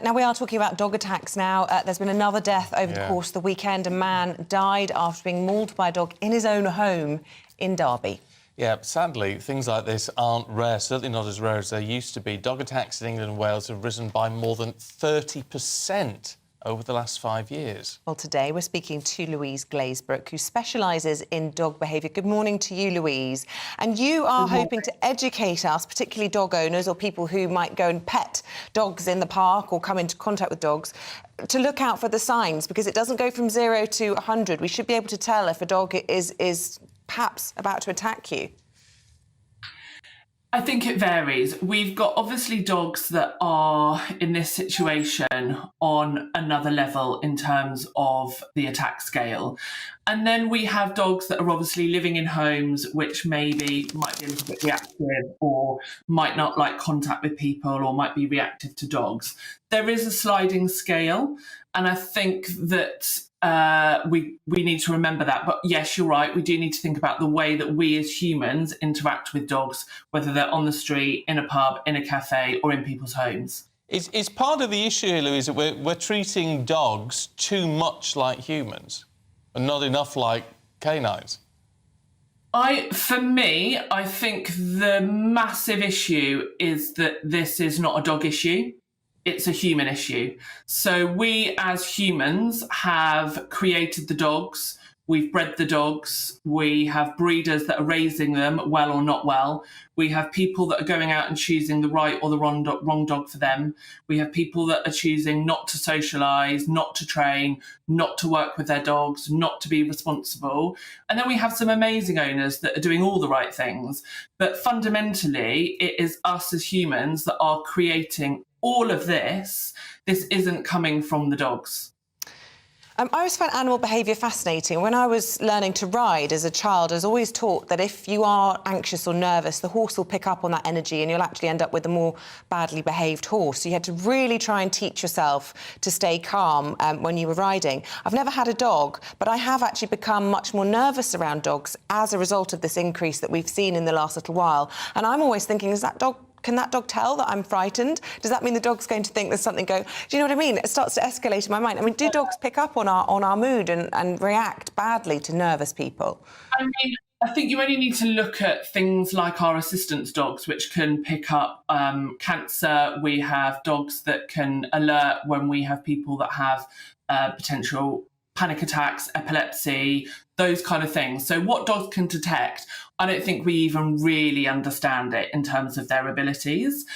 Now, we are talking about dog attacks now. There's been another death over the course of the weekend. A man died after being mauled by a dog in his own home in Derby. Yeah, sadly, things like this aren't rare, certainly not as rare as they used to be. Dog attacks in England and Wales have risen by more than 30% over the last 5 years. Well, today we're speaking to Louise Glazebrook, who specialises in dog behaviour. Good morning to you, Louise. And you are hoping to educate us, particularly dog owners or people who might go and pet dogs in the park or come into contact with dogs, to look out for the signs, because it doesn't go from 0 to 100. We should be able to tell if a dog is perhaps about to attack you. I think it varies. We've got obviously dogs that are in this situation on another level in terms of the attack scale. And then we have dogs that are obviously living in homes which maybe might be a little bit reactive or might not like contact with people or might be reactive to dogs. There is a sliding scale, and I think that we need to remember that. But yes, you're right, we do need to think about the way that we as humans interact with dogs, whether they're on the street, in a pub, in a cafe or in people's homes. Is part of the issue here, Louise, that we're treating dogs too much like humans and not enough like canines? For me, I think the massive issue is that this is not a dog issue. It's a human issue. So we as humans have created the dogs. We've bred the dogs. We have breeders that are raising them, well or not well. We have people that are going out and choosing the right or the wrong dog for them. We have people that are choosing not to socialise, not to train, not to work with their dogs, not to be responsible. And then we have some amazing owners that are doing all the right things. But fundamentally, it is us as humans that are creating all of this. This isn't coming from the dogs. I always found animal behaviour fascinating. When I was learning to ride as a child, I was always taught that if you are anxious or nervous, the horse will pick up on that energy and you'll actually end up with a more badly behaved horse. So you had to really try and teach yourself to stay calm when you were riding. I've never had a dog, but I have actually become much more nervous around dogs as a result of this increase that we've seen in the last little while. And I'm always thinking, can that dog tell that I'm frightened? Does that mean the dog's going to think there's something going... Do you know what I mean? It starts to escalate in my mind. I mean, do dogs pick up on our mood and react badly to nervous people? I mean, I think you only need to look at things like our assistance dogs, which can pick up cancer. We have dogs that can alert when we have people that have potential panic attacks, epilepsy, those kind of things. So what dogs can detect, I don't think we even really understand it in terms of their abilities.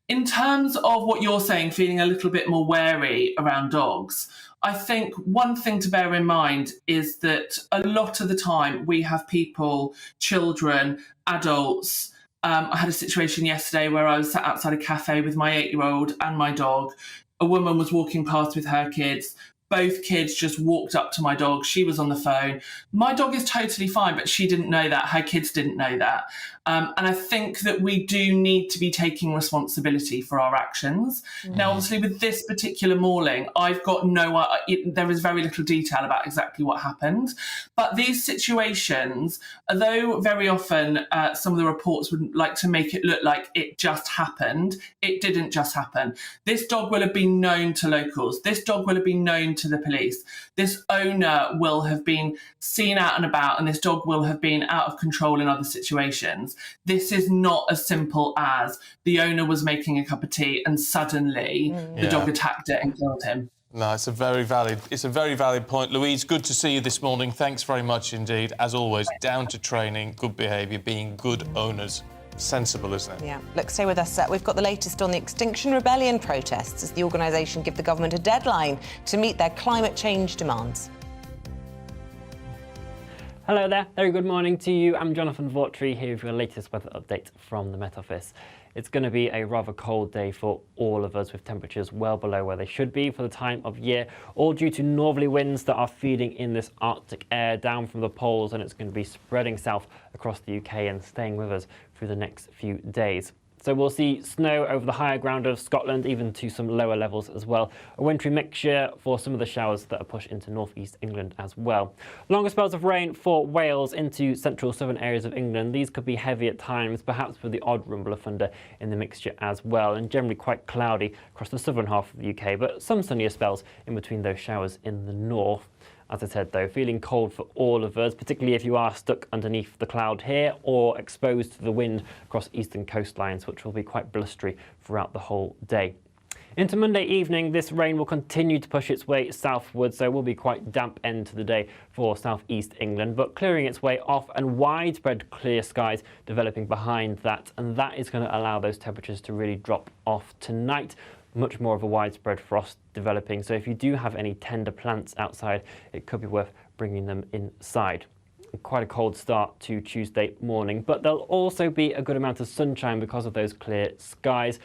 In terms of what you're saying, feeling a little bit more wary around dogs, I think one thing to bear in mind is that a lot of the time we have people, children, adults. I had a situation yesterday where I was sat outside a cafe with my 8-year-old and my dog. A woman was walking past with her kids. Both kids just walked up to my dog. She was on the phone. My dog is totally fine, but she didn't know that. Her kids didn't know that. And I think that we do need to be taking responsibility for our actions. Now, obviously, with this particular mauling, I've got there is very little detail about exactly what happened. But these situations, although very often some of the reports would like to make it look like it just happened, it didn't just happen. This dog will have been known to locals. This dog will have been known to the police. This owner will have been seen out and about, and this dog will have been out of control in other situations. This is not as simple as the owner was making a cup of tea and suddenly the dog attacked it and killed him. No, it's a very valid point. Louise, good to see you this morning. Thanks very much indeed. As always, down to training, good behaviour, being good owners. Sensible, isn't it? Yeah. Look, stay with us. We've got the latest on the Extinction Rebellion protests as the organisation give the government a deadline to meet their climate change demands. Hello there, very good morning to you. I'm Jonathan Vaughtry here with your latest weather update from the Met Office. It's going to be a rather cold day for all of us with temperatures well below where they should be for the time of year, all due to northerly winds that are feeding in this Arctic air down from the poles, and it's going to be spreading south across the UK and staying with us through the next few days. So we'll see snow over the higher ground of Scotland, even to some lower levels as well. A wintry mixture for some of the showers that are pushed into northeast England as well. Longer spells of rain for Wales into central southern areas of England. These could be heavy at times, perhaps with the odd rumble of thunder in the mixture as well, and generally quite cloudy across the southern half of the UK, but some sunnier spells in between those showers in the north. As I said, though, feeling cold for all of us, particularly if you are stuck underneath the cloud here or exposed to the wind across eastern coastlines, which will be quite blustery throughout the whole day. Into Monday evening, this rain will continue to push its way southwards, so it will be quite damp end to the day for southeast England, but clearing its way off and widespread clear skies developing behind that, and that is going to allow those temperatures to really drop off tonight. Much more of a widespread frost developing, so if you do have any tender plants outside, it could be worth bringing them inside. Quite a cold start to Tuesday morning, but there'll also be a good amount of sunshine because of those clear skies.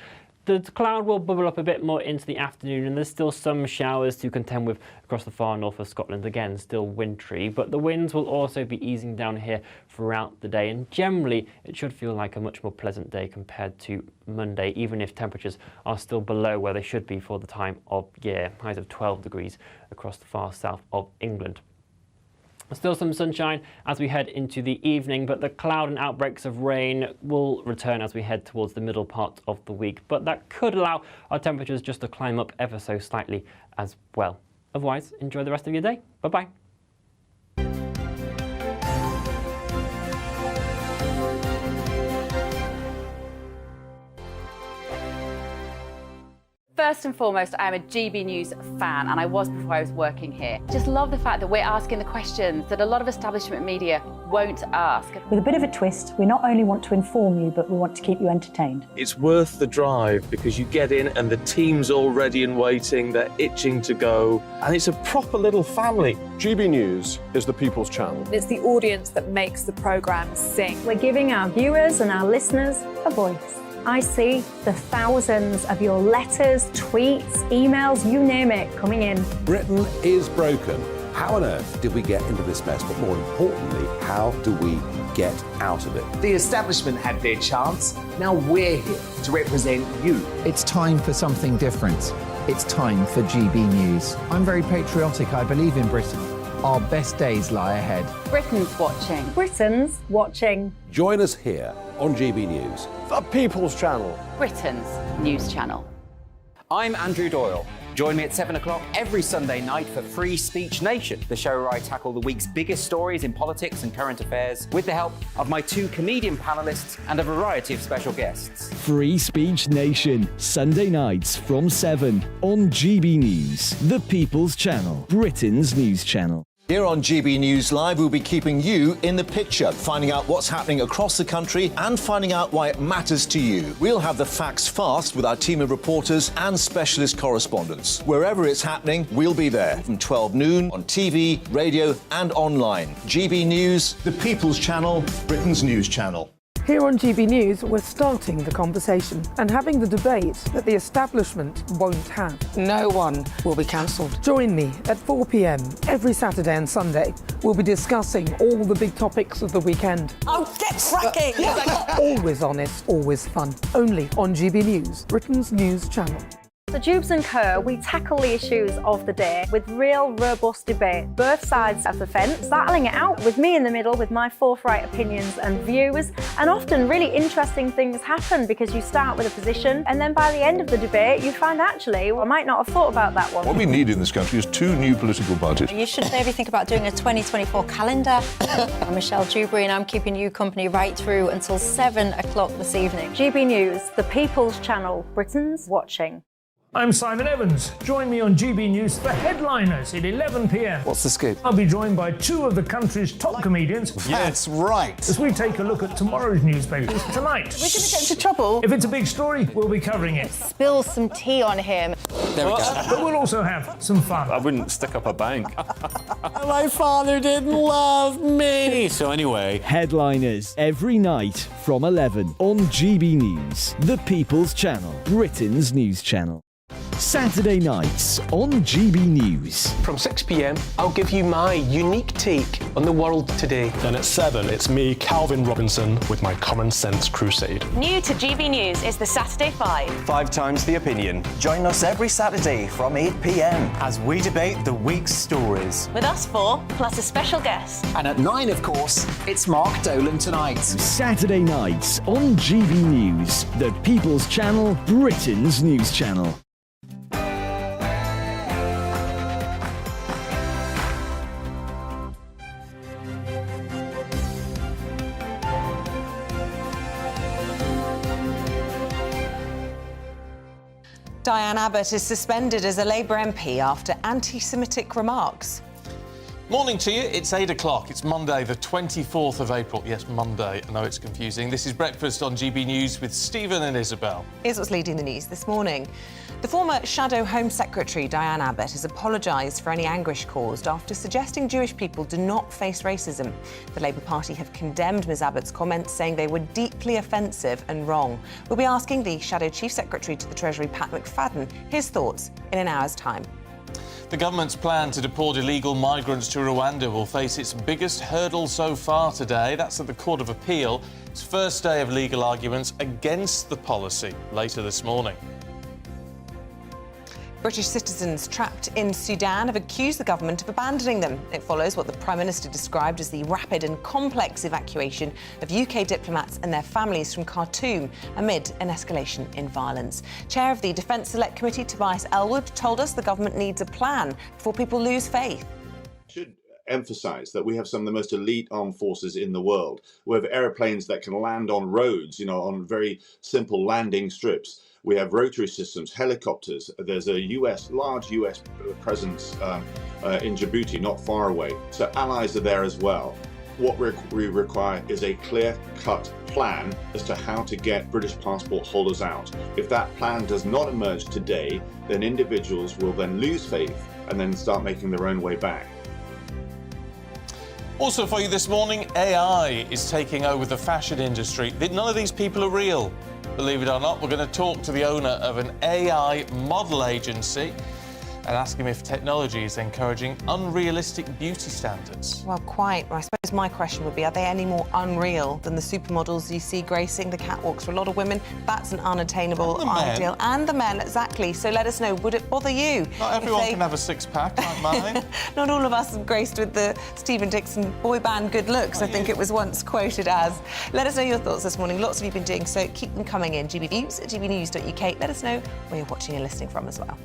The cloud will bubble up a bit more into the afternoon, and there's still some showers to contend with across the far north of Scotland. Again, still wintry, but the winds will also be easing down here throughout the day, and generally it should feel like a much more pleasant day compared to Monday, even if temperatures are still below where they should be for the time of year. Highs of 12 degrees across the far south of England. Still some sunshine as we head into the evening, but the cloud and outbreaks of rain will return as we head towards the middle part of the week. But that could allow our temperatures just to climb up ever so slightly as well. Otherwise, enjoy the rest of your day. Bye-bye. First and foremost, I'm a GB News fan, and I was before I was working here. Just love the fact that we're asking the questions that a lot of establishment media won't ask. With a bit of a twist, we not only want to inform you, but we want to keep you entertained. It's worth the drive because you get in and the team's all ready and waiting, they're itching to go, and it's a proper little family. GB News is the people's channel. It's the audience that makes the programme sing. We're giving our viewers and our listeners a voice. I see the thousands of your letters, tweets, emails, you name it, coming in. Britain is broken. How on earth did we get into this mess? But more importantly, how do we get out of it? The establishment had their chance. Now we're here to represent you. It's time for something different. It's time for GB News. I'm very patriotic. I believe in Britain. Our best days lie ahead. Britain's watching. Britain's watching. Join us here on GB News. The people's channel. Britain's news channel. I'm Andrew Doyle. Join me at 7 o'clock every Sunday night for Free Speech Nation, the show where I tackle the week's biggest stories in politics and current affairs with the help of my 2 comedian panellists and a variety of special guests. Free Speech Nation, Sunday nights from 7 on GB News, the People's Channel, Britain's news channel. Here on GB News Live, we'll be keeping you in the picture, finding out what's happening across the country and finding out why it matters to you. We'll have the facts fast with our team of reporters and specialist correspondents. Wherever it's happening, we'll be there from 12 noon on TV, radio and online. GB News, the People's Channel, Britain's news channel. Here on GB News, we're starting the conversation and having the debate that the establishment won't have. No one will be cancelled. Join me at 4 p.m. every Saturday and Sunday. We'll be discussing all the big topics of the weekend. Oh, get cracking! Always honest, always fun. Only on GB News, Britain's news channel. So Jubes and Kerr, we tackle the issues of the day with real robust debate, both sides of the fence, battling it out with me in the middle with my forthright opinions and views, and often really interesting things happen because you start with a position and then by the end of the debate you find actually, well, I might not have thought about that one. What we need in this country is 2 new political parties. You should maybe think about doing a 2024 calendar. I'm Michelle Dewberry and I'm keeping you company right through until 7 o'clock this evening. GB News, the People's Channel, Britain's watching. I'm Simon Evans. Join me on GB News for Headliners at 11 p.m. What's the scoop? I'll be joined by 2 of the country's top comedians. That's right. As we take a look at tomorrow's newspapers tonight. We're going to get into trouble. If it's a big story, we'll be covering it. Spill some tea on him. There we go. But we'll also have some fun. I wouldn't stick up a bank. My father didn't love me. So anyway. Headliners every night from 11 on GB News, the People's Channel, Britain's news channel. Saturday nights on GB News. From 6 p.m, I'll give you my unique take on the world today. Then at 7, it's me, Calvin Robinson, with my Common Sense Crusade. New to GB News is the Saturday 5. 5 times the opinion. Join us every Saturday from 8 p.m. as we debate the week's stories. With us 4, plus a special guest. And at 9, of course, it's Mark Dolan Tonight. Saturday nights on GB News, the People's Channel, Britain's news channel. Diane Abbott is suspended as a Labour MP after anti-Semitic remarks. Morning to you, it's 8 o'clock. It's Monday, the 24th of April. Yes, Monday. I know it's confusing. This is Breakfast on GB News with Stephen and Isabel. Here's what's leading the news this morning. The former Shadow Home Secretary, Diane Abbott, has apologised for any anguish caused after suggesting Jewish people do not face racism. The Labour Party have condemned Ms Abbott's comments, saying they were deeply offensive and wrong. We'll be asking the Shadow Chief Secretary to the Treasury, Pat McFadden, his thoughts in an hour's time. The government's plan to deport illegal migrants to Rwanda will face its biggest hurdle so far today. That's at the Court of Appeal. It's first day of legal arguments against the policy later this morning. British citizens trapped in Sudan have accused the government of abandoning them. It follows what the Prime Minister described as the rapid and complex evacuation of UK diplomats and their families from Khartoum amid an escalation in violence. Chair of the Defence Select Committee, Tobias Elwood, told us the government needs a plan before people lose faith. emphasize that we have some of the most elite armed forces in the world. We have airplanes that can land on roads, you know, on very simple landing strips. We have rotary systems, helicopters. There's a large US presence in Djibouti, not far away. So allies are there as well. What we require is a clear-cut plan as to how to get British passport holders out. If that plan does not emerge today, then individuals will then lose faith and then start making their own way back. Also for you this morning, AI is taking over the fashion industry. None of these people are real. Believe it or not, we're going to talk to the owner of an AI model agency and ask him if technology is encouraging unrealistic beauty standards. Well, quite. I suppose my question would be, are they any more unreal than the supermodels you see gracing the catwalks for a lot of women? That's an unattainable ideal. And the men, exactly. So let us know, would it bother you? Not everyone can have a six-pack like mine. Not all of us are graced with the Stephen Dixon boy band good looks, I think it was once quoted as. Let us know your thoughts this morning. Lots of you have been doing so. Keep them coming in. GB News at gbnews.uk. Let us know where you're watching and listening from as well.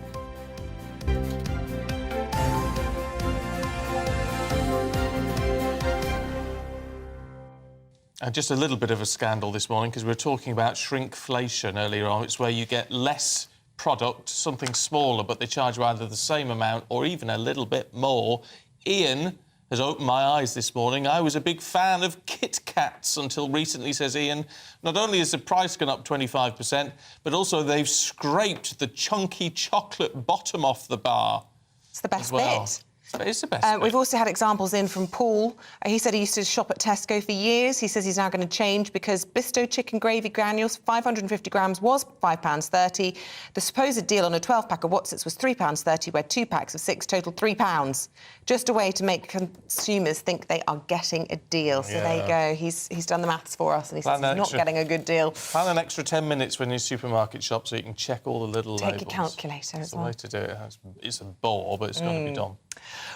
Just a little bit of a scandal this morning because we were talking about shrinkflation earlier on. It's where you get less product, something smaller, but they charge you either the same amount or even a little bit more. Ian has opened my eyes this morning. I was a big fan of Kit Kats until recently, says Ian. Not only has the price gone up 25%, but also they've scraped the chunky chocolate bottom off the bar. It's the best bit. It's the best bit. We've also had examples in from Paul. He said he used to shop at Tesco for years. He says he's now going to change because Bisto chicken gravy granules, 550 grams, was £5.30. The supposed deal on a 12-pack of Wotsits was £3.30, where 2 packs of 6 total £3. Just a way to make consumers think they are getting a deal. So there you go. He's done the maths for us and he says he's not getting a good deal. Plan an extra 10 minutes when you supermarket shop so you can check all the little labels. Take a calculator as well. That's the way to do it. It's a bore, but it's got to be done.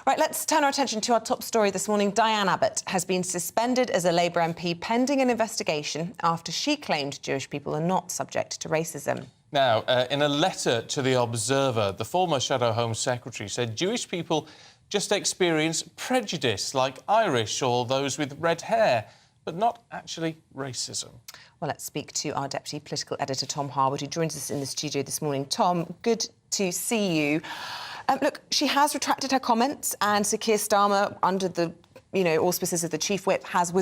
Right, let's turn our attention to our top story this morning. Diane Abbott has been suspended as a Labour MP pending an investigation after she claimed Jewish people are not subject to racism. Now, in a letter to The Observer, the former Shadow Home Secretary said Jewish people just experience prejudice like Irish or those with red hair, but not actually racism. Well, let's speak to our Deputy Political Editor, Tom Harwood, who joins us in the studio this morning. Tom, good to see you. Look, she has retracted her comments, and Sir Keir Starmer, under the auspices of the Chief Whip, has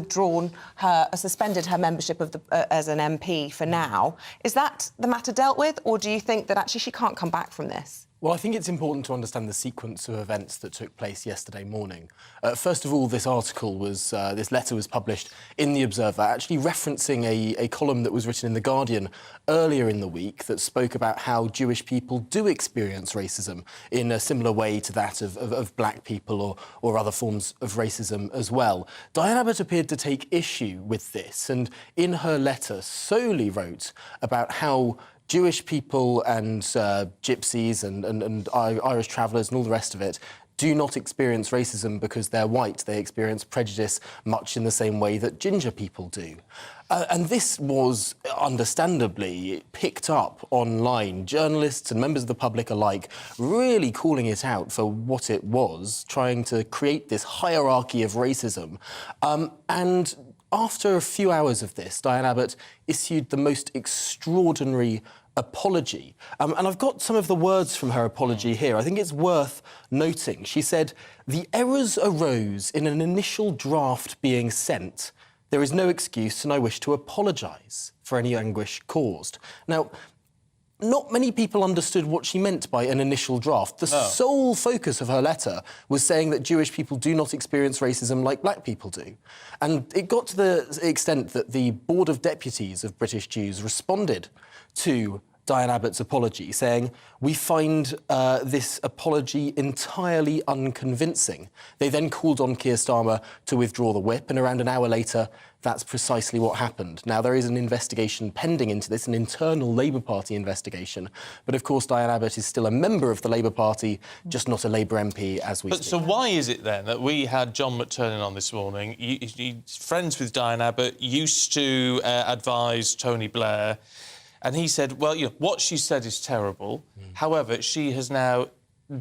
suspended her membership of as an MP for now. Is that the matter dealt with, or do you think that actually she can't come back from this? Well, I think it's important to understand the sequence of events that took place yesterday morning. First of all, this letter was published in The Observer, actually referencing a column that was written in The Guardian earlier in the week that spoke about how Jewish people do experience racism in a similar way to that of black people or other forms of racism as well. Diane Abbott appeared to take issue with this, and in her letter solely wrote about how Jewish people and gypsies and Irish travellers and all the rest of it do not experience racism because they're white. They experience prejudice much in the same way that ginger people do. And this was understandably picked up online. Journalists and members of the public alike really calling it out for what it was, trying to create this hierarchy of racism. And after a few hours of this, Diane Abbott issued the most extraordinary apology. And I've got some of the words from her apology here. I think it's worth noting. She said, "The errors arose in an initial draft being sent. There is no excuse, and I wish to apologise for any anguish caused." Now, not many people understood what she meant by an initial draft. The sole focus of her letter was saying that Jewish people do not experience racism like black people do. And it got to the extent that the Board of Deputies of British Jews responded to Diane Abbott's apology, saying, "We find this apology entirely unconvincing." They then called on Keir Starmer to withdraw the whip, and around an hour later, that's precisely what happened. Now, there is an investigation pending into this, an internal Labour Party investigation. But, of course, Diane Abbott is still a member of the Labour Party, just not a Labour MP as we speak. So why is it, then, that we had John McTernan on this morning? He's friends with Diane Abbott, used to advise Tony Blair. And he said, well, what she said is terrible. However, she has now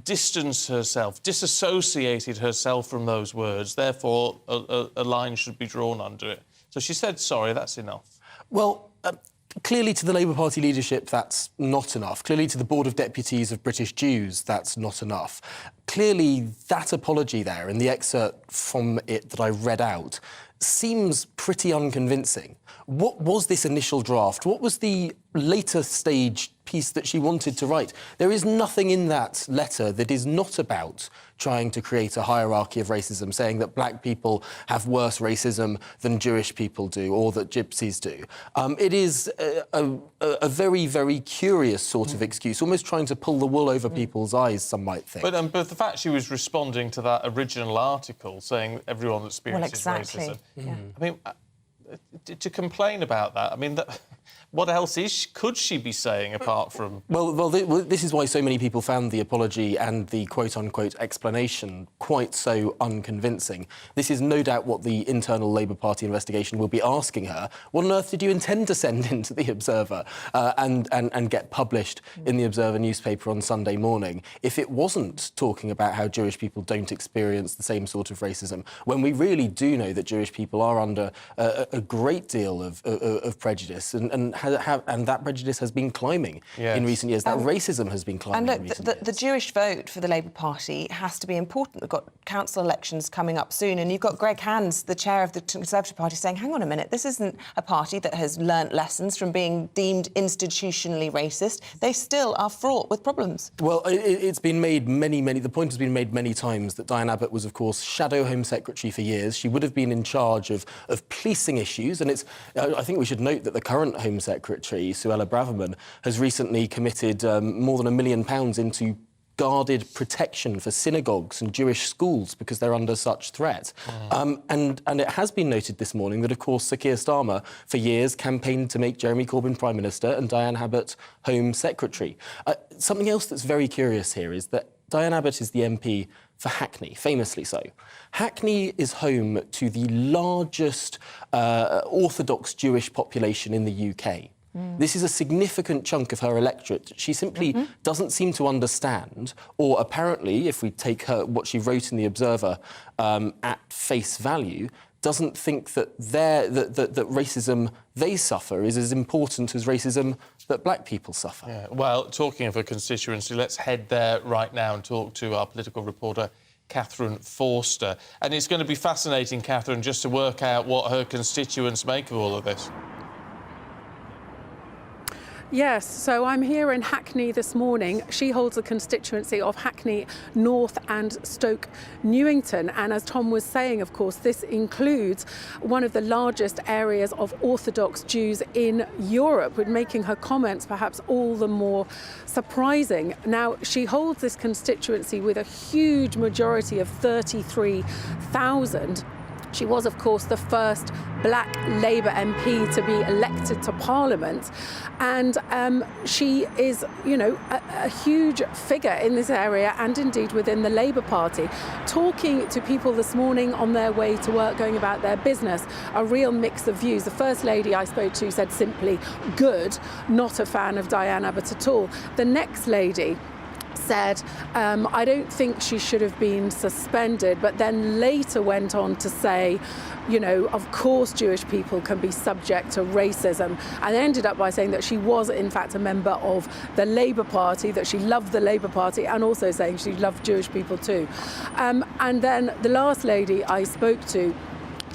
distanced herself, disassociated herself from those words. Therefore, a line should be drawn under it. So she said, sorry, that's enough. Well, clearly to the Labour Party leadership, that's not enough. Clearly to the Board of Deputies of British Jews, that's not enough. Clearly, that apology there, and the excerpt from it that I read out, seems pretty unconvincing. What was this initial draft? What was the later stage piece that she wanted to write? There is nothing in that letter that is not about trying to create a hierarchy of racism, saying that black people have worse racism than Jewish people do, or that gypsies do. It is a very, very curious sort of excuse, almost trying to pull the wool over people's eyes, some might think. But the fact she was responding to that original article, saying everyone experiences racism. Yeah. I mean, to complain about that, I mean, what else could she be saying apart from... Well, this is why so many people found the apology and the quote-unquote explanation quite so unconvincing. This is no doubt what the internal Labour Party investigation will be asking her. What on earth did you intend to send into the Observer and get published in the Observer newspaper on Sunday morning if it wasn't talking about how Jewish people don't experience the same sort of racism, when we really do know that Jewish people are under a great deal of prejudice and that prejudice has been climbing in recent years. That racism has been climbing in recent years. The Jewish vote for the Labour Party has to be important. We've got council elections coming up soon, and you've got Greg Hands, the chair of the Conservative Party, saying, hang on a minute, this isn't a party that has learnt lessons from being deemed institutionally racist. They still are fraught with problems. Well, it's been made the point has been made many times that Diane Abbott was, of course, Shadow Home Secretary for years. She would have been in charge of policing issues, and I think we should note that the current Home Secretary, Suella Braverman, has recently committed more than £1 million into guarded protection for synagogues and Jewish schools because they're under such threat. And it has been noted this morning that, of course, Sir Keir Starmer, for years, campaigned to make Jeremy Corbyn Prime Minister and Diane Abbott Home Secretary. Something else that's very curious here is that Diane Abbott is the MP for Hackney, famously so. Hackney is home to the largest Orthodox Jewish population in the UK. This is a significant chunk of her electorate. She simply doesn't seem to understand, or apparently, if we take what she wrote in The Observer at face value, doesn't think that that racism they suffer is as important as racism that black people suffer. Yeah. Well, talking of a constituency, let's head there right now and talk to our political reporter, Catherine Forster. And it's going to be fascinating, Catherine, just to work out what her constituents make of all of this. Yes, so I'm here in Hackney this morning. She holds a constituency of Hackney North and Stoke Newington. And as Tom was saying, of course, this includes one of the largest areas of Orthodox Jews in Europe, with making her comments perhaps all the more surprising. Now, she holds this constituency with a huge majority of 33,000. She was, of course, the first black Labour MP to be elected to Parliament. And she is, you know, a huge figure in this area and indeed within the Labour Party. Talking to people this morning on their way to work, going about their business, a real mix of views. The First Lady I spoke to said simply good, not a fan of Diane Abbott at all. The next lady said, I don't think she should have been suspended, but then later went on to say, you know, of course Jewish people can be subject to racism, and ended up by saying that she was in fact a member of the Labour Party, that she loved the Labour Party, and also saying she loved Jewish people too. And then the last lady I spoke to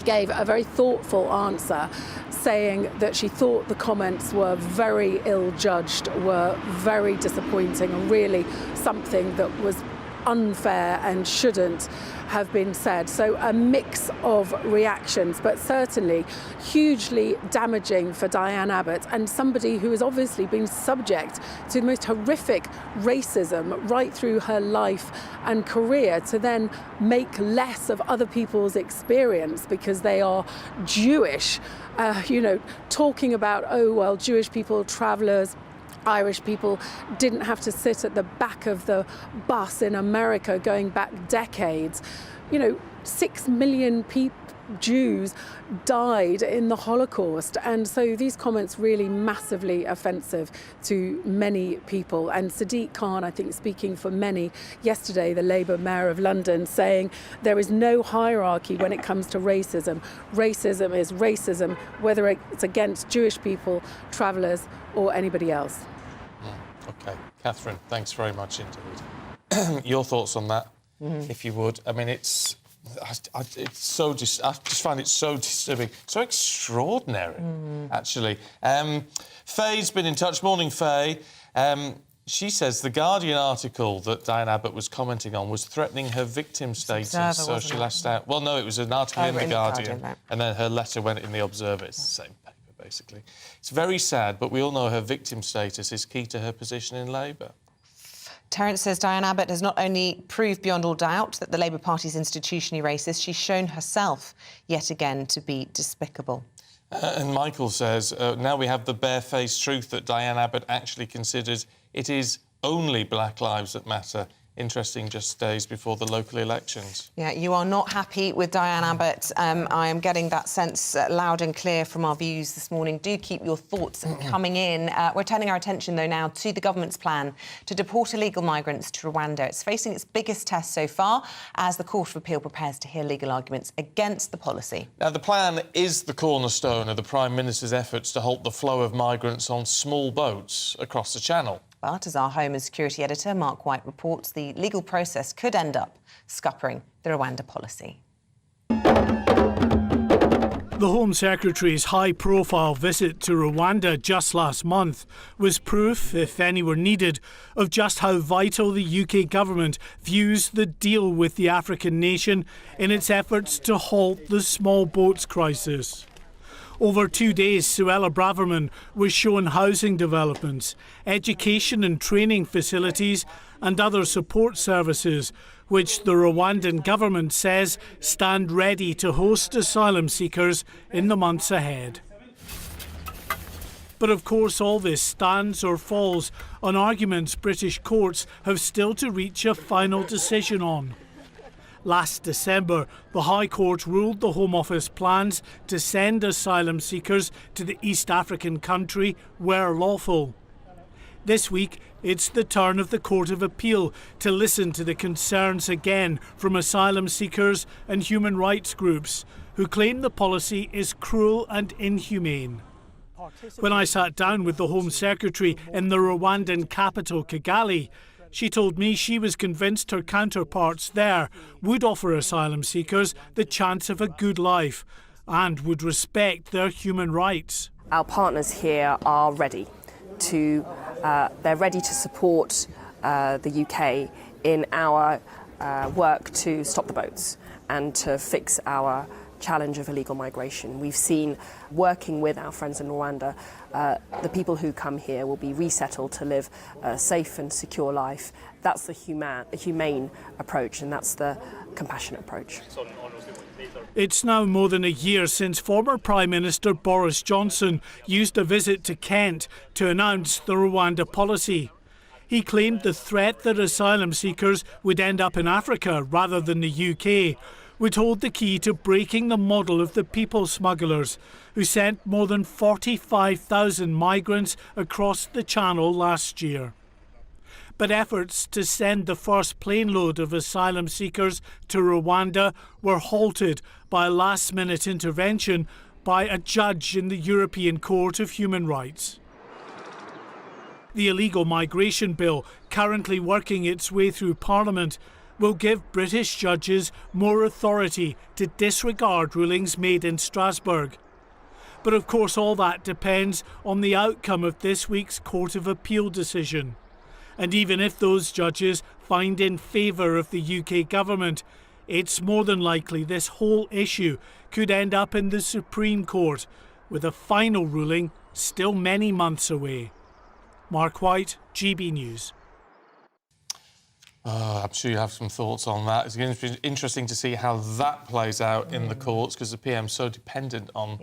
gave a very thoughtful answer, saying that she thought the comments were very ill-judged, were very disappointing, and really something that was unfair and shouldn't have been said. So a mix of reactions, but certainly hugely damaging for Diane Abbott, and somebody who has obviously been subject to the most horrific racism right through her life and career, to then make less of other people's experience because they are Jewish. You know, talking about, oh, well, Jewish people, travellers, Irish people didn't have to sit at the back of the bus in America going back decades. You know, 6 million Jews died in the Holocaust. And so these comments really massively offensive to many people. And Sadiq Khan, I think, speaking for many yesterday, the Labour Mayor of London, saying there is no hierarchy when it comes to racism. Racism is racism, whether it's against Jewish people, travellers or anybody else. OK. Catherine, thanks very much indeed. Your thoughts on that, if you would? I mean, it's so I just find it so disturbing, so extraordinary, actually. Faye's been in touch. Morning, Faye. She says the Guardian article that Diane Abbott was commenting on was threatening her victim status, so she lashed out. Well, no, it was an article in the Guardian, right. And then her letter went in the Observer. It's the same paper, basically. It's very sad, but we all know her victim status is key to her position in Labour. Terence says Diane Abbott has not only proved beyond all doubt that the Labour Party is institutionally racist, she's shown herself yet again to be despicable. And Michael says, now we have the barefaced truth that Diane Abbott actually considers it is only black lives that matter. Interesting, just days before the local elections. Yeah, you are not happy with Diane Abbott. I am getting that sense loud and clear from our views this morning. Do keep your thoughts coming in. We're turning our attention, though, now to the government's plan to deport illegal migrants to Rwanda. It's facing its biggest test so far as the Court of Appeal prepares to hear legal arguments against the policy. Now, the plan is the cornerstone of the Prime Minister's efforts to halt the flow of migrants on small boats across the Channel. But as our Home and Security Editor, Mark White, reports, the legal process could end up scuppering the Rwanda policy. The Home Secretary's high-profile visit to Rwanda just last month was proof, if any were needed, of just how vital the UK government views the deal with the African nation in its efforts to halt the small boats crisis. Over 2 days, Suella Braverman was shown housing developments, education and training facilities and other support services, which the Rwandan government says stand ready to host asylum seekers in the months ahead. But of course all this stands or falls on arguments British courts have still to reach a final decision on. Last December, the High Court ruled the Home Office plans to send asylum seekers to the East African country were lawful. This week, it's the turn of the Court of Appeal to listen to the concerns again from asylum seekers and human rights groups who claim the policy is cruel and inhumane. When I sat down with the Home Secretary in the Rwandan capital, Kigali, she told me she was convinced her counterparts there would offer asylum seekers the chance of a good life and would respect their human rights. Our partners here are ready to, they're ready to support the UK in our work to stop the boats and to fix our challenge of illegal migration. We've seen, working with our friends in Rwanda, the people who come here will be resettled to live a safe and secure life. That's the humane approach, and that's the compassionate approach. It's now more than a year since former Prime Minister Boris Johnson used a visit to Kent to announce the Rwanda policy. He claimed the threat that asylum seekers would end up in Africa rather than the UK would hold the key to breaking the model of the people smugglers who sent more than 45,000 migrants across the Channel last year. But efforts to send the first plane load of asylum seekers to Rwanda were halted by a last-minute intervention by a judge in the European Court of Human Rights. The illegal migration bill, currently working its way through Parliament, will give British judges more authority to disregard rulings made in Strasbourg. But of course all that depends on the outcome of this week's Court of Appeal decision. And even if those judges find in favour of the UK government, it's more than likely this whole issue could end up in the Supreme Court, with a final ruling still many months away. Mark White, GB News. Oh, I'm sure you have some thoughts on that. It's going to be interesting to see how that plays out in the courts, because the PM's so dependent on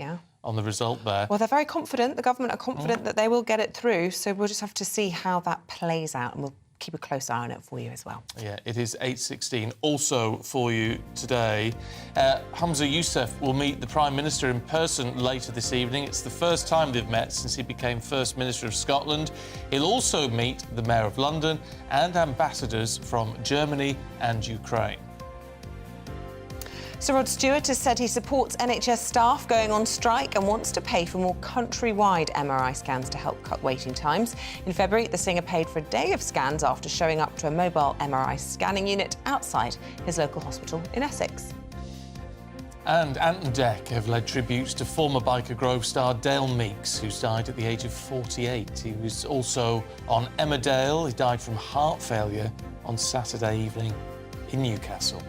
the result there. Well, they're very confident. The government are confident that they will get it through, so we'll just have to see how that plays out, and we'll keep a close eye on it for you as well. Yeah, it is 8:16. Also for you today, Hamza Youssef will meet the Prime Minister in person later this evening. It's the first time they've met since he became First Minister of Scotland. He'll also meet the Mayor of London and ambassadors from Germany and Ukraine. Sir Rod Stewart has said he supports NHS staff going on strike and wants to pay for more countrywide MRI scans to help cut waiting times. In February, the singer paid for a day of scans after showing up to a mobile MRI scanning unit outside his local hospital in Essex. And Ant and Dec have led tributes to former Biker Grove star Dale Meeks, who's died at the age of 48. He was also on Emmerdale. He died from heart failure on Saturday evening in Newcastle.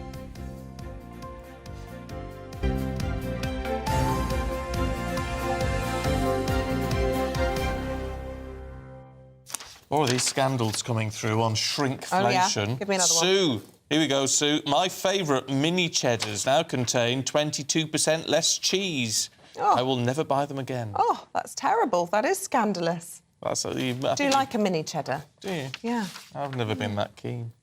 More of these scandals coming through on shrinkflation. Oh, yeah? Give me another one. Sue, here we go, Sue. My favourite mini cheddars now contain 22% less cheese. Oh. I will never buy them again. Oh, that's terrible. That is scandalous. Do you like a mini cheddar? Do you? Yeah. I've never been that keen.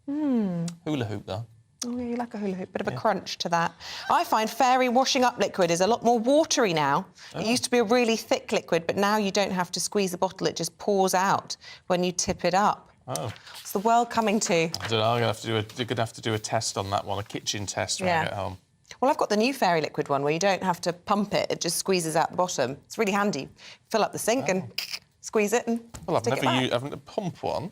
Hula hoop, though. Oh, yeah, you like a hula hoop. Bit of a crunch to that. I find fairy washing up liquid is a lot more watery now. It used to be a really thick liquid, but now you don't have to squeeze the bottle. It just pours out when you tip it up. Oh. What's the world coming to? I don't know. You're going to have to do a test on that one, a kitchen test when I get home. Well, I've got the new fairy liquid one where you don't have to pump it. It just squeezes out the bottom. It's really handy. Fill up the sink and squeeze it and stick it back. I've never pump one.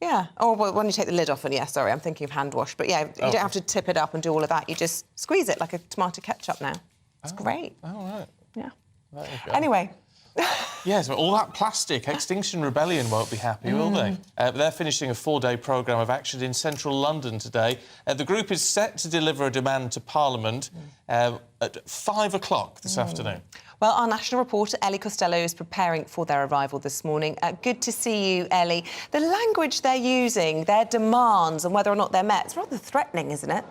Yeah. Oh, well, when you take the lid off, and sorry, I'm thinking of hand wash. But yeah, you don't have to tip it up and do all of that. You just squeeze it like a tomato ketchup now. It's great. Oh, right. Yeah. There you go. Anyway. Yes, but all that plastic, Extinction Rebellion won't be happy, will they? They're finishing a 4-day programme of action in central London today. The group is set to deliver a demand to Parliament at 5 o'clock this afternoon. Well, our national reporter, Ellie Costello, is preparing for their arrival this morning. Good to see you, Ellie. The language they're using, their demands and whether or not they're met, it's rather threatening, isn't it?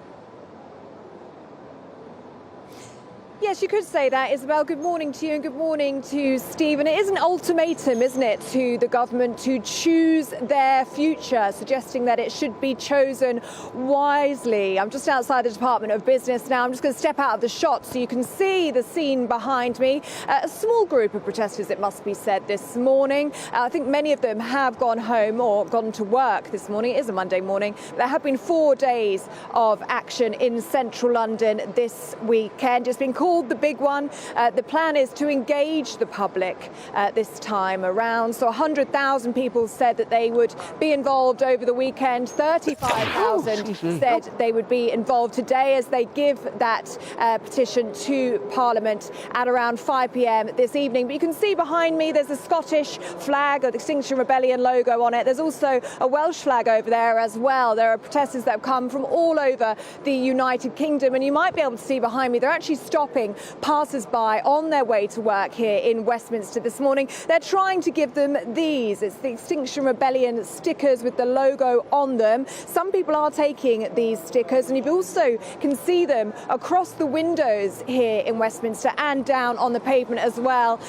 Yes, you could say that, Isabel. Good morning to you and good morning to Stephen. It is an ultimatum, isn't it, to the government to choose their future, suggesting that it should be chosen wisely. I'm just outside the Department of Business now. I'm just going to step out of the shot so you can see the scene behind me. A small group of protesters, it must be said, this morning. I think many of them have gone home or gone to work this morning. It is a Monday morning. There have been 4 days of action in central London this weekend. It's been called the big one. The plan is to engage the public this time around. So 100,000 people said that they would be involved over the weekend. 35,000 said they would be involved today as they give that petition to Parliament at around 5 p.m. this evening. But you can see behind me there's a Scottish flag or the Extinction Rebellion logo on it. There's also a Welsh flag over there as well. There are protesters that have come from all over the United Kingdom, and you might be able to see behind me they're actually stopping passers-by on their way to work here in Westminster this morning. They're trying to give them these. It's the Extinction Rebellion stickers with the logo on them. Some people are taking these stickers, and you also can see them across the windows here in Westminster and down on the pavement as well.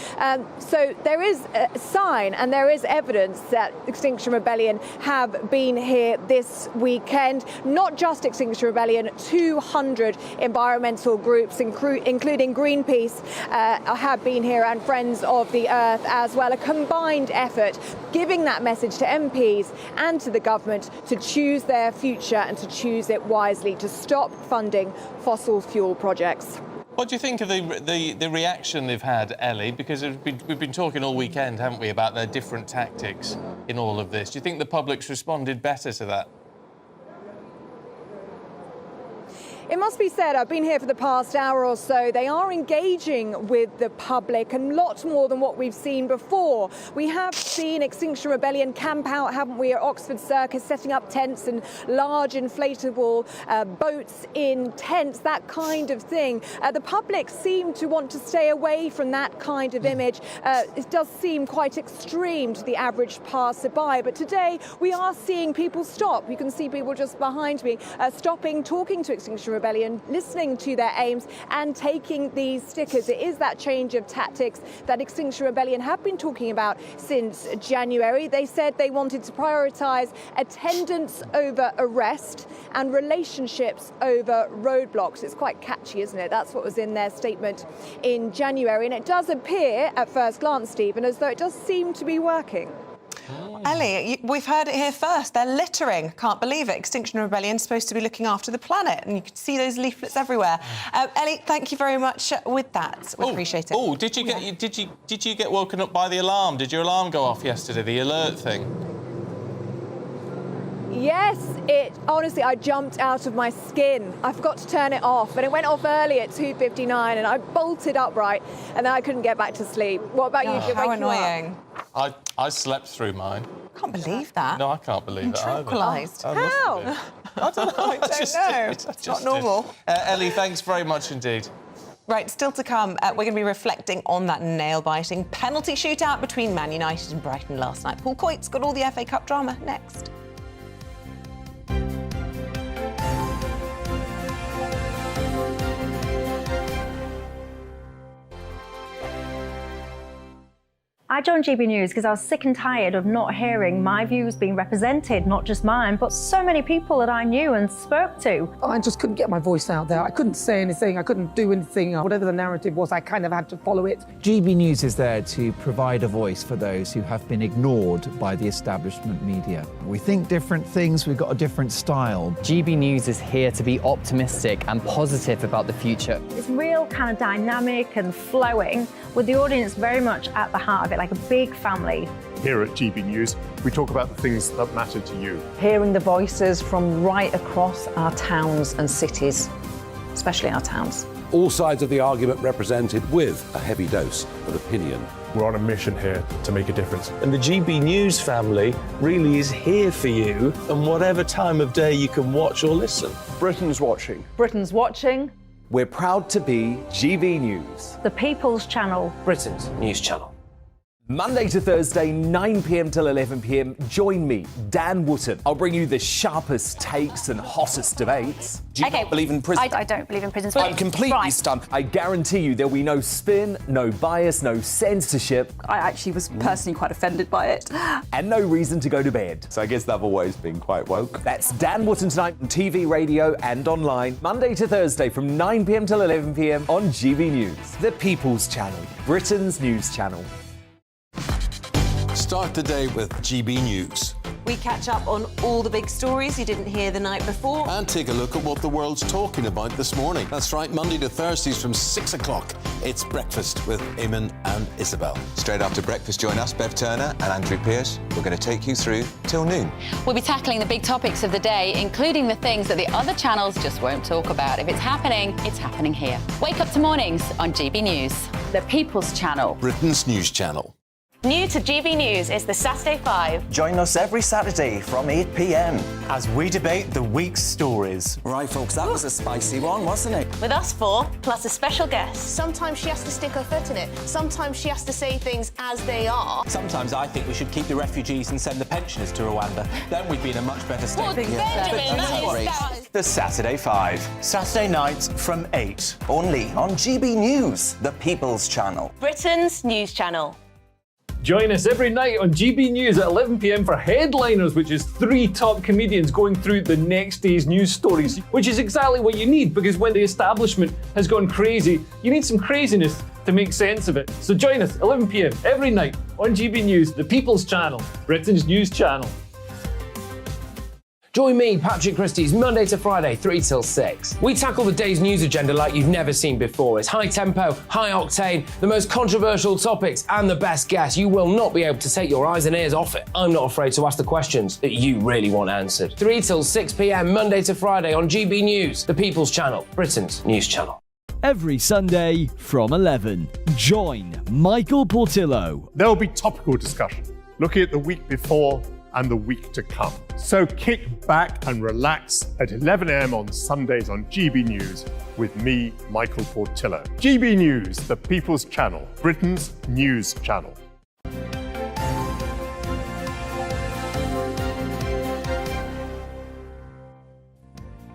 So there is a sign and there is evidence that Extinction Rebellion have been here this weekend. Not just Extinction Rebellion, 200 environmental groups, including Greenpeace, have been here, and Friends of the Earth as well. A combined effort giving that message to MPs and to the government to choose their future and to choose it wisely, to stop funding fossil fuel projects. What do you think of the reaction they've had, Ellie? Because we've been talking all weekend, haven't we, about their different tactics in all of this. Do you think the public's responded better to that? It must be said, I've been here for the past hour or so. They are engaging with the public, and lots more than what we've seen before. We have seen Extinction Rebellion camp out, haven't we, at Oxford Circus, setting up tents and large inflatable boats in tents, that kind of thing. The public seem to want to stay away from that kind of image. It does seem quite extreme to the average passerby, but today we are seeing people stop. You can see people just behind me stopping, talking to Extinction Rebellion Rebellion, listening to their aims and taking these stickers. It is that change of tactics that Extinction Rebellion have been talking about since January. They said they wanted to prioritise attendance over arrest and relationships over roadblocks. It's quite catchy, isn't it? That's what was in their statement in January. And it does appear, at first glance, Stephen, as though it does seem to be working. Ellie, we've heard it here first. They're littering. Can't believe it. Extinction Rebellion supposed to be looking after the planet, and you can see those leaflets everywhere. Ellie, thank you very much with that. We appreciate it. Oh, did you get woken up by the alarm? Did your alarm go off yesterday? The alert thing. Yes, honestly, I jumped out of my skin. I forgot to turn it off, and it went off early at 2:59, and I bolted upright, and then I couldn't get back to sleep. What about you? Did it wake you up? How annoying. I slept through mine. Can't believe that. No, I can't believe that either. Tranquilised. I must How? have been. I don't know. I don't know. It's not normal. Ellie, thanks very much indeed. Right, still to come, we're going to be reflecting on that nail-biting penalty shootout between Man United and Brighton last night. Paul Coyte's got all the FA Cup drama next. I joined GB News because I was sick and tired of not hearing my views being represented, not just mine, but so many people that I knew and spoke to. I just couldn't get my voice out there. I couldn't say anything. I couldn't do anything. Whatever the narrative was, I kind of had to follow it. GB News is there to provide a voice for those who have been ignored by the establishment media. We think different things, we've got a different style. GB News is here to be optimistic and positive about the future. It's real kind of dynamic and flowing, with the audience very much at the heart of it, like a big family. Here at GB News, we talk about the things that matter to you. Hearing the voices from right across our towns and cities, especially our towns. All sides of the argument represented with a heavy dose of opinion. We're on a mission here to make a difference. And the GB News family really is here for you, and whatever time of day you can watch or listen. Britain's watching. Britain's watching. We're proud to be GB News. The People's Channel. Britain's news channel. Monday to Thursday, 9 p.m. till 11 p.m. Join me, Dan Wootton. I'll bring you the sharpest takes and hottest debates. Do you not believe in prison? I don't believe in prisons. I'm completely stunned. I guarantee you there'll be no spin, no bias, no censorship. I actually was personally quite offended by it. And no reason to go to bed. So I guess they've always been quite woke. That's Dan Wootton tonight on TV, radio and online. Monday to Thursday from 9 p.m. till 11 p.m. on GB News. The People's Channel, Britain's news channel. Start the day with GB News. We catch up on all the big stories you didn't hear the night before. And take a look at what the world's talking about this morning. That's right, Monday to Thursdays from 6 o'clock. It's Breakfast with Eamonn and Isabel. Straight after breakfast, join us, Bev Turner and Andrew Pearce. We're going to take you through till noon. We'll be tackling the big topics of the day, including the things that the other channels just won't talk about. If it's happening here. Wake up to mornings on GB News. The People's Channel. Britain's news channel. New to GB News is the Saturday 5. Join us every Saturday from 8 p.m. as we debate the week's stories. Right, folks, that was a spicy one, wasn't it? With us four, plus a special guest. Sometimes she has to stick her foot in it. Sometimes she has to say things as they are. Sometimes I think we should keep the refugees and send the pensioners to Rwanda. Then we'd be in a much better state. Well, Benjamin, that is... The Saturday 5. Saturday nights from 8. Only on GB News, the People's Channel. Britain's news channel. Join us every night on GB News at 11 p.m. for Headliners, which is 3 top comedians going through the next day's news stories, which is exactly what you need, because when the establishment has gone crazy, you need some craziness to make sense of it. So join us 11 p.m. every night on GB News, the People's Channel, Britain's news channel. Join me, Patrick Christie's, Monday to Friday, 3 till 6. We tackle the day's news agenda like you've never seen before. It's high tempo, high octane, the most controversial topics, and the best guests. You will not be able to take your eyes and ears off it. I'm not afraid to ask the questions that you really want answered. 3 till 6 p.m, Monday to Friday on GB News, the People's Channel, Britain's news channel. Every Sunday from 11, join Michael Portillo. There'll be topical discussion, looking at the week before and the week to come. So kick back and relax at 11 a.m. on Sundays on GB News with me, Michael Portillo. GB News, the People's Channel, Britain's news channel.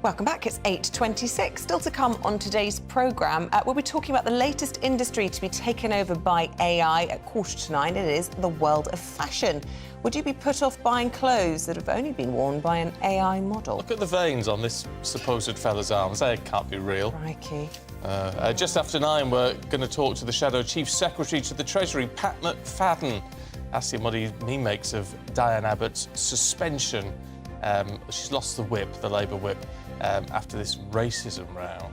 Welcome back. It's 8:26. Still to come on today's programme, we'll be talking about the latest industry to be taken over by AI at 8:45. It is the world of fashion. Would you be put off buying clothes that have only been worn by an AI model? Look at the veins on this supposed fella's arms. They can't be real. Crikey. Just after 9, we're going to talk to the Shadow Chief Secretary to the Treasury, Pat McFadden. Ask him what he makes of Diane Abbott's suspension. She's lost the whip, the Labour whip, after this racism row.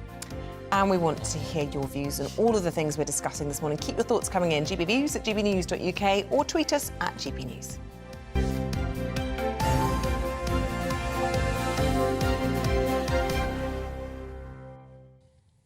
And we want to hear your views on all of the things we're discussing this morning. Keep your thoughts coming in. GBnews at gbnews.uk or tweet us at GBnews.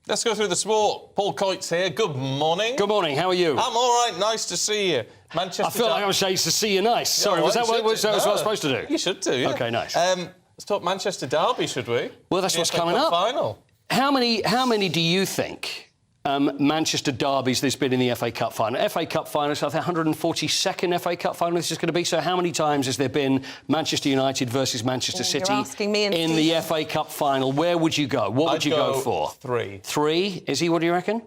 Let's go through the sport. Paul Coyte's here. Good morning. Good morning. How are you? I'm all right. Nice to see you. Manchester. I feel like I was saying to see you nice. Sorry, was that what I was supposed to do? You should do, yeah. OK, nice. Let's talk Manchester Derby, should we? Well, that's what's coming up. Final. How many do you think Manchester derbies there's been in the FA Cup final? FA Cup final, so I think 142nd FA Cup final this is going to be. So how many times has there been Manchester United versus Manchester City in the FA Cup final? Where would you go? What would you go for? 3. 3? Izzy, what do you reckon?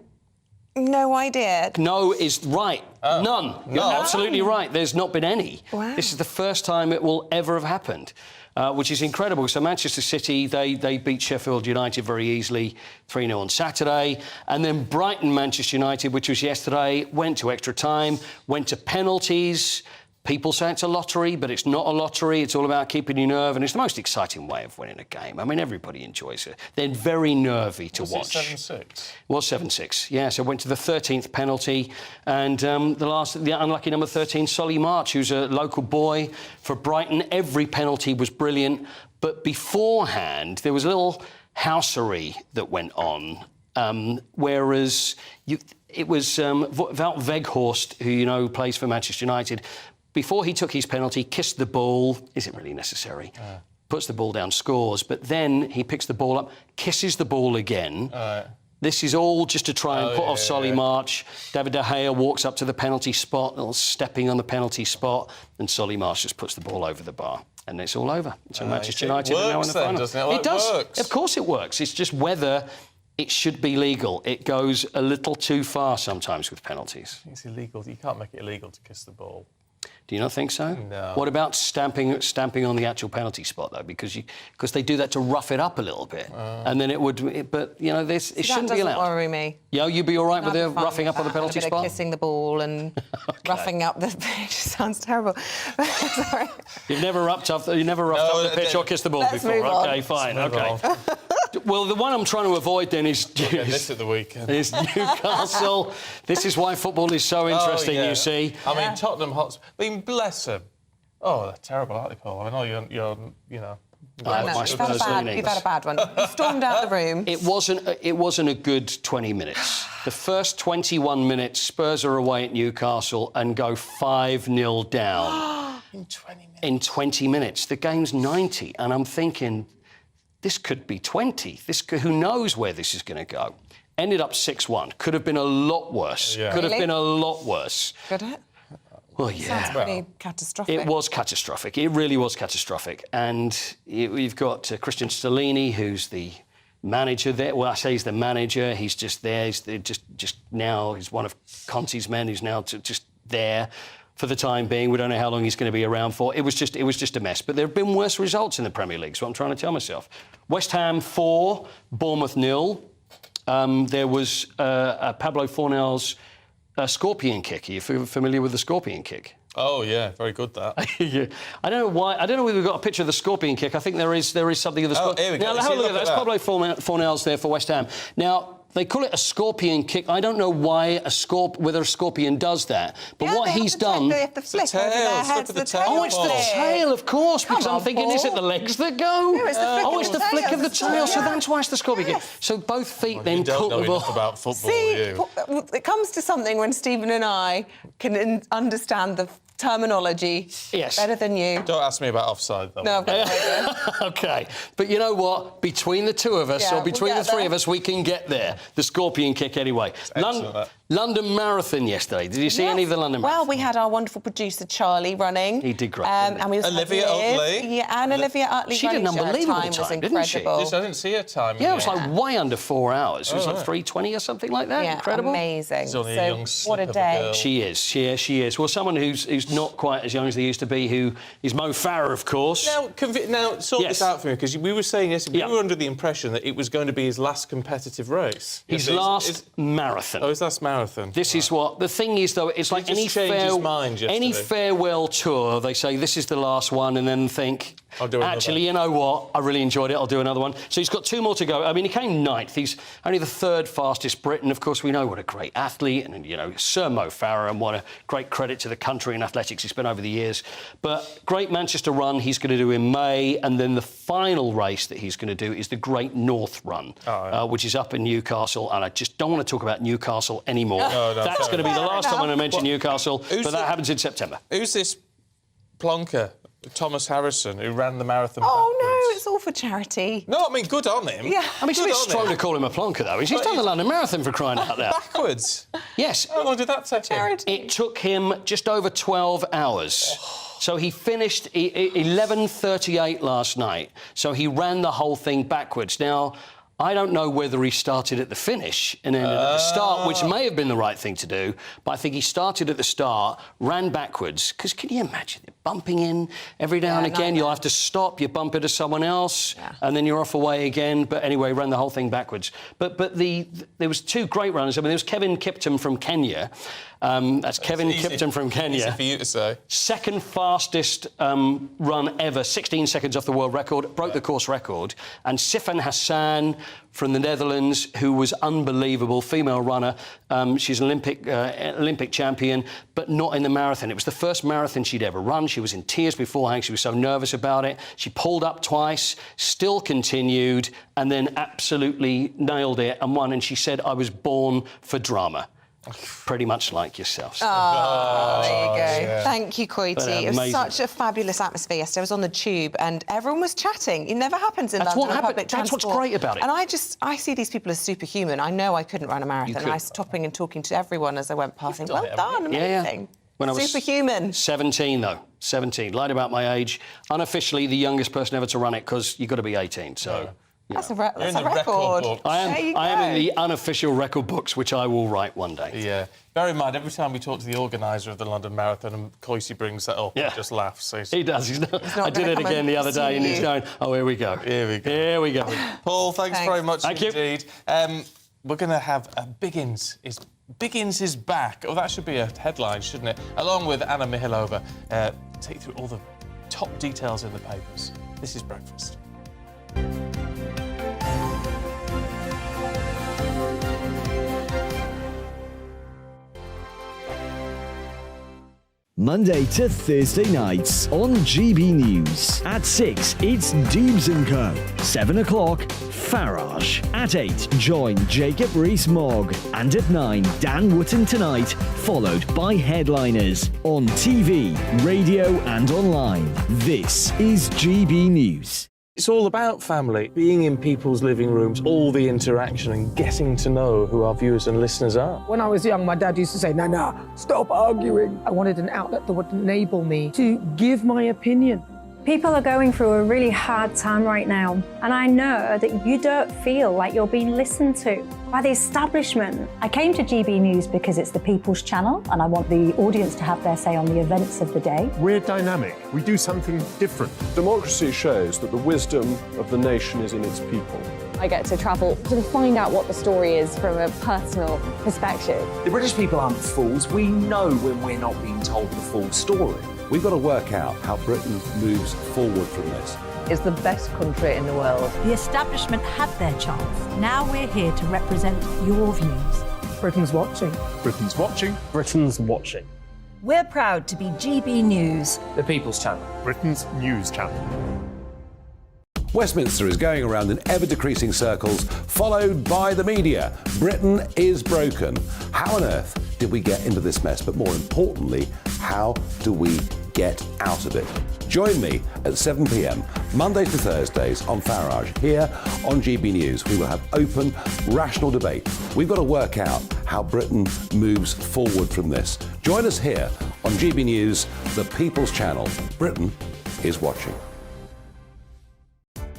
No idea. No is right. None. You're absolutely right. There's not been any. Wow. This is the first time it will ever have happened. Which is incredible. So Manchester City, they beat Sheffield United very easily, 3-0 on Saturday. And then Brighton-Manchester United, which was yesterday, went to extra time, went to penalties. People say it's a lottery, but it's not a lottery. It's all about keeping your nerve, and it's the most exciting way of winning a game. I mean, everybody enjoys it. They're very nervy to watch. Was it 7-6? It was 7-6, yeah. So went to the 13th penalty, and the unlucky number 13, Solly March, who's a local boy for Brighton. Every penalty was brilliant, but beforehand there was a little housery that went on, whereas it was Wout Weghorst, who plays for Manchester United. Before he took his penalty, kissed the ball. Is it really necessary? Puts the ball down, scores, but then he picks the ball up, kisses the ball again. This is all just to try and put off Solly March. David De Gea walks up to the penalty spot, little stepping on the penalty spot, and Solly March just puts the ball over the bar. And it's all over. So Manchester United are now in the final. Doesn't it? Well, it does. Works. Of course it works. It's just whether it should be legal. It goes a little too far sometimes with penalties. It's illegal. You can't make it illegal to kiss the ball. Do you not think so? No. What about stamping on the actual penalty spot, though? Because they do that to rough it up a little bit. And then it would... But, it shouldn't be allowed. That doesn't worry me. Yeah, you'd be all right with the roughing up on the penalty spot? Kissing the ball and roughing up the pitch sounds terrible. Sorry. You've never roughed up the pitch or kissed the ball before? Move on. OK, fine, OK. Well, the one I'm trying to avoid then is... this at the weekend. Is Newcastle. This is why football is so interesting, you see. I mean, Tottenham Hotspur... I mean, bless them. Oh, they're terrible, aren't they, Paul? I know you're you've had a bad one. You stormed out the room. It wasn't a good 20 minutes. The first 21 minutes, Spurs are away at Newcastle and go 5-0 down. In 20 minutes? In 20 minutes. The game's 90, and I'm thinking, this could be 20. Who knows where this is going to go? Ended up 6-1. Could have been a lot worse. Yeah. Could have been a lot worse. Could it? Well, yeah. Sounds pretty catastrophic. It was catastrophic. It really was catastrophic. And we've got Christian Stellini, who's the manager there. Well, I say he's the manager. He's just there. He's just now. He's one of Conte's men who's now just there for the time being. We don't know how long he's going to be around for. It was just a mess. But there have been worse results in the Premier League, so I'm trying to tell myself. West Ham 4, Bournemouth 0. There was Pablo Fornel's scorpion kick. Are you familiar with the scorpion kick? Oh, yeah, very good, that. Yeah. I don't know why. I don't know whether we've got a picture of the scorpion kick. I think there is something of the scorpion. Here we go. Now, have a look at that. That's Pablo Fornel's there for West Ham. Now, they call it a scorpion kick. I don't know why whether a scorpion does that. But what he's done... They have to flick over their heads. The tail. Oh, it's the tail, of course, because I'm thinking, is it the legs that go? No, it's the flick of the tail, so that's why it's the scorpion kick. So both feet then don't cut know the ball. enough about football, See, you. it comes to something when Stephen and I can understand the terminology better than you. Don't ask me about offside, though. No, I've got no idea. OK. But you know what? Between the two of us, or between the three of us, we can get there. The scorpion kick, anyway. London Marathon yesterday. Did you see any of the London Marathon? Well, we had our wonderful producer, Charlie, running. He did great. And we also Olivia had Liv. Utley. Yeah, and Olivia Utley. She did an unbelievable time, didn't she? Yes, I didn't see her time. Yeah, it was like way under 4 hours. It was like 3:20 or something like that. Yeah, Incredible. amazing. She's only a So, young what a slip of a day. girl. She is. She is. Well, someone who's not quite as young as they used to be, who is Mo Farah, of course. Now, sort this out for me, because we were saying yesterday, we were under the impression that it was going to be his last competitive race. His last marathon. Oh, his last marathon. This is what... The thing is, though, it's like any farewell tour, they say, this is the last one, and then think, I'll do another. actually, you know what? I really enjoyed it. I'll do another one. So he's got 2 more to go. I mean, he came 9th. He's only the 3rd fastest Brit, and, of course, we know what a great athlete, and, you know, Sir Mo Farah, and what a great credit to the country and athletics he's been over the years. But Great Manchester Run he's going to do in May, and then the final race that he's going to do is the Great North Run, which is up in Newcastle, and I just don't want to talk about Newcastle anymore. That's going to be the last time I'm going to mention Newcastle, but that happens in September. Who's this plonker, Thomas Harrison, who ran the marathon Oh, no, it's all for charity. No, I mean, good on him. Yeah. I mean, it's a bit strong to call him a plonker, though. He's done the London Marathon, for crying out loud. Backwards? Yes. How long did that take him? It took him just over 12 hours. So he finished 11:38 last night. So he ran the whole thing backwards. Now, I don't know whether he started at the finish and ended at the start, which may have been the right thing to do, but I think he started at the start, ran backwards, because can you imagine it? Bumping in every now and again, you'll have to stop, you bump into someone else, and then you're off away again. But anyway, ran the whole thing backwards. But there was 2 great runners. I mean, there was Kevin Kipton from Kenya. That's Kevin Kipton from Kenya. Easy for you to say. 2nd fastest run ever, 16 seconds off the world record, broke the course record. And Sifan Hassan from the Netherlands, who was unbelievable, female runner. She's an Olympic champion, but not in the marathon. It was the first marathon she'd ever run. She was in tears beforehand. She was so nervous about it. She pulled up twice, still continued, and then absolutely nailed it and won. And she said, I was born for drama. Pretty much like yourself. Oh, there you go. Yeah. Thank you, Coity. It was Amazing. such a fabulous atmosphere yesterday. I was on the tube and everyone was chatting. It never happens in London on public transport. That's what's great about it. And I see these people as superhuman. I know I couldn't run a marathon. I was stopping and talking to everyone as I went past. Saying, well done, amazing. When I was superhuman. 17, though. 17. Lied about my age. Unofficially the youngest person ever to run it, because you've got to be 18, so... That's a record. I am in the unofficial record books, which I will write one day. Yeah. Bear in mind, every time we talk to the organiser of the London Marathon and Coity brings that up, he just laughs. So he does. I did it again the other day, and he's going, oh, here we go. Here we go. Here we go. Paul, thanks very much indeed. You. We're going to have a Biggins is back. Oh, that should be a headline, shouldn't it? Along with Anna Mihilova, take you through all the top details in the papers. This is Breakfast. Monday to Thursday nights on GB News. At 6, it's Dubes & Co. 7 o'clock, Farage. At 8, join Jacob Rees-Mogg. And at 9, Dan Wootton Tonight, followed by headliners on TV, radio and online. This is GB News. It's all about family, being in people's living rooms, all the interaction and getting to know who our viewers and listeners are. When I was young, my dad used to say, Nana, stop arguing. I wanted an outlet that would enable me to give my opinion. People are going through a really hard time right now, and I know that you don't feel like you're being listened to by the establishment. I came to GB News because it's the People's Channel, and I want the audience to have their say on the events of the day. We're dynamic. We do something different. Democracy shows that the wisdom of the nation is in its people. I get to travel to find out what the story is from a personal perspective. The British people aren't fools. We know when we're not being told the full story. We've got to work out how Britain moves forward from this. It's the best country in the world. The establishment had their chance. Now we're here to represent your views. Britain's watching. Britain's watching. Britain's watching. We're proud to be GB News. The People's Channel. Britain's news channel. Westminster is going around in ever-decreasing circles, followed by the media. Britain is broken. How on earth did we get into this mess? But more importantly, how do we get out of it. Join me at 7 p.m, Mondays to Thursdays on Farage. Here on GB News, we will have open, rational debate. We've got to work out how Britain moves forward from this. Join us here on GB News, the People's Channel. Britain is watching.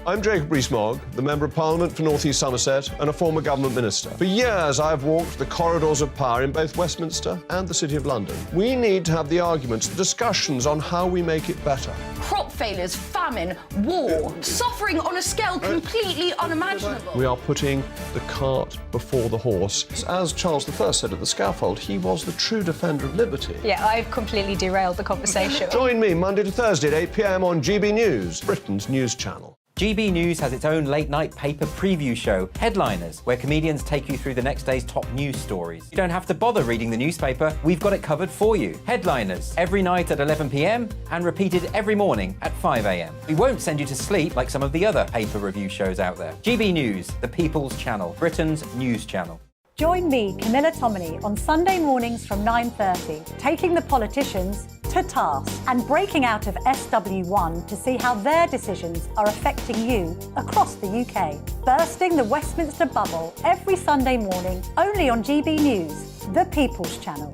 I'm Jacob Rees-Mogg, the Member of Parliament for North East Somerset and a former government minister. For years, I've walked the corridors of power in both Westminster and the City of London. We need to have the arguments, the discussions on how we make it better. Crop failures, famine, war, suffering on a scale completely unimaginable. We are putting the cart before the horse. As Charles I said at the scaffold, he was the true defender of liberty. Yeah, I've completely derailed the conversation. Join me Monday to Thursday at 8 p.m. on GB News, Britain's news channel. GB News has its own late-night paper preview show, Headliners, where comedians take you through the next day's top news stories. You don't have to bother reading the newspaper, we've got it covered for you. Headliners, every night at 11 p.m. and repeated every morning at 5 a.m. We won't send you to sleep like some of the other paper review shows out there. GB News, the People's Channel, Britain's news channel. Join me, Camilla Tominey, on Sunday mornings from 9:30, taking the politicians to task and breaking out of SW1 to see how their decisions are affecting you across the UK. Bursting the Westminster bubble every Sunday morning, only on GB News, the People's Channel.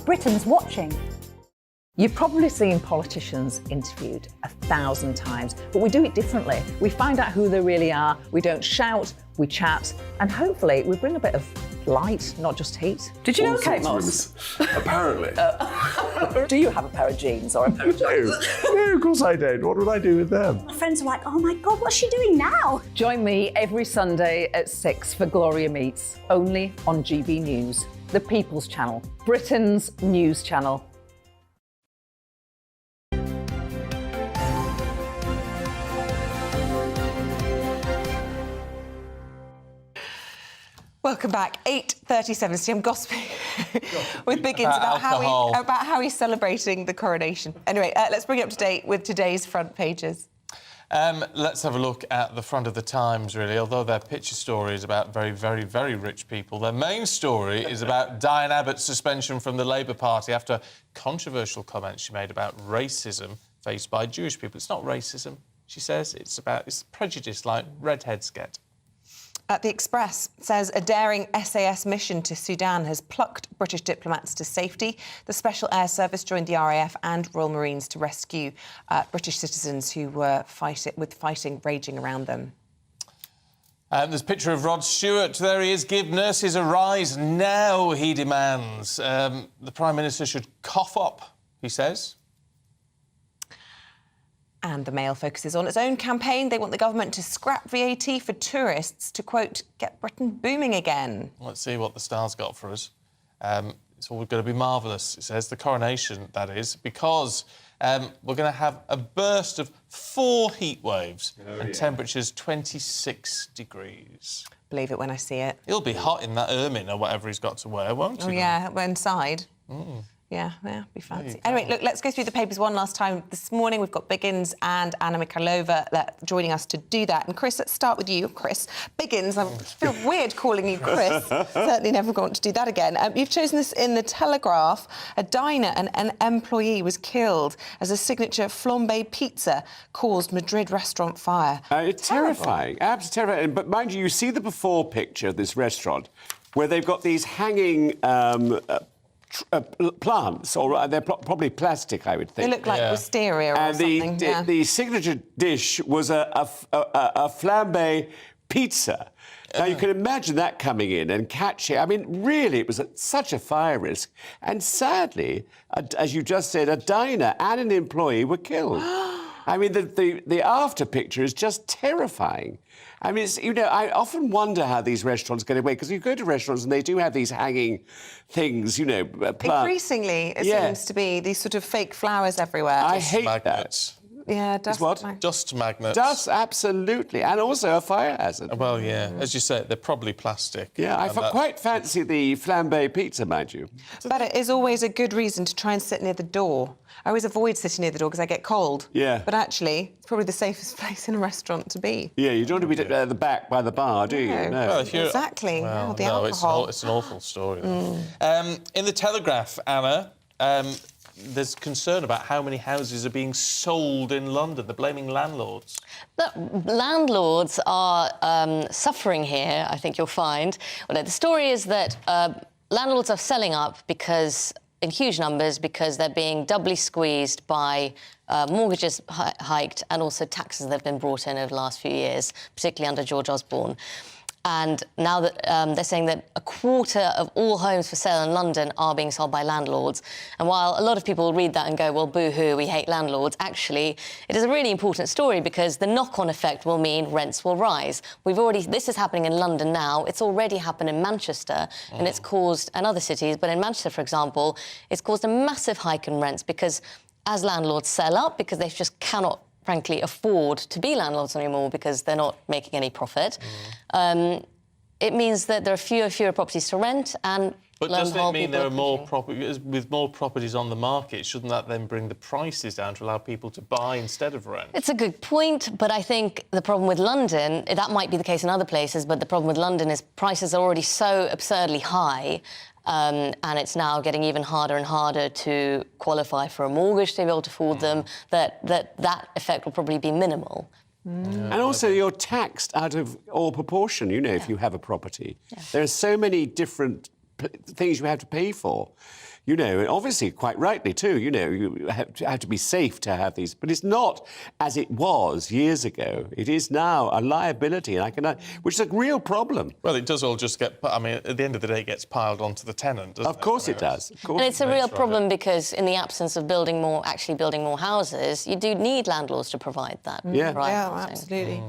Britain's watching. You've probably seen politicians interviewed 1,000 times, but we do it differently. We find out who they really are, we don't shout, we chat, and hopefully we bring a bit of light, not just heat. Did you know, Kate Moss? Apparently. Do you have a pair of jeans or a pair of jeans? No, of course I don't. What would I do with them? My friends are like, oh my God, what's she doing now? Join me every Sunday at 6 for Gloria Meets, only on GB News, the People's Channel, Britain's news channel. Welcome back. 8:37. See, I'm gossiping with Biggins about how he's celebrating the coronation. Anyway, let's bring it up to date with today's front pages. Let's have a look at the front of the Times, really. Although their picture story is about very, very, very rich people, their main story is about Diane Abbott's suspension from the Labour Party after controversial comments she made about racism faced by Jewish people. It's not racism, she says. It's prejudice like redheads get. The Express says a daring SAS mission to Sudan has plucked British diplomats to safety. The Special Air Service joined the RAF and Royal Marines to rescue British citizens who were fighting raging around them. There's a picture of Rod Stewart. There he is. Give nurses a rise now, he demands. The Prime Minister should cough up, he says. And the Mail focuses on its own campaign. They want the government to scrap VAT for tourists to, quote, get Britain booming again. Let's see what the Star's got for us. It's all going to be marvellous, it says. The Coronation, that is, because we're going to have a burst of 4 heat waves and temperatures 26 degrees. Believe it when I see it. He'll be hot in that ermine or whatever he's got to wear, won't he? Oh, yeah, we're inside. Yeah, be fancy. Anyway, look, let's go through the papers one last time. This morning we've got Biggins and Anna Mikhailova joining us to do that. And Chris, let's start with you. Chris, Biggins, I feel weird calling you Chris. Certainly never want to do that again. You've chosen this in the Telegraph. A diner and an employee was killed as a signature flambe pizza caused Madrid restaurant fire. It's terrifying, absolutely terrifying. But mind you, you see the before picture of this restaurant where they've got these hanging plants, or they're probably plastic, I would think. They look like wisteria or something. And the signature dish was a flambe pizza. Now, you can imagine that coming in and catching... I mean, really, it was such a fire risk. And sadly, as you just said, a diner and an employee were killed. I mean, the after picture is just terrifying. I mean, I often wonder how these restaurants get away, because you go to restaurants and they do have these hanging things, plants. Increasingly, it seems to be these sort of fake flowers everywhere. I hate that. Yeah, dust. Dust magnets. Dust, absolutely. And also a fire hazard. Well, yeah. As you say, they're probably plastic. Yeah, I quite fancy the flambe pizza, mind you. But it is always a good reason to try and sit near the door. I always avoid sitting near the door because I get cold. Yeah. But actually, it's probably the safest place in a restaurant to be. Yeah, you don't want to be at the back by the bar, do you? No. Well, exactly. Well, the alcohol. It's an awful story. In the Telegraph, Anna, there's concern about how many houses are being sold in London. They're blaming landlords. The landlords are suffering here, I think you'll find. Well, the story is that landlords are selling up because, in huge numbers, because they're being doubly squeezed by mortgages hiked and also taxes that have been brought in over the last few years, particularly under George Osborne. And now that they're saying that a quarter of all homes for sale in London are being sold by landlords. And while a lot of people read that and go, well, boo-hoo, we hate landlords, actually, it is a really important story because the knock-on effect will mean rents will rise. This is happening in London now. It's already happened in Manchester, and it's caused, and other cities, but in Manchester, for example, it's caused a massive hike in rents because as landlords sell up, because they just cannot frankly, afford to be landlords anymore because they're not making any profit. It means that there are fewer properties to rent and... But doesn't it mean there are more properties... With more properties on the market, shouldn't that then bring the prices down to allow people to buy instead of rent? It's a good point, but I think the problem with London, that might be the case in other places, but the problem with London is prices are already so absurdly high and it's now getting even harder and harder to qualify for a mortgage to be able to afford them, that effect will probably be minimal. And also you're taxed out of all proportion, you know, if you have a property. There are so many different things you have to pay for. You know, and obviously, quite rightly too, you know, you have to be safe to have these. But it's not as it was years ago. It is now a liability, and which is a real problem. Well, it does all just get... I mean, at the end of the day, it gets piled onto the tenant, doesn't it? Of course it does. Of course. And it's a real problem because in the absence of building more houses, you do need landlords to provide that. Yeah, absolutely.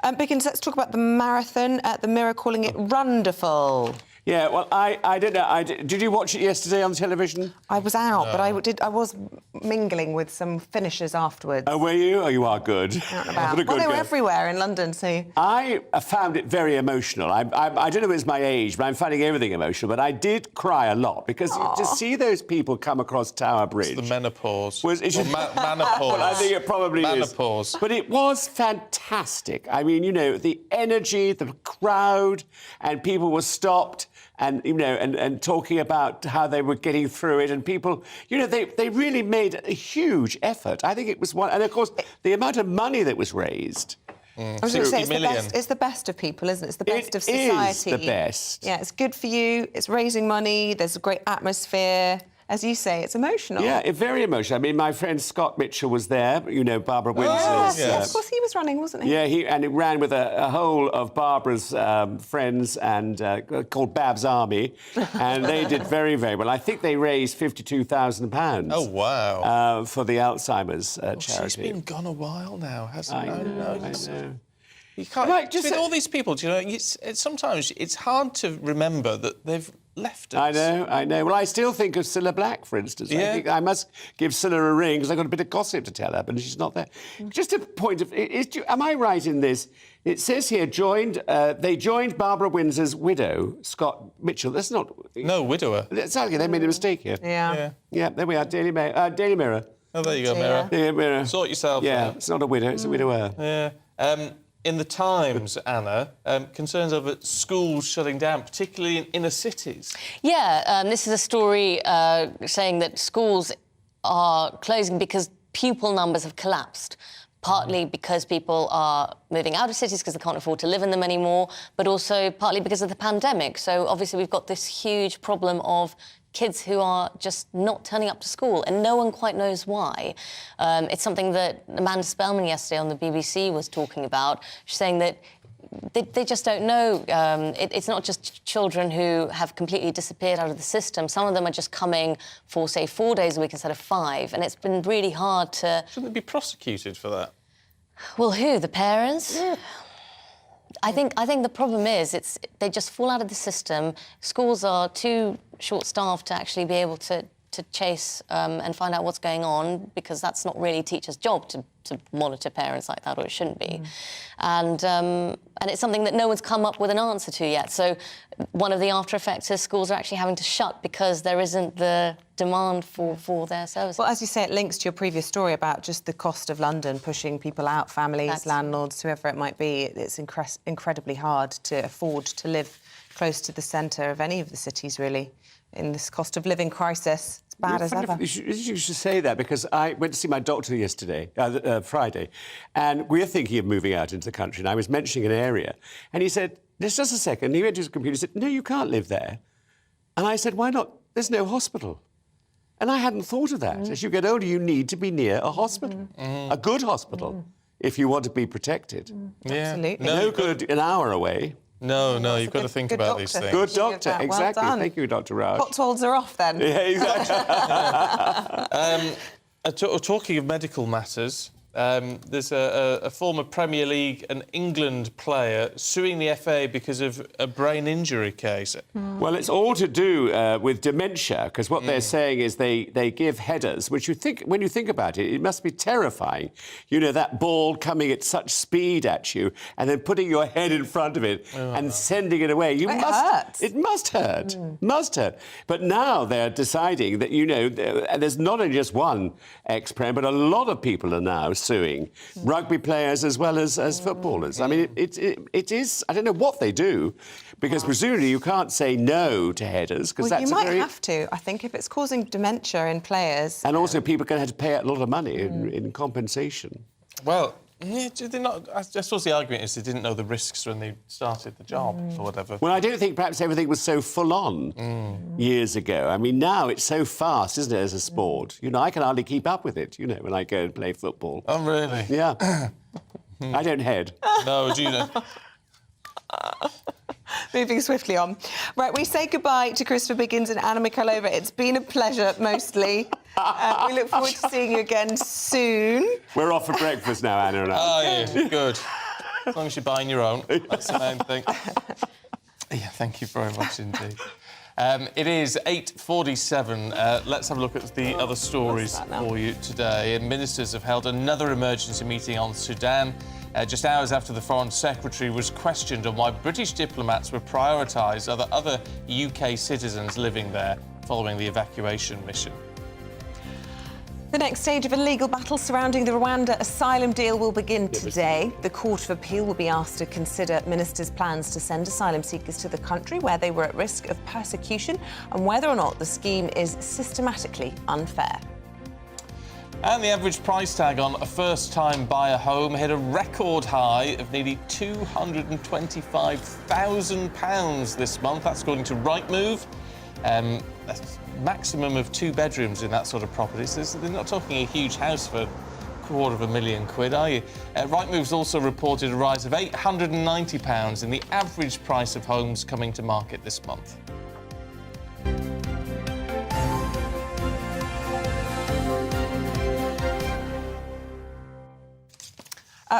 Biggins, let's talk about the marathon. The Mirror calling it wonderful. Yeah, well, I don't know. Did you watch it yesterday on television? I was out, but I was mingling with some finishers afterwards. Oh, were you? Oh, you are good. Out and about. Well, they were everywhere in London, so... I found it very emotional. I don't know if it's my age, but I'm finding everything emotional. But I did cry a lot because to see those people come across Tower Bridge... It's the menopause. Menopause. Well, I think it probably menopause. But it was fantastic. I mean, you know, the energy, the crowd, and people were stopped... And, you know, and talking about how they were getting through it, and people, you know, they really made a huge effort. I think it was one... And, of course, the amount of money that was raised... I was going to say, it's the best of people, isn't it? It's the best of society. It is the best. Yeah, it's good for you, it's raising money, there's a great atmosphere... As you say, it's emotional. Yeah, very emotional. I mean, my friend Scott Mitchell was there, you know, Barbara Windsor's... Yes, of course, he was running, wasn't he? Yeah, he ran with a whole of Barbara's friends and called Bab's Army, and they did very, very well. I think they raised £52,000. Oh, wow. For the Alzheimer's charity. She's been gone a while now, hasn't she? I know. You can't... With all these people, do you know, sometimes it's hard to remember that they've left us. I know. Well, I still think of Cilla Black, for instance. Yeah. I think I must give Cilla a ring because I've got a bit of gossip to tell her, but she's not there. Just a point of... am I right in this? It says here, they joined Barbara Windsor's widow, Scott Mitchell. That's not... No, widower. Exactly, they made a mistake here. Yeah, there we are, Daily Mirror. Oh, there you go, Mirror. Yeah, Mirror. Sort yourself out. Yeah, it's not a widow, it's a widower. Yeah. In the Times, Anna, concerns over schools shutting down, particularly in inner cities. Yeah, this is a story saying that schools are closing because pupil numbers have collapsed. Partly because people are moving out of cities because they can't afford to live in them anymore, but also partly because of the pandemic. So obviously we've got this huge problem of kids who are just not turning up to school, and no one quite knows why. It's something that Amanda Spellman yesterday on the BBC was talking about. She's saying that they just don't know. It's not just children who have completely disappeared out of the system. Some of them are just coming for, say, 4 days a week instead of 5, and it's been really hard to... Shouldn't they be prosecuted for that? Well, who? The parents? Yeah. I think the problem is they just fall out of the system. Schools are too short-staffed to actually be able to chase and find out what's going on, because that's not really teachers' job to monitor parents like that, or it shouldn't be. And it's something that no one's come up with an answer to yet. So one of the after effects is schools are actually having to shut because there isn't the demand for their services. Well, as you say, it links to your previous story about just the cost of London pushing people out, families, landlords, whoever it might be. It's incredibly hard to afford to live close to the centre of any of the cities, really, in this cost of living crisis. It's bad as ever. You should say that, because I went to see my doctor yesterday, Friday, and we're thinking of moving out into the country, and I was mentioning an area, and he said, just a second, he went to his computer and said, no, you can't live there. And I said, why not? There's no hospital. And I hadn't thought of that. As you get older, you need to be near a hospital, a good hospital, if you want to be protected. Yeah. Absolutely. No good an hour away. No, you've got to think about these things. Good doctor, Well exactly. done. Thank you, Dr. Raj. Cotswolds are off then. Yeah, exactly. Talking of medical matters, there's a former Premier League and England player suing the FA because of a brain injury case. Well, it's all to do with dementia, because what they're saying is they give headers, which when you think about it, it must be terrifying. You know, that ball coming at such speed at you and then putting your head in front of it and sending it away. It must hurt. Must hurt. But now they're deciding that, you know, there's not only just one ex-Prem, but a lot of people are now suing rugby players as well as footballers. I mean, it is... I don't know what they do, because presumably you can't say no to headers, because Well, that's you might have to, I think, if it's causing dementia in players. And also people are going to have to pay a lot of money in compensation. Well, yeah, I suppose the argument is they didn't know the risks when they started the job or whatever. Well, I don't think perhaps everything was so full-on years ago. I mean, now it's so fast, isn't it, as a sport? You know, I can hardly keep up with it, you know, when I go and play football. Oh, really? Yeah. I don't head. No, do you know? Moving swiftly on. Right, we say goodbye to Christopher Biggins and Anna Mikhailova. It's been a pleasure, mostly. We look forward to seeing you again soon. We're off for breakfast now, Anna and I. Oh, yeah, good. As long as you're buying your own. That's the main thing. Yeah, thank you very much indeed. It is 8:47. Let's have a look at the other stories for you today. And ministers have held another emergency meeting on Sudan, just hours after the Foreign Secretary was questioned on why British diplomats were prioritised over other UK citizens living there following the evacuation mission. The next stage of a legal battle surrounding the Rwanda asylum deal will begin today. The Court of Appeal will be asked to consider ministers' plans to send asylum seekers to the country where they were at risk of persecution and whether or not the scheme is systematically unfair. And the average price tag on a first-time buyer home hit a record high of nearly £225,000 this month. That's according to Rightmove. That's a maximum of 2 bedrooms in that sort of property. So they're not talking a huge house for £250,000, are you? Rightmove's also reported a rise of £890 in the average price of homes coming to market this month.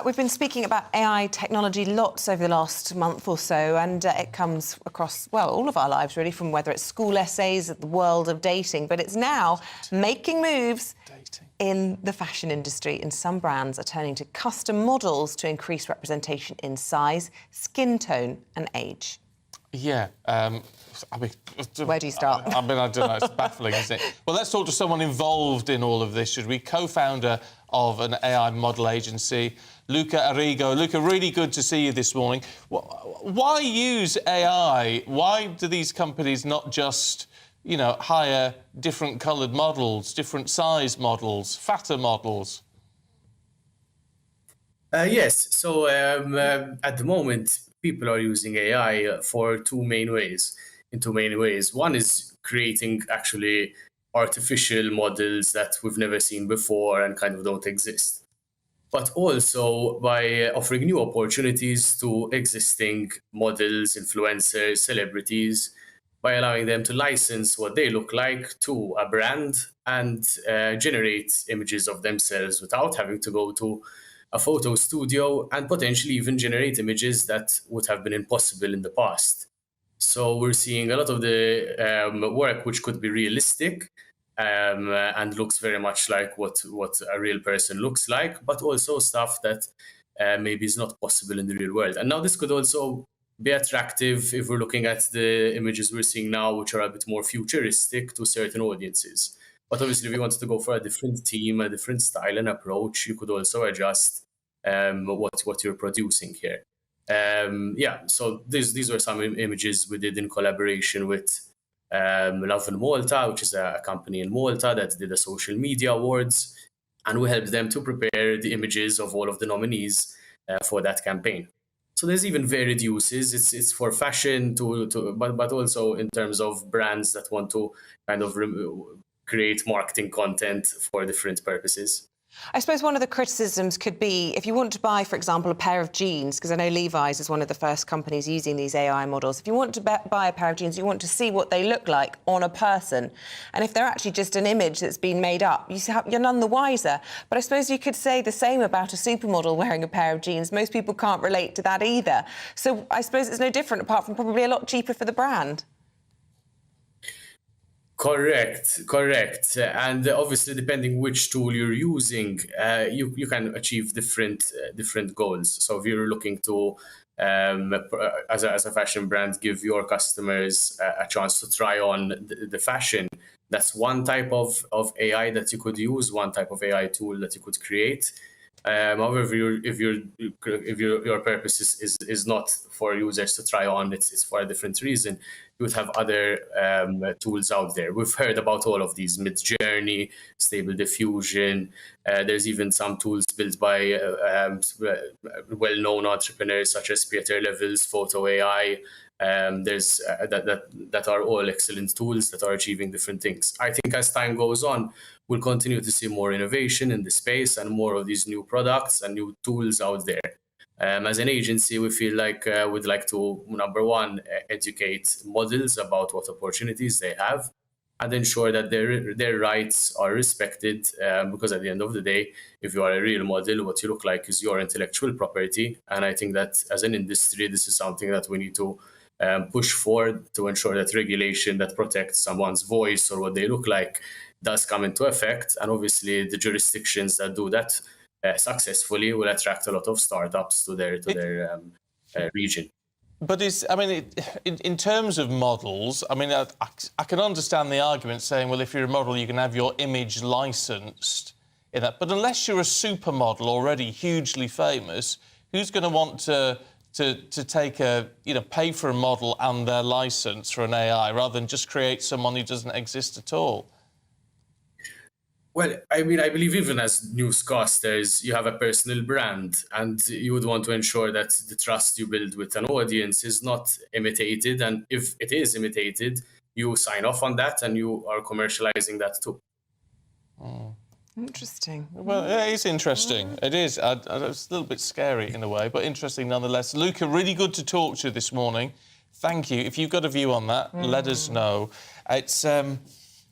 We've been speaking about AI technology lots over the last month or so, and it comes across, well, all of our lives, really, from whether it's school essays, the world of dating, but it's now making moves in the fashion industry, and some brands are turning to custom models to increase representation in size, skin tone and age. Yeah, I mean... Where do you start? I mean, I don't know, it's baffling, isn't it? Well, let's talk to someone involved in all of this, should we? Co-founder of an AI model agency, Luca Arrigo. Luca, really good to see you this morning. Why use AI? Why do these companies not just, you know, hire different coloured models, different size models, fatter models? Yes, so at the moment, people are using AI for two main ways. One is creating actually artificial models that we've never seen before and kind of don't exist. But also by offering new opportunities to existing models, influencers, celebrities, by allowing them to license what they look like to a brand and generate images of themselves without having to go to a photo studio and potentially even generate images that would have been impossible in the past. So we're seeing a lot of the work which could be realistic and looks very much like what a real person looks like, but also stuff that maybe is not possible in the real world. And now this could also be attractive if we're looking at the images we're seeing now, which are a bit more futuristic to certain audiences. But obviously, if you wanted to go for a different theme, a different style and approach, you could also adjust what you're producing here. So these were some images we did in collaboration with Love in Malta, which is a company in Malta that did a social media awards, and we helped them to prepare the images of all of the nominees for that campaign. So there's even varied uses. It's for fashion but also in terms of brands that want to kind of create marketing content for different purposes. I suppose one of the criticisms could be if you want to buy, for example, a pair of jeans, because I know Levi's is one of the first companies using these AI models. If you want to buy a pair of jeans, you want to see what they look like on a person. And if they're actually just an image that's been made up, you're none the wiser. But I suppose you could say the same about a supermodel wearing a pair of jeans. Most people can't relate to that either. So I suppose it's no different, apart from probably a lot cheaper for the brand. Correct. And obviously, depending which tool you're using, you can achieve different goals. So if you're looking to, as a fashion brand, give your customers a chance to try on the fashion, that's one type of AI that you could use, one type of AI tool that you could create. However, if your purpose is not for users to try on, it's for a different reason, you would have other tools out there. We've heard about all of these: Mid-Journey, Stable Diffusion. There's even some tools built by well-known entrepreneurs such as Peter Level's Photo AI. There's that are all excellent tools that are achieving different things. I think as time goes on, we'll continue to see more innovation in the space and more of these new products and new tools out there. As an agency, we feel like we'd like to, number one, educate models about what opportunities they have and ensure that their rights are respected, because at the end of the day, if you are a real model, what you look like is your intellectual property. And I think that as an industry, this is something that we need to push forward to ensure that regulation that protects someone's voice or what they look like does come into effect. And obviously, the jurisdictions that do that successfully will attract a lot of startups to their region. But in terms of models, I mean, I can understand the argument saying, well, if you're a model, you can have your image licensed in that. But unless you're a supermodel already hugely famous, who's going to want to take pay for a model and their license for an AI rather than just create someone who doesn't exist at all? Well, I mean, I believe even as newscasters, you have a personal brand, and you would want to ensure that the trust you build with an audience is not imitated. And if it is imitated, you sign off on that and you are commercializing that too. Oh. Interesting. Well, it is interesting. It is. It's a little bit scary in a way, but interesting nonetheless. Luca, really good to talk to you this morning. Thank you. If you've got a view on that, let us know. It's...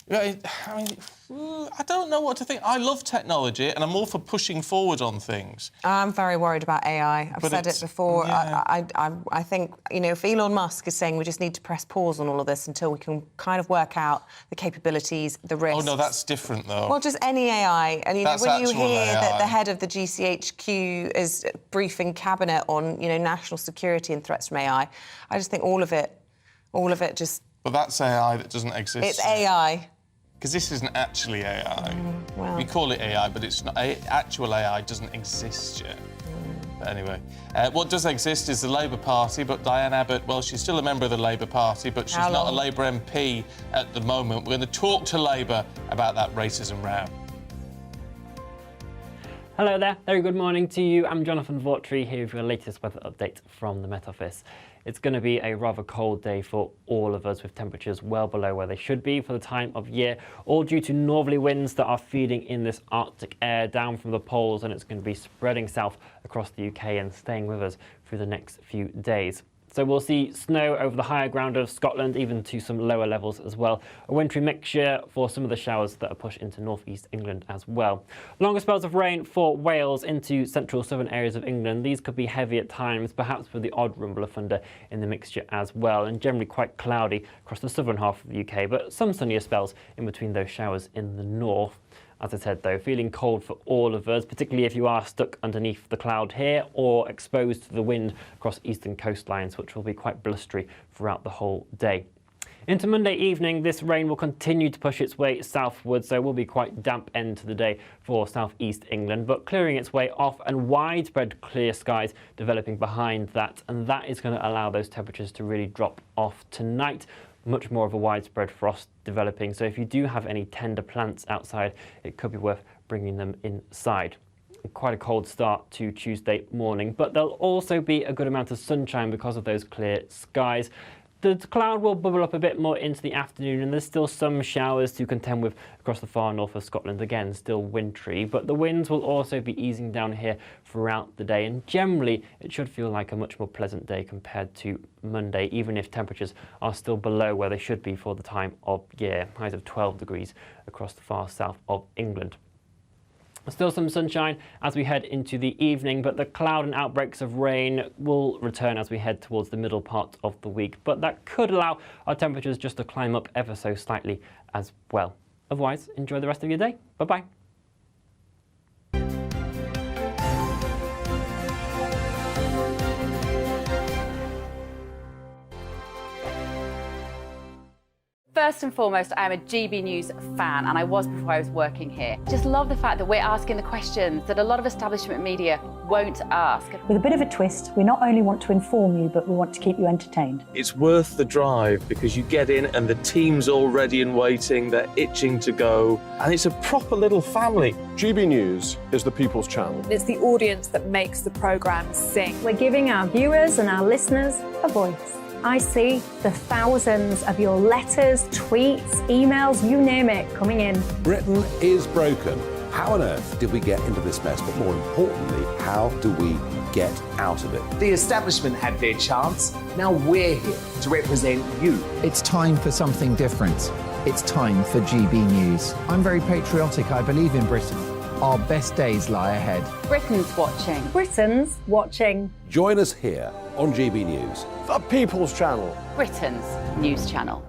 I don't know what to think. I love technology and I'm all for pushing forward on things. I'm very worried about AI. I've said it before. Yeah. I think, if Elon Musk is saying we just need to press pause on all of this until we can kind of work out the capabilities, the risks... Oh, no, that's different, though. Well, just any AI. And, when you hear that the head of the GCHQ is briefing Cabinet on, national security and threats from AI, I just think all of it just... But that's AI that doesn't exist. It's AI. Because this isn't actually AI. Well. We call it AI, but it's not. Actual AI doesn't exist yet. But anyway, what does exist is the Labour Party, but Diane Abbott, well, she's still a member of the Labour Party, but she's not a Labour MP at the moment. We're going to talk to Labour about that racism row. Hello there, very good morning to you. I'm Jonathan Vautry here with your latest weather update from the Met Office. It's going to be a rather cold day for all of us, with temperatures well below where they should be for the time of year, all due to northerly winds that are feeding in this Arctic air down from the poles, and it's going to be spreading south across the UK and staying with us through the next few days. So we'll see snow over the higher ground of Scotland, even to some lower levels as well. A wintry mixture for some of the showers that are pushed into northeast England as well. Longer spells of rain for Wales into central southern areas of England. These could be heavy at times, perhaps with the odd rumble of thunder in the mixture as well, and generally quite cloudy across the southern half of the UK, but some sunnier spells in between those showers in the north. As I said, though, feeling cold for all of us, particularly if you are stuck underneath the cloud here or exposed to the wind across eastern coastlines, which will be quite blustery throughout the whole day. Into Monday evening, this rain will continue to push its way southwards, so it will be quite damp end to the day for southeast England, but clearing its way off and widespread clear skies developing behind that, and that is going to allow those temperatures to really drop off tonight. much more of a widespread frost developing. So if you do have any tender plants outside, it could be worth bringing them inside. Quite a cold start to Tuesday morning, but there'll also be a good amount of sunshine because of those clear skies. The cloud will bubble up a bit more into the afternoon, and there's still some showers to contend with across the far north of Scotland. Again, still wintry, but the winds will also be easing down here throughout the day, and generally it should feel like a much more pleasant day compared to Monday, even if temperatures are still below where they should be for the time of year. Highs of 12 degrees across the far south of England. Still some sunshine as we head into the evening, but the cloud and outbreaks of rain will return as we head towards the middle part of the week. But that could allow our temperatures just to climb up ever so slightly as well. Otherwise, enjoy the rest of your day. Bye-bye. First and foremost, I am a GB News fan, and I was before I was working here. Just love the fact that we're asking the questions that a lot of establishment media won't ask. With a bit of a twist, we not only want to inform you, but we want to keep you entertained. It's worth the drive because you get in and the team's all ready and waiting, they're itching to go, and it's a proper little family. GB News is the People's Channel. It's the audience that makes the programme sing. We're giving our viewers and our listeners a voice. I see the thousands of your letters, tweets, emails, you name it, coming in. Britain is broken. How on earth did we get into this mess? But more importantly, how do we get out of it? The establishment had their chance. Now we're here to represent you. It's time for something different. It's time for GB News. I'm very patriotic. I believe in Britain. Our best days lie ahead. Britain's watching. Britain's watching. Join us here on GB News. The People's Channel. Britain's news channel.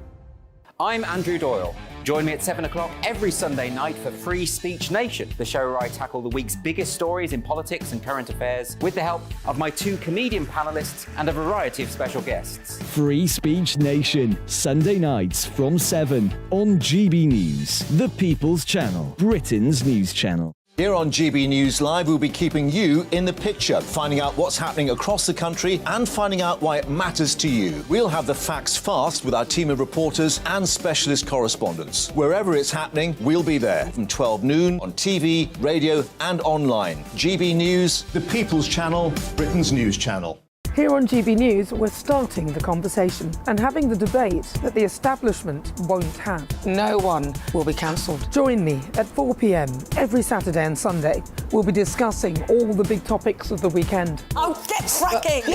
I'm Andrew Doyle. Join me at 7 o'clock every Sunday night for Free Speech Nation, the show where I tackle the week's biggest stories in politics and current affairs with the help of my 2 comedian panellists and a variety of special guests. Free Speech Nation, Sunday nights from 7 on GB News, the People's Channel, Britain's news channel. Here on GB News Live, we'll be keeping you in the picture, finding out what's happening across the country and finding out why it matters to you. We'll have the facts fast with our team of reporters and specialist correspondents. Wherever it's happening, we'll be there from 12 noon on TV, radio and online. GB News, the People's Channel, Britain's news channel. Here on GB News, we're starting the conversation and having the debate that the establishment won't have. No one will be cancelled. Join me at 4 p.m. every Saturday and Sunday. We'll be discussing all the big topics of the weekend. Oh, get cracking!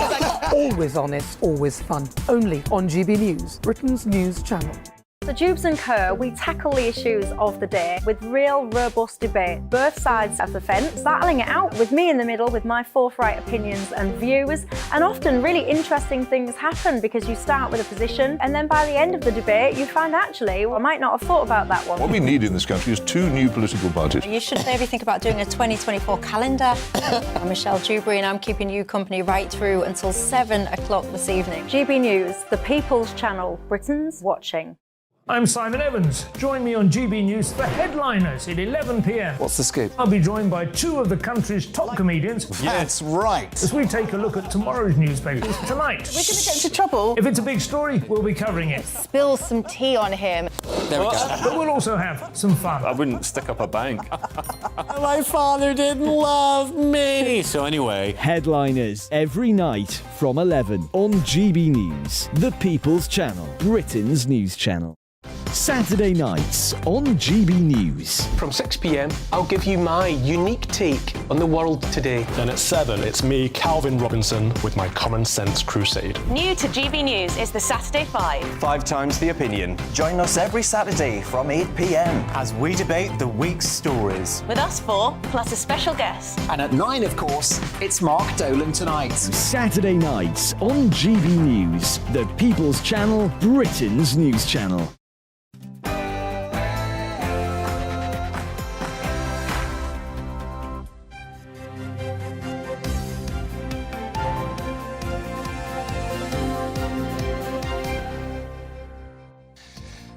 Always honest, always fun. Only on GB News, Britain's news channel. So Jubes and Kerr, we tackle the issues of the day with real robust debate, both sides of the fence, battling it out with me in the middle with my forthright opinions and views, and often really interesting things happen because you start with a position and then by the end of the debate you find actually, well, I might not have thought about that one. What we need in this country is 2 new political parties. You should maybe think about doing a 2024 calendar. I'm Michelle Dewberry and I'm keeping you company right through until 7 o'clock this evening. GB News, the People's Channel, Britain's watching. I'm Simon Evans. Join me on GB News for Headliners at 11 p.m. What's the scoop? I'll be joined by 2 of the country's top comedians. That's right. As we take a look at tomorrow's newspapers tonight. We're going to get into trouble. If it's a big story, we'll be covering it. Spill some tea on him. There we go. But we'll also have some fun. I wouldn't stick up a bank. My father didn't love me. So anyway. Headliners every night from 11 on GB News, the People's Channel, Britain's news channel. Saturday nights on GB News. From 6 p.m, I'll give you my unique take on the world today. Then at 7, it's me, Calvin Robinson, with my Common Sense Crusade. New to GB News is the Saturday 5. 5 times the opinion. Join us every Saturday from 8 p.m. as we debate the week's stories. With us 4, plus a special guest. And at 9, of course, it's Mark Dolan Tonight. Saturday nights on GB News, the People's Channel, Britain's news channel.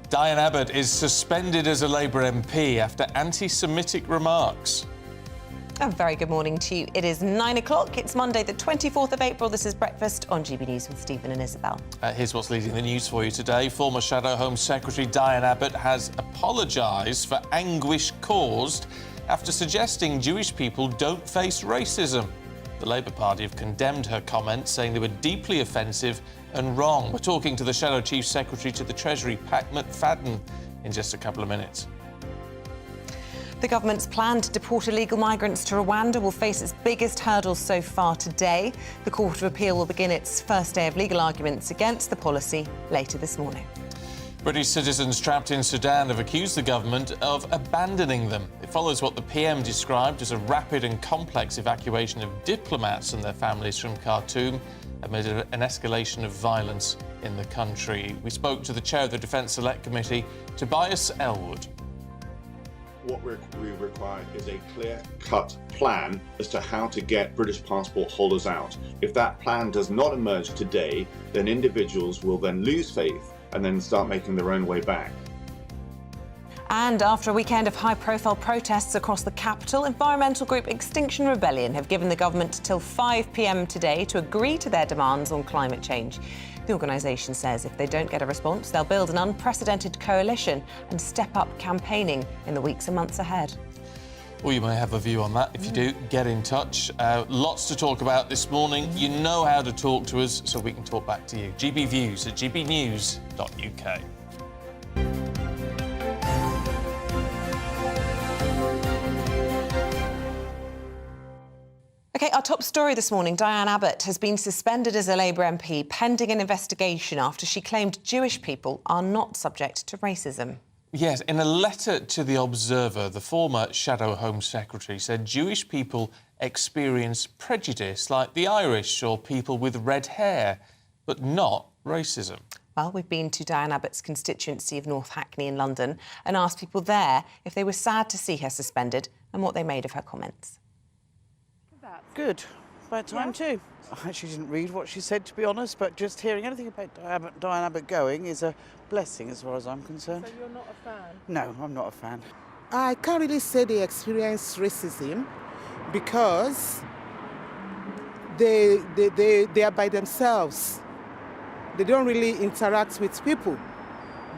Diane Abbott is suspended as a Labour MP after anti-Semitic remarks. A very good morning to you. It is 9 o'clock. It's Monday, the 24th of April. This is Breakfast on GB News with Stephen and Isabel. Here's what's leading the news for you today. Former Shadow Home Secretary Diane Abbott has apologised for anguish caused after suggesting Jewish people don't face racism. The Labour Party have condemned her comments, saying they were deeply offensive and wrong. We're talking to the Shadow Chief Secretary to the Treasury, Pat McFadden, in just a couple of minutes. The government's plan to deport illegal migrants to Rwanda will face its biggest hurdles so far today. The Court of Appeal will begin its first day of legal arguments against the policy later this morning. British citizens trapped in Sudan have accused the government of abandoning them. It follows what the PM described as a rapid and complex evacuation of diplomats and their families from Khartoum amid an escalation of violence in the country. We spoke to the chair of the Defence Select Committee, Tobias Elwood. What we require is a clear-cut plan as to how to get British passport holders out. If that plan does not emerge today, then individuals will then lose faith and then start making their own way back. And after a weekend of high-profile protests across the capital, environmental group Extinction Rebellion have given the government till 5 p.m. today to agree to their demands on climate change. The organisation says if they don't get a response, they'll build an unprecedented coalition and step up campaigning in the weeks and months ahead. Well, you may have a view on that. If you do, get in touch. Lots to talk about this morning. You know how to talk to us, so we can talk back to you. GB Views at gbnews.uk. OK, our top story this morning. Diane Abbott has been suspended as a Labour MP pending an investigation after she claimed Jewish people are not subject to racism. Yes, in a letter to The Observer, the former Shadow Home Secretary said Jewish people experience prejudice like the Irish or people with red hair, but not racism. Well, we've been to Diane Abbott's constituency of North Hackney in London and asked people there if they were sad to see her suspended and what they made of her comments. Good. About time too. I actually didn't read what she said, to be honest, but just hearing anything about Diane Abbott going is a blessing as far as I'm concerned. So you're not a fan? No, I'm not a fan. I can't really say they experience racism because they are by themselves. They don't really interact with people.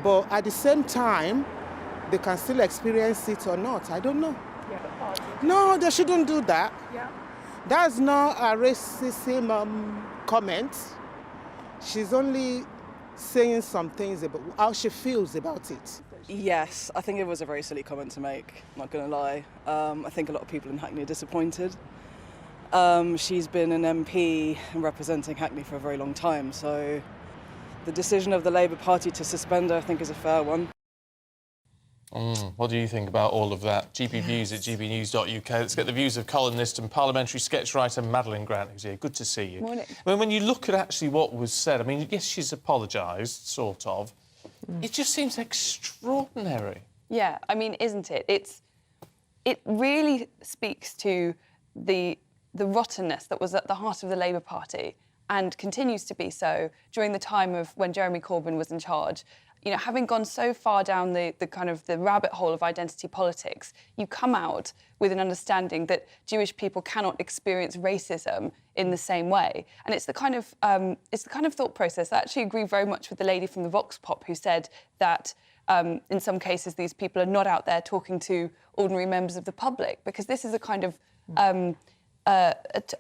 But at the same time, they can still experience it or not. I don't know. Yeah. No, they shouldn't do that. Yeah. That's not a racism comment. She's only saying some things about how she feels about it. Yes, I think it was a very silly comment to make, not going to lie. I think a lot of people in Hackney are disappointed. She's been an MP and representing Hackney for a very long time, so the decision of the Labour Party to suspend her, I think, is a fair one. What do you think about all of that? GB Views at gbnews.uk. Let's get the views of columnist and parliamentary sketch writer Madeline Grant, who's here. Good to see you. Morning. I mean, when you look at actually what was said, I mean, yes, she's apologised, sort of. It just seems extraordinary. Yeah, I mean, isn't it? It really speaks to the rottenness that was at the heart of the Labour Party and continues to be so during the time of when Jeremy Corbyn was in charge. You know, having gone so far down the kind of the rabbit hole of identity politics, you come out with an understanding that Jewish people cannot experience racism in the same way. And it's the kind of thought process. I actually agree very much with the lady from the vox-pop who said that in some cases these people are not out there talking to ordinary members of the public, because this is a kind of a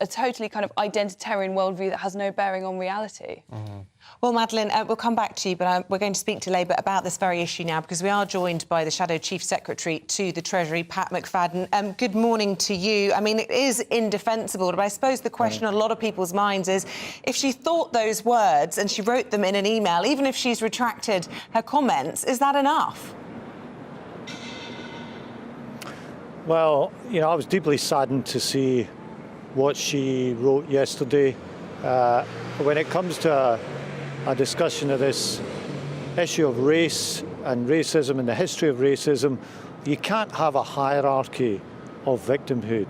totally kind of identitarian worldview that has no bearing on reality. Well, Madeline, we'll come back to you, but we're going to speak to Labour about this very issue now, because we are joined by the Shadow Chief Secretary to the Treasury, Pat McFadden. Good morning to you. I mean, it is indefensible, but I suppose the question on a lot of people's minds is, if she thought those words and she wrote them in an email, even if she's retracted her comments, is that enough? Well, you know, I was deeply saddened to see what she wrote yesterday. When it comes to a discussion of this issue of race and racism and the history of racism, you can't have a hierarchy of victimhood.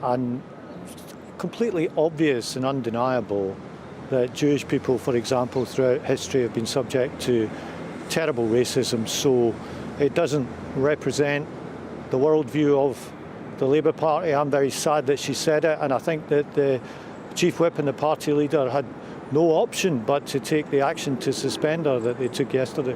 And completely obvious and undeniable that Jewish people, for example, throughout history have been subject to terrible racism. So it doesn't represent the worldview of the Labour Party. I'm very sad that she said it, and I think that the Chief Whip and the party leader had no option but to take the action to suspend her that they took yesterday.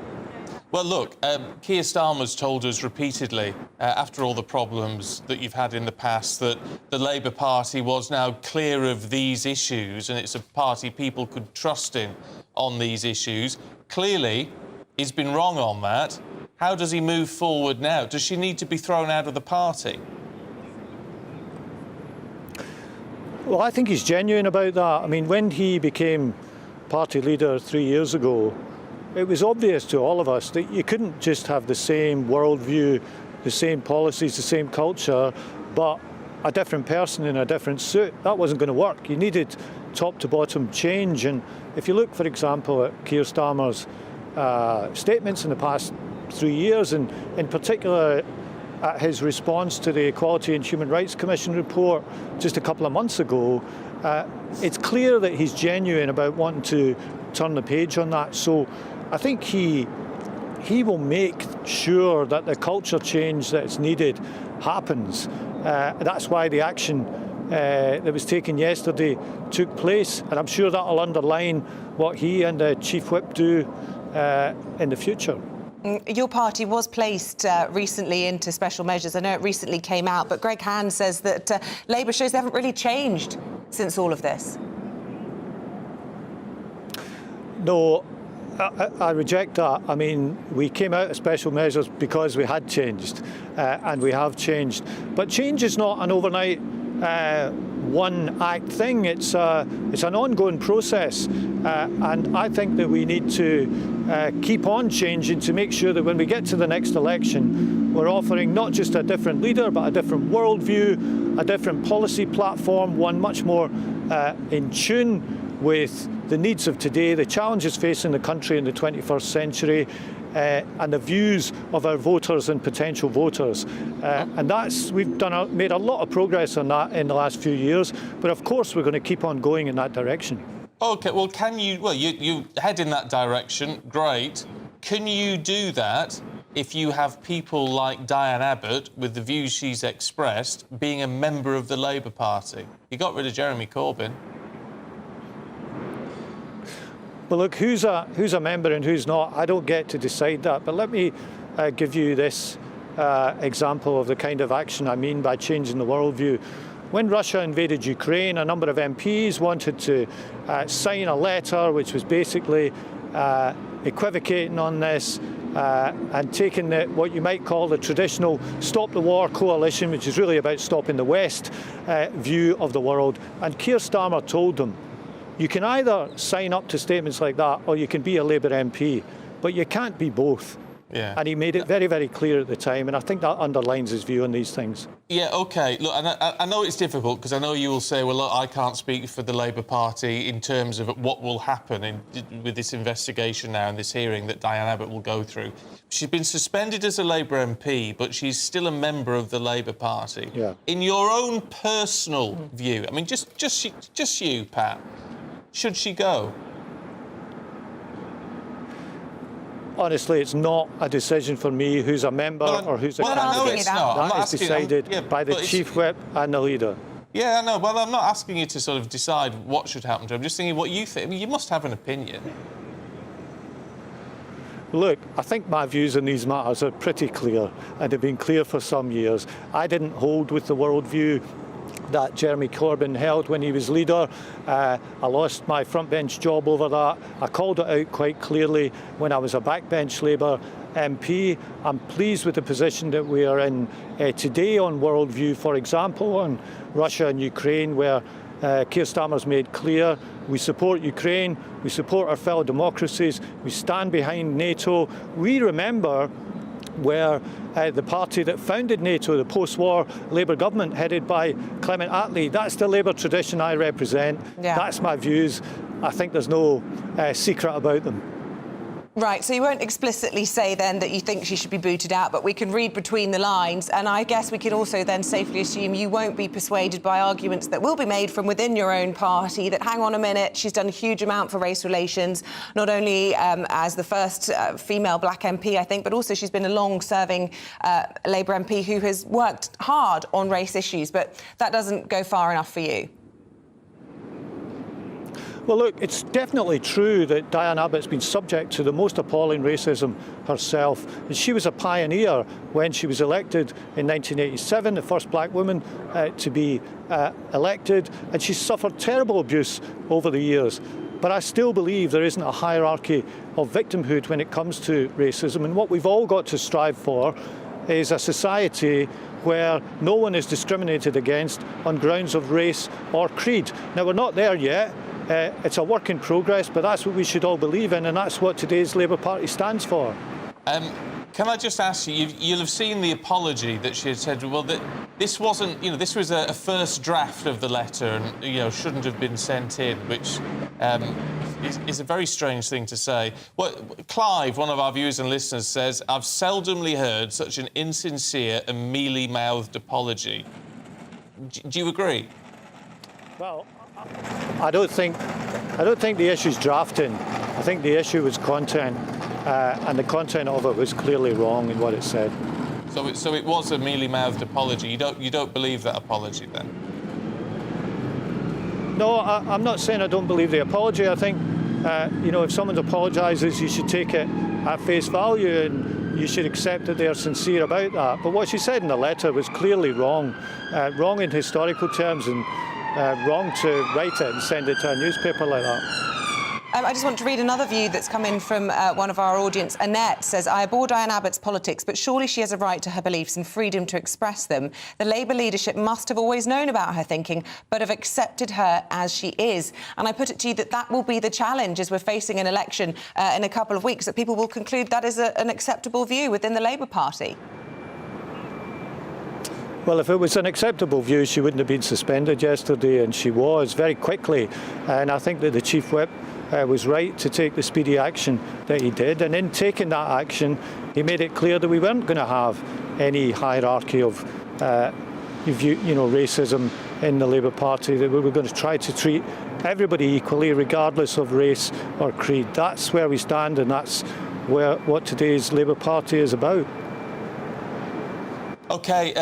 Well, look, Keir Starmer's told us repeatedly, after all the problems that you've had in the past, that the Labour Party was now clear of these issues and it's a party people could trust in on these issues. Clearly, he's been wrong on that. How does he move forward now? Does she need to be thrown out of the party? Well, I think he's genuine about that. I mean, when he became party leader 3 years ago, it was obvious to all of us that you couldn't just have the same worldview, the same policies, the same culture, but a different person in a different suit. That wasn't going to work. You needed top to bottom change. And if you look, for example, at Keir Starmer's statements in the past 3 years, and in particular at his response to the Equality and Human Rights Commission report just a couple of months ago, it's clear that he's genuine about wanting to turn the page on that. So I think he will make sure that the culture change that is needed happens. That's why the action that was taken yesterday took place, and I'm sure that will underline what he and the Chief Whip do in the future. Your party was placed recently into special measures. I know it recently came out, but Greg Hand says that Labour shows they haven't really changed since all of this. No, I reject that. I mean, we came out of special measures because we had changed, and we have changed. But change is not an overnight one-act thing. It's an ongoing process, and I think that we need to keep on changing to make sure that when we get to the next election, we're offering not just a different leader, but a different worldview, a different policy platform, one much more in tune with the needs of today, the challenges facing the country in the 21st century, and the views of our voters and potential voters. And we've made a lot of progress on that in the last few years, but of course we're going to keep on going in that direction. OK, well, you head in that direction, great. Can you do that if you have people like Diane Abbott, with the views she's expressed, being a member of the Labour Party? You got rid of Jeremy Corbyn. Well, look, who's a member and who's not, I don't get to decide that. But let me give you this example of the kind of action I mean by changing the worldview. When Russia invaded Ukraine, a number of MPs wanted to sign a letter which was basically equivocating on this and taking what you might call the traditional Stop the War coalition, which is really about stopping the West, view of the world. And Keir Starmer told them, you can either sign up to statements like that or you can be a Labour MP, but you can't be both. Yeah. And he made it very, very clear at the time, and I think that underlines his view on these things. Yeah, OK. Look, I know it's difficult, because I know you will say, well, look, I can't speak for the Labour Party in terms of what will happen with this investigation now and this hearing that Diane Abbott will go through. She's been suspended as a Labour MP, but she's still a member of the Labour Party. Yeah. In your own personal view, I mean, just you, Pat, should she go? Honestly, it's not a decision for me who's a member or who's a candidate. I know it's not. That is decided by the Chief Whip and the leader. Yeah, I know. Well, I'm not asking you to sort of decide what should happen to him. I'm just thinking what you think. I mean, you must have an opinion. Look, I think my views on these matters are pretty clear, and have been clear for some years. I didn't hold with the worldview that Jeremy Corbyn held when he was leader. I lost my frontbench job over that. I called it out quite clearly when I was a backbench Labour MP. I'm pleased with the position that we are in today on worldview, for example, on Russia and Ukraine, where Keir Starmer's made clear we support Ukraine, we support our fellow democracies, we stand behind NATO. We remember where the party that founded NATO, the post-war Labour government headed by Clement Attlee, that's the Labour tradition I represent. Yeah. That's my views. I think there's no secret about them. Right, so you won't explicitly say then that you think she should be booted out, but we can read between the lines, and I guess we can also then safely assume you won't be persuaded by arguments that will be made from within your own party that, hang on a minute, she's done a huge amount for race relations, not only as the first female black MP, I think, but also she's been a long-serving Labour MP who has worked hard on race issues, but that doesn't go far enough for you. Well, look, it's definitely true that Diane Abbott's been subject to the most appalling racism herself. And she was a pioneer when she was elected in 1987, the first black woman to be elected, and she's suffered terrible abuse over the years. But I still believe there isn't a hierarchy of victimhood when it comes to racism. And what we've all got to strive for is a society where no one is discriminated against on grounds of race or creed. Now, we're not there yet. It's a work in progress, but that's what we should all believe in, and that's what today's Labour Party stands for. Can I just ask you, you'll have seen the apology that she had said, well, that this wasn't, this was a first draft of the letter and, shouldn't have been sent in, which is a very strange thing to say. Clive, one of our viewers and listeners, says, I've seldomly heard such an insincere and mealy-mouthed apology. Do you agree? Well, I don't think the issue's drafting. I think the issue was content, and the content of it was clearly wrong in what it said. So it was a mealy-mouthed apology. You don't believe that apology then? No, I'm not saying I don't believe the apology. I think if someone apologises, you should take it at face value and you should accept that they're sincere about that. But what she said in the letter was clearly wrong, wrong in historical terms, and wrong to write it and send it to a newspaper like that. I just want to read another view that's come in from one of our audience. Annette says, I abhor Diane Abbott's politics, but surely she has a right to her beliefs and freedom to express them. The Labour leadership must have always known about her thinking, but have accepted her as she is. And I put it to you that will be the challenge as we're facing an election in a couple of weeks, that people will conclude that is an acceptable view within the Labour Party. Well, if it was an acceptable view, she wouldn't have been suspended yesterday, and she was very quickly. And I think that the Chief Whip was right to take the speedy action that he did. And in taking that action, he made it clear that we weren't going to have any hierarchy of racism in the Labour Party, that we were going to try to treat everybody equally, regardless of race or creed. That's where we stand, and that's what today's Labour Party is about. OK,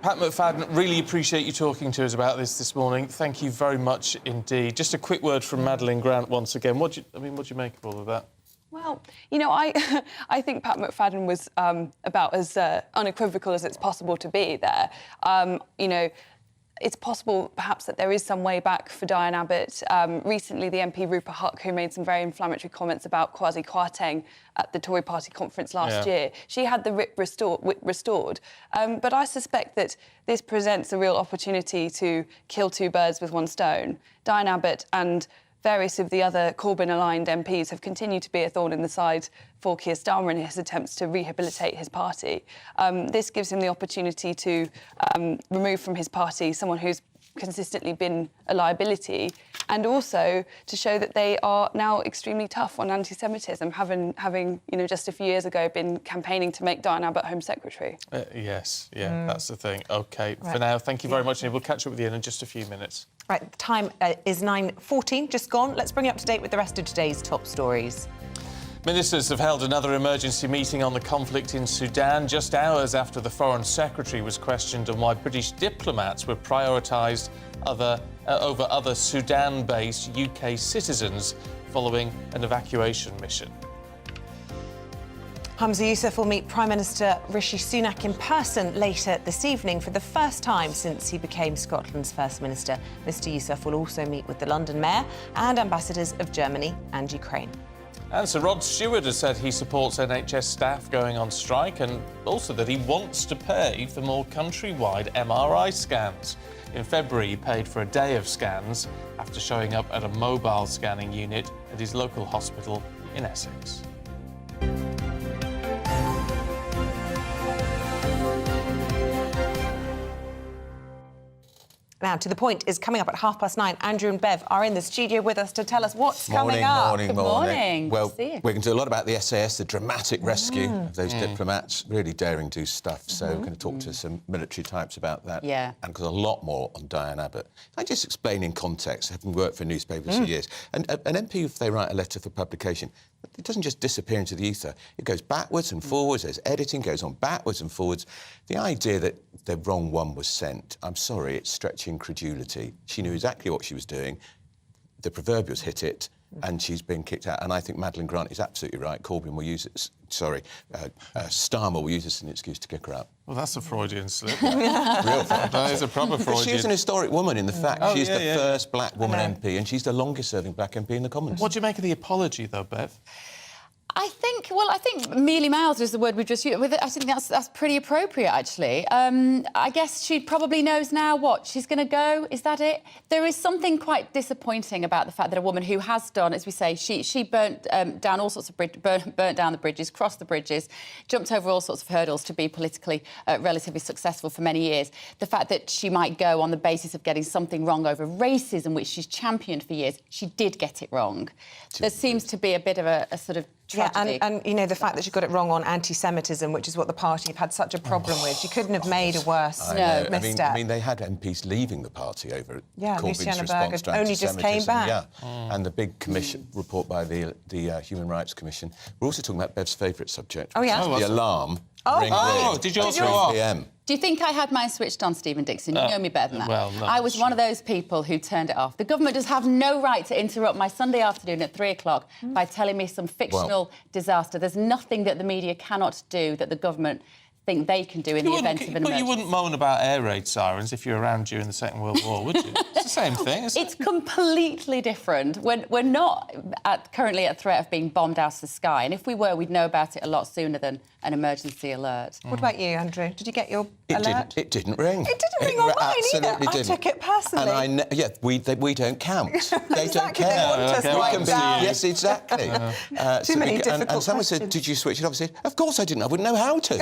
Pat McFadden, really appreciate you talking to us about this morning. Thank you very much indeed. Just a quick word from Madeline Grant once again. What do you make of all of that? Well, I think Pat McFadden was about as unequivocal as it's possible to be there. It's possible, perhaps, that there is some way back for Diane Abbott. Recently, the MP Rupert Huck, who made some very inflammatory comments about Kwasi Kwarteng at the Tory party conference last year, she had the whip restored. But I suspect that this presents a real opportunity to kill two birds with one stone. Diane Abbott and various of the other Corbyn-aligned MPs have continued to be a thorn in the side for Keir Starmer in his attempts to rehabilitate his party. This gives him the opportunity to remove from his party someone who's consistently been a liability, and also to show that they are now extremely tough on anti-Semitism, having just a few years ago been campaigning to make Diane Abbott Home Secretary. Yes, that's the thing. OK, right. For now, thank you very much, and we'll catch up with you in just a few minutes. Right, the time is 9:14, just gone. Let's bring you up to date with the rest of today's top stories. Ministers have held another emergency meeting on the conflict in Sudan just hours after the Foreign Secretary was questioned on why British diplomats were prioritised over other Sudan-based UK citizens following an evacuation mission. Hamza Yousaf will meet Prime Minister Rishi Sunak in person later this evening for the first time since he became Scotland's First Minister. Mr Yousaf will also meet with the London Mayor and ambassadors of Germany and Ukraine. And Sir Rod Stewart has said he supports NHS staff going on strike, and also that he wants to pay for more countrywide MRI scans. In February, he paid for a day of scans after showing up at a mobile scanning unit at his local hospital in Essex. Now, To The Point is coming up at 9:30. Andrew and Bev are in the studio with us to tell us what's coming up. Good morning. Well, we're going to do a lot about the SAS, the dramatic rescue of those diplomats, really daring do stuff. So we're going to talk to some military types about that. Yeah. And there's a lot more on Diane Abbott. I just explain in context, having worked for newspapers for years. And an MP, if they write a letter for publication, it doesn't just disappear into the ether. It goes backwards and forwards. There's editing, goes on backwards and forwards. The idea that the wrong one was sent, I'm sorry, it's stretching credulity. She knew exactly what she was doing. The proverbials hit it, and she's been kicked out. And I think Madeleine Grant is absolutely right. Corbyn will use it. Starmer will use this as an excuse to kick her out. Well, that's a Freudian slip. Real Freudian. That is a proper Freudian. She's an historic woman in the fact she's the first black woman MP, and she's the longest-serving black MP in the Commons. What do you make of the apology, though, Bev? I think mealy-mouthed is the word we've just used. I think that's pretty appropriate, actually. I guess she probably knows now what she's going to go. Is that it? There is something quite disappointing about the fact that a woman who has done, as we say, she burnt down all sorts of burnt down the bridges, crossed the bridges, jumped over all sorts of hurdles to be politically relatively successful for many years. The fact that she might go on the basis of getting something wrong over racism, which she's championed for years, she did get it wrong. There seems to be a bit of a sort of tragedy. Yeah, and you know, the fact that she got it wrong on anti-Semitism, which is what the party have had such a problem with. She couldn't have made a worse misstep. I mean, they had MPs leaving the party over Corbyn's Luciana response to only just came back. Yeah, and the big commission report by the Human Rights Commission. We're also talking about Bev's favourite subject. Oh, yeah? The alarm. Ring. Did yours go off? PM. Do you think I had mine switched on, Stephen Dixon? You know me better than that. Well, no, I was one of those people who turned it off. The government does have no right to interrupt my Sunday afternoon at 3 o'clock by telling me some fictional disaster. There's nothing that the media cannot do that the government think they can do in the event of an emergency. But you wouldn't moan about air raid sirens if you were around during the Second World War, would you? It's the same thing, isn't it? It's completely different. We're not currently at threat of being bombed out of the sky, and if we were, we'd know about it a lot sooner than an emergency alert. What about you, Andrew? Did you get your alert? It didn't ring. It didn't ring on mine either. I took it personally. And we don't count. They don't care. They want us right down. Yes, exactly. Too many difficult and someone said, "Did you switch it off?" I said, "Of course I didn't. I wouldn't know how to."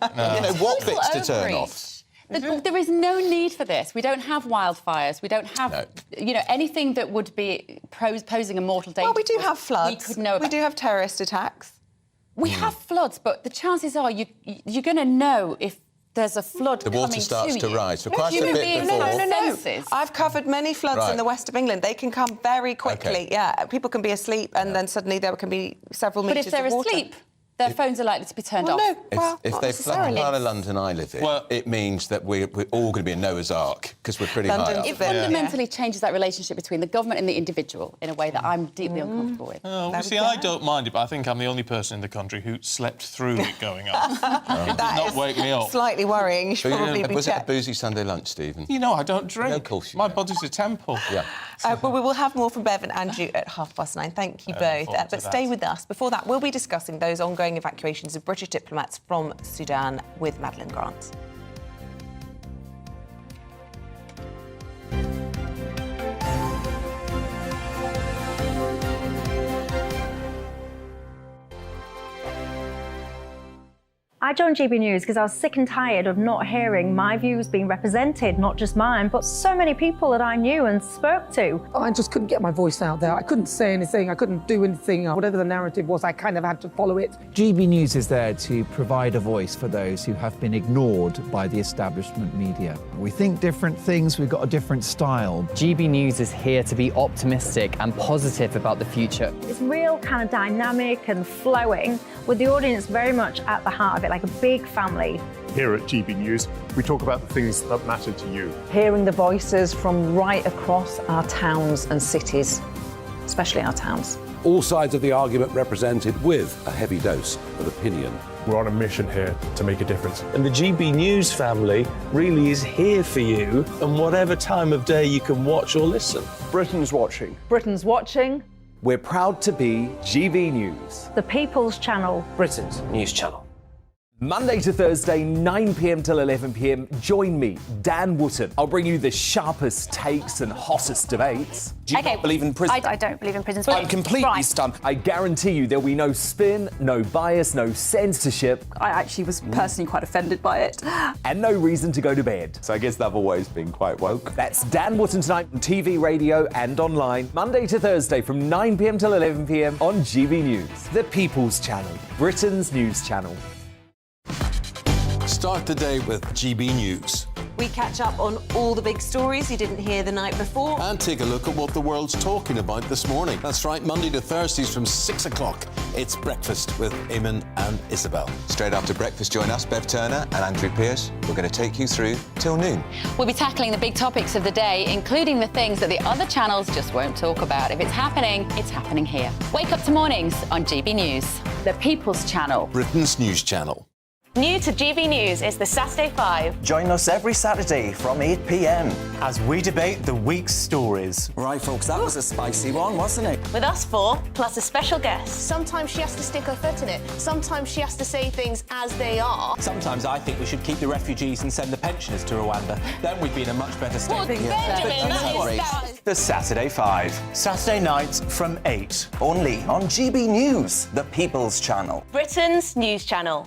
You know what bits to turn off. There is no need for this. We don't have wildfires. We don't have, anything that would be posing a mortal danger. Well, we do have floods. We could know about. We do have terrorist attacks. We have floods, but the chances are you're going to know if there's a flood the coming water starts to rise for quite a human bit beings before. No. I've covered many floods in the west of England. They can come very quickly. Okay. Yeah, people can be asleep and then suddenly there can be several metres of water. But if they're asleep, their phones are likely to be turned off. If they flood the part of London I live in, it means that we're all going to be in Noah's Ark because we're pretty high up. It fundamentally changes that relationship between the government and the individual in a way that I'm deeply uncomfortable with. I don't mind it, but I think I'm the only person in the country who slept through it going off. It did not wake me up. Slightly worrying. You should probably be Was it a boozy Sunday lunch, Stephen? You know, I don't drink. No, of course you My don't. body's a temple. Yeah. Well, we will have more from Bev and Andrew at 9:30. Thank you both. But stay with us. Before that, we'll be discussing those ongoing evacuations of British diplomats from Sudan with Madeleine Grant. I joined GB News because I was sick and tired of not hearing my views being represented, not just mine, but so many people that I knew and spoke to. I just couldn't get my voice out there. I couldn't say anything, I couldn't do anything. Whatever the narrative was, I kind of had to follow it. GB News is there to provide a voice for those who have been ignored by the establishment media. We think different things, we've got a different style. GB News is here to be optimistic and positive about the future. It's real kind of dynamic and flowing, with the audience very much at the heart of it, like a big family. Here at GB News, we talk about the things that matter to you. Hearing the voices from right across our towns and cities, especially our towns. All sides of the argument represented with a heavy dose of opinion. We're on a mission here to make a difference. And the GB News family really is here for you, and whatever time of day you can watch or listen. Britain's watching. Britain's watching. We're proud to be GB News. The People's Channel. Britain's news channel. Monday to Thursday, 9 p.m. till 11 p.m. Join me, Dan Wootton. I'll bring you the sharpest takes and hottest debates. Do you not believe in prison? I don't believe in prisons. I'm completely Right. stunned. I guarantee you there'll be no spin, no bias, no censorship. I actually was personally quite offended by it. And no reason to go to bed. So I guess they've always been quite woke. That's Dan Wootton Tonight on TV, radio and online. Monday to Thursday from 9 p.m. till 11 p.m. on GB News. The People's Channel, Britain's news channel. Start the day with GB News. We catch up on all the big stories you didn't hear the night before. And take a look at what the world's talking about this morning. That's right, Monday to Thursdays from 6 o'clock. It's Breakfast with Eamonn and Isabel. Straight after breakfast, join us, Bev Turner and Andrew Pearce. We're going to take you through till noon. We'll be tackling the big topics of the day, including the things that the other channels just won't talk about. If it's happening here. Wake up to mornings on GB News. The People's Channel. Britain's news channel. New to GB News is the Saturday 5. Join us every Saturday from 8 p.m. as we debate the week's stories. Right, folks, that was a spicy one, wasn't it? With us four, plus a special guest. Sometimes she has to stick her foot in it. Sometimes she has to say things as they are. Sometimes I think we should keep the refugees and send the pensioners to Rwanda. Then we'd be in a much better state. Well, Benjamin, that is... The Saturday 5. Saturday nights from 8. Only on GB News, the People's Channel. Britain's news channel.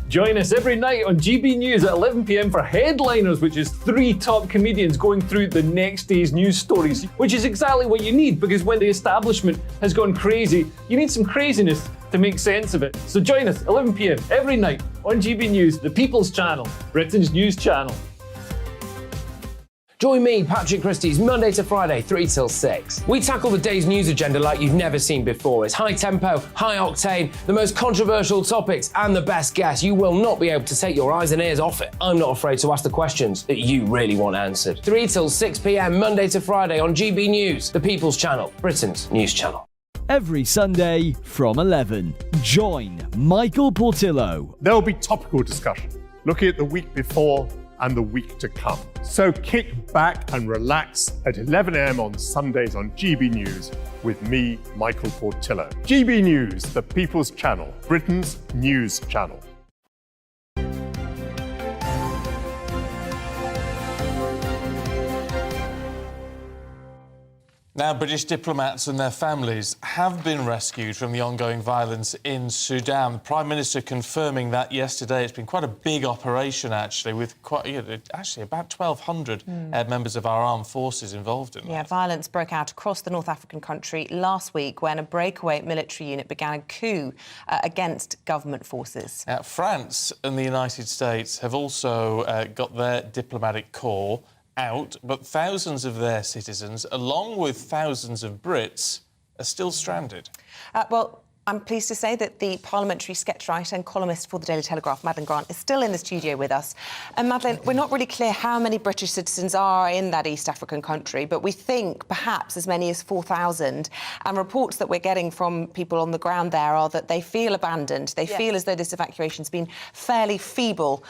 Join us every night on GB News at 11 p.m. for Headliners, which is 3 top comedians going through the next day's news stories, which is exactly what you need, because when the establishment has gone crazy, you need some craziness to make sense of it. So join us 11 p.m. every night on GB News, the People's Channel, Britain's news channel. Join me, Patrick Christie's Monday to Friday, 3 till 6. We tackle the day's news agenda like you've never seen before. It's high tempo, high octane, the most controversial topics and the best guests. You will not be able to take your eyes and ears off it. I'm not afraid to ask the questions that you really want answered. 3 till 6 p.m. Monday to Friday on GB News, the People's Channel, Britain's news channel. Every Sunday from 11. Join Michael Portillo. There'll be topical discussion, looking at the week before and the week to come. So kick back and relax at 11 a.m. on Sundays on GB News with me, Michael Portillo. GB News, the People's Channel, Britain's news channel. Now, British diplomats and their families have been rescued from the ongoing violence in Sudan. The Prime Minister confirming that yesterday. It's been quite a big operation, actually, with actually about 1,200 members of our armed forces involved in that. Yeah, violence broke out across the North African country last week when a breakaway military unit began a coup against government forces. France and the United States have also got their diplomatic corps out, but thousands of their citizens, along with thousands of Brits, are still stranded. Well, I'm pleased to say that the parliamentary sketchwriter and columnist for the Daily Telegraph, Madeleine Grant, is still in the studio with us. And Madeleine, we're not really clear how many British citizens are in that East African country, but we think perhaps as many as 4,000. And reports that we're getting from people on the ground there are that they feel abandoned. They feel as though this evacuation's been fairly feeble,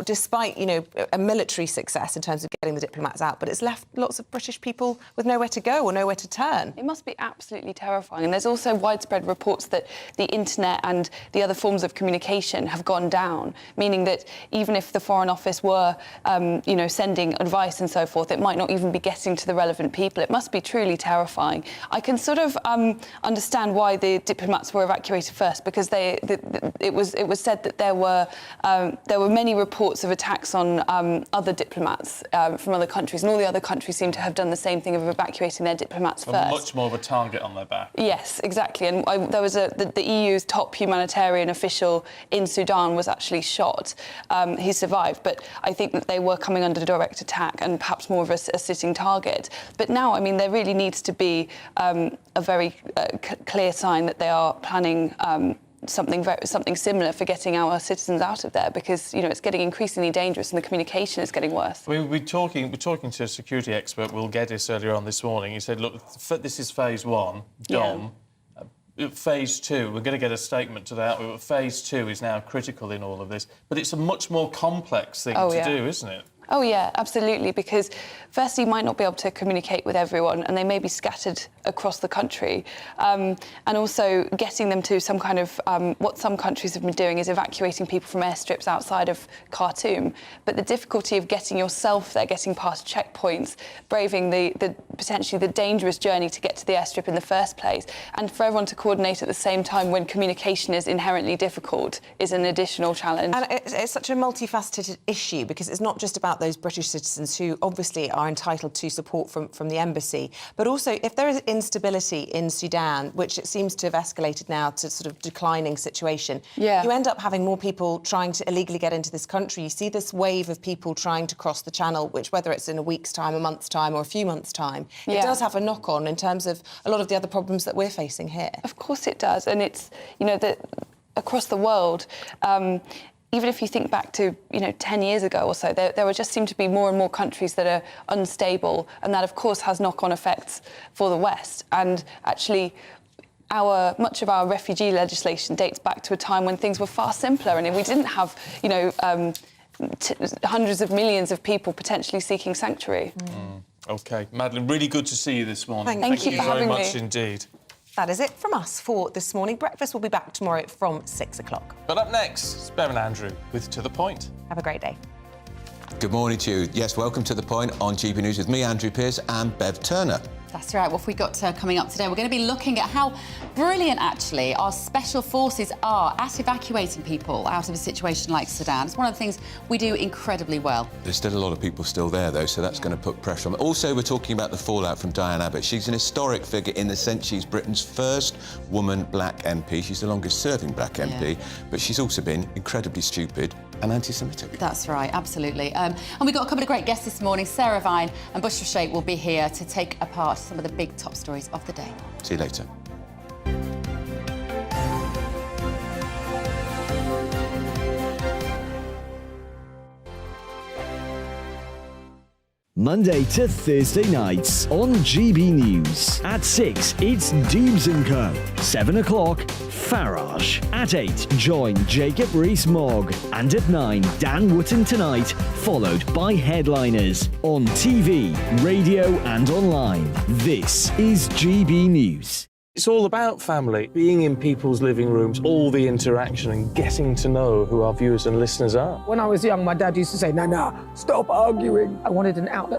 despite, you know, a military success in terms of getting the diplomats out. But it's left lots of British people with nowhere to go or nowhere to turn. It must be absolutely terrifying. And there's also widespread reports that the internet and the other forms of communication have gone down, meaning that even if the Foreign Office were, sending advice and so forth, it might not even be getting to the relevant people. It must be truly terrifying. I can sort of understand why the diplomats were evacuated first, because it was said that there were many reports of attacks on other diplomats from other countries, and all the other countries seem to have done the same thing of evacuating their diplomats first. Much more of a target on their back. Yes, exactly. And there was the EU's top humanitarian official in Sudan was actually shot. He survived, but I think that they were coming under direct attack and perhaps more of a sitting target. But now, I mean, there really needs to be a very clear sign that they are planning something similar for getting our citizens out of there, because it's getting increasingly dangerous and the communication is getting worse. I mean, we're talking to a security expert, Will Geddes, earlier on this morning. He said, look, this is phase 1, done. Yeah. Phase 2, we're going to get a statement to that. Phase 2 is now critical in all of this, but it's a much more complex thing to do, isn't it? Oh yeah, absolutely, because firstly you might not be able to communicate with everyone and they may be scattered across the country, and also getting them to some kind of, what some countries have been doing is evacuating people from airstrips outside of Khartoum, but the difficulty of getting yourself there, getting past checkpoints, braving the potentially the dangerous journey to get to the airstrip in the first place, and for everyone to coordinate at the same time when communication is inherently difficult is an additional challenge. And it's such a multifaceted issue because it's not just about those British citizens who obviously are entitled to support from the embassy, but also if there is instability in Sudan, which it seems to have escalated now to sort of declining situation, you end up having more people trying to illegally get into this country. You see this wave of people trying to cross the channel, which whether it's in a week's time, a month's time or a few months' time, it does have a knock-on in terms of a lot of the other problems that we're facing here. Of course it does, and it's, you know, that across the world, even if you think back to, 10 years ago or so, there just seem to be more and more countries that are unstable, and that, of course, has knock-on effects for the West. And actually, much of our refugee legislation dates back to a time when things were far simpler, and we didn't have, hundreds of millions of people potentially seeking sanctuary. OK, Madeleine, really good to see you this morning. Thank you for very having much me. indeed. That is it from us for this morning. Breakfast will be back tomorrow from 6 o'clock. But up next, it's Bev and Andrew with To The Point. Have a great day. Good morning to you. Yes, welcome to The Point on GB News with me, Andrew Pearce, and Bev Turner. That's right. What have we got coming up today? We're going to be looking at how brilliant, actually, our special forces are at evacuating people out of a situation like Sudan. It's one of the things we do incredibly well. There's still a lot of people still there, though, so that's going to put pressure on them. Also, we're talking about the fallout from Diane Abbott. She's an historic figure in the sense she's Britain's first woman black MP. She's the longest-serving black MP, but she's also been incredibly stupid and anti-Semitic. That's right, absolutely. And we've got a couple of great guests this morning. Sarah Vine and Bushra Sheikh will be here to take apart some of the big top stories of the day. See you later. Monday to Thursday nights on GB News. At 6, it's Dubes & Co. 7 o'clock, Farage. At 8, join Jacob Rees-Mogg. And at 9, Dan Wootton Tonight, followed by Headliners. On TV, radio and online. This is GB News. It's all about family, being in people's living rooms, all the interaction and getting to know who our viewers and listeners are. When I was young, my dad used to say, "No, stop arguing." I wanted an outlet.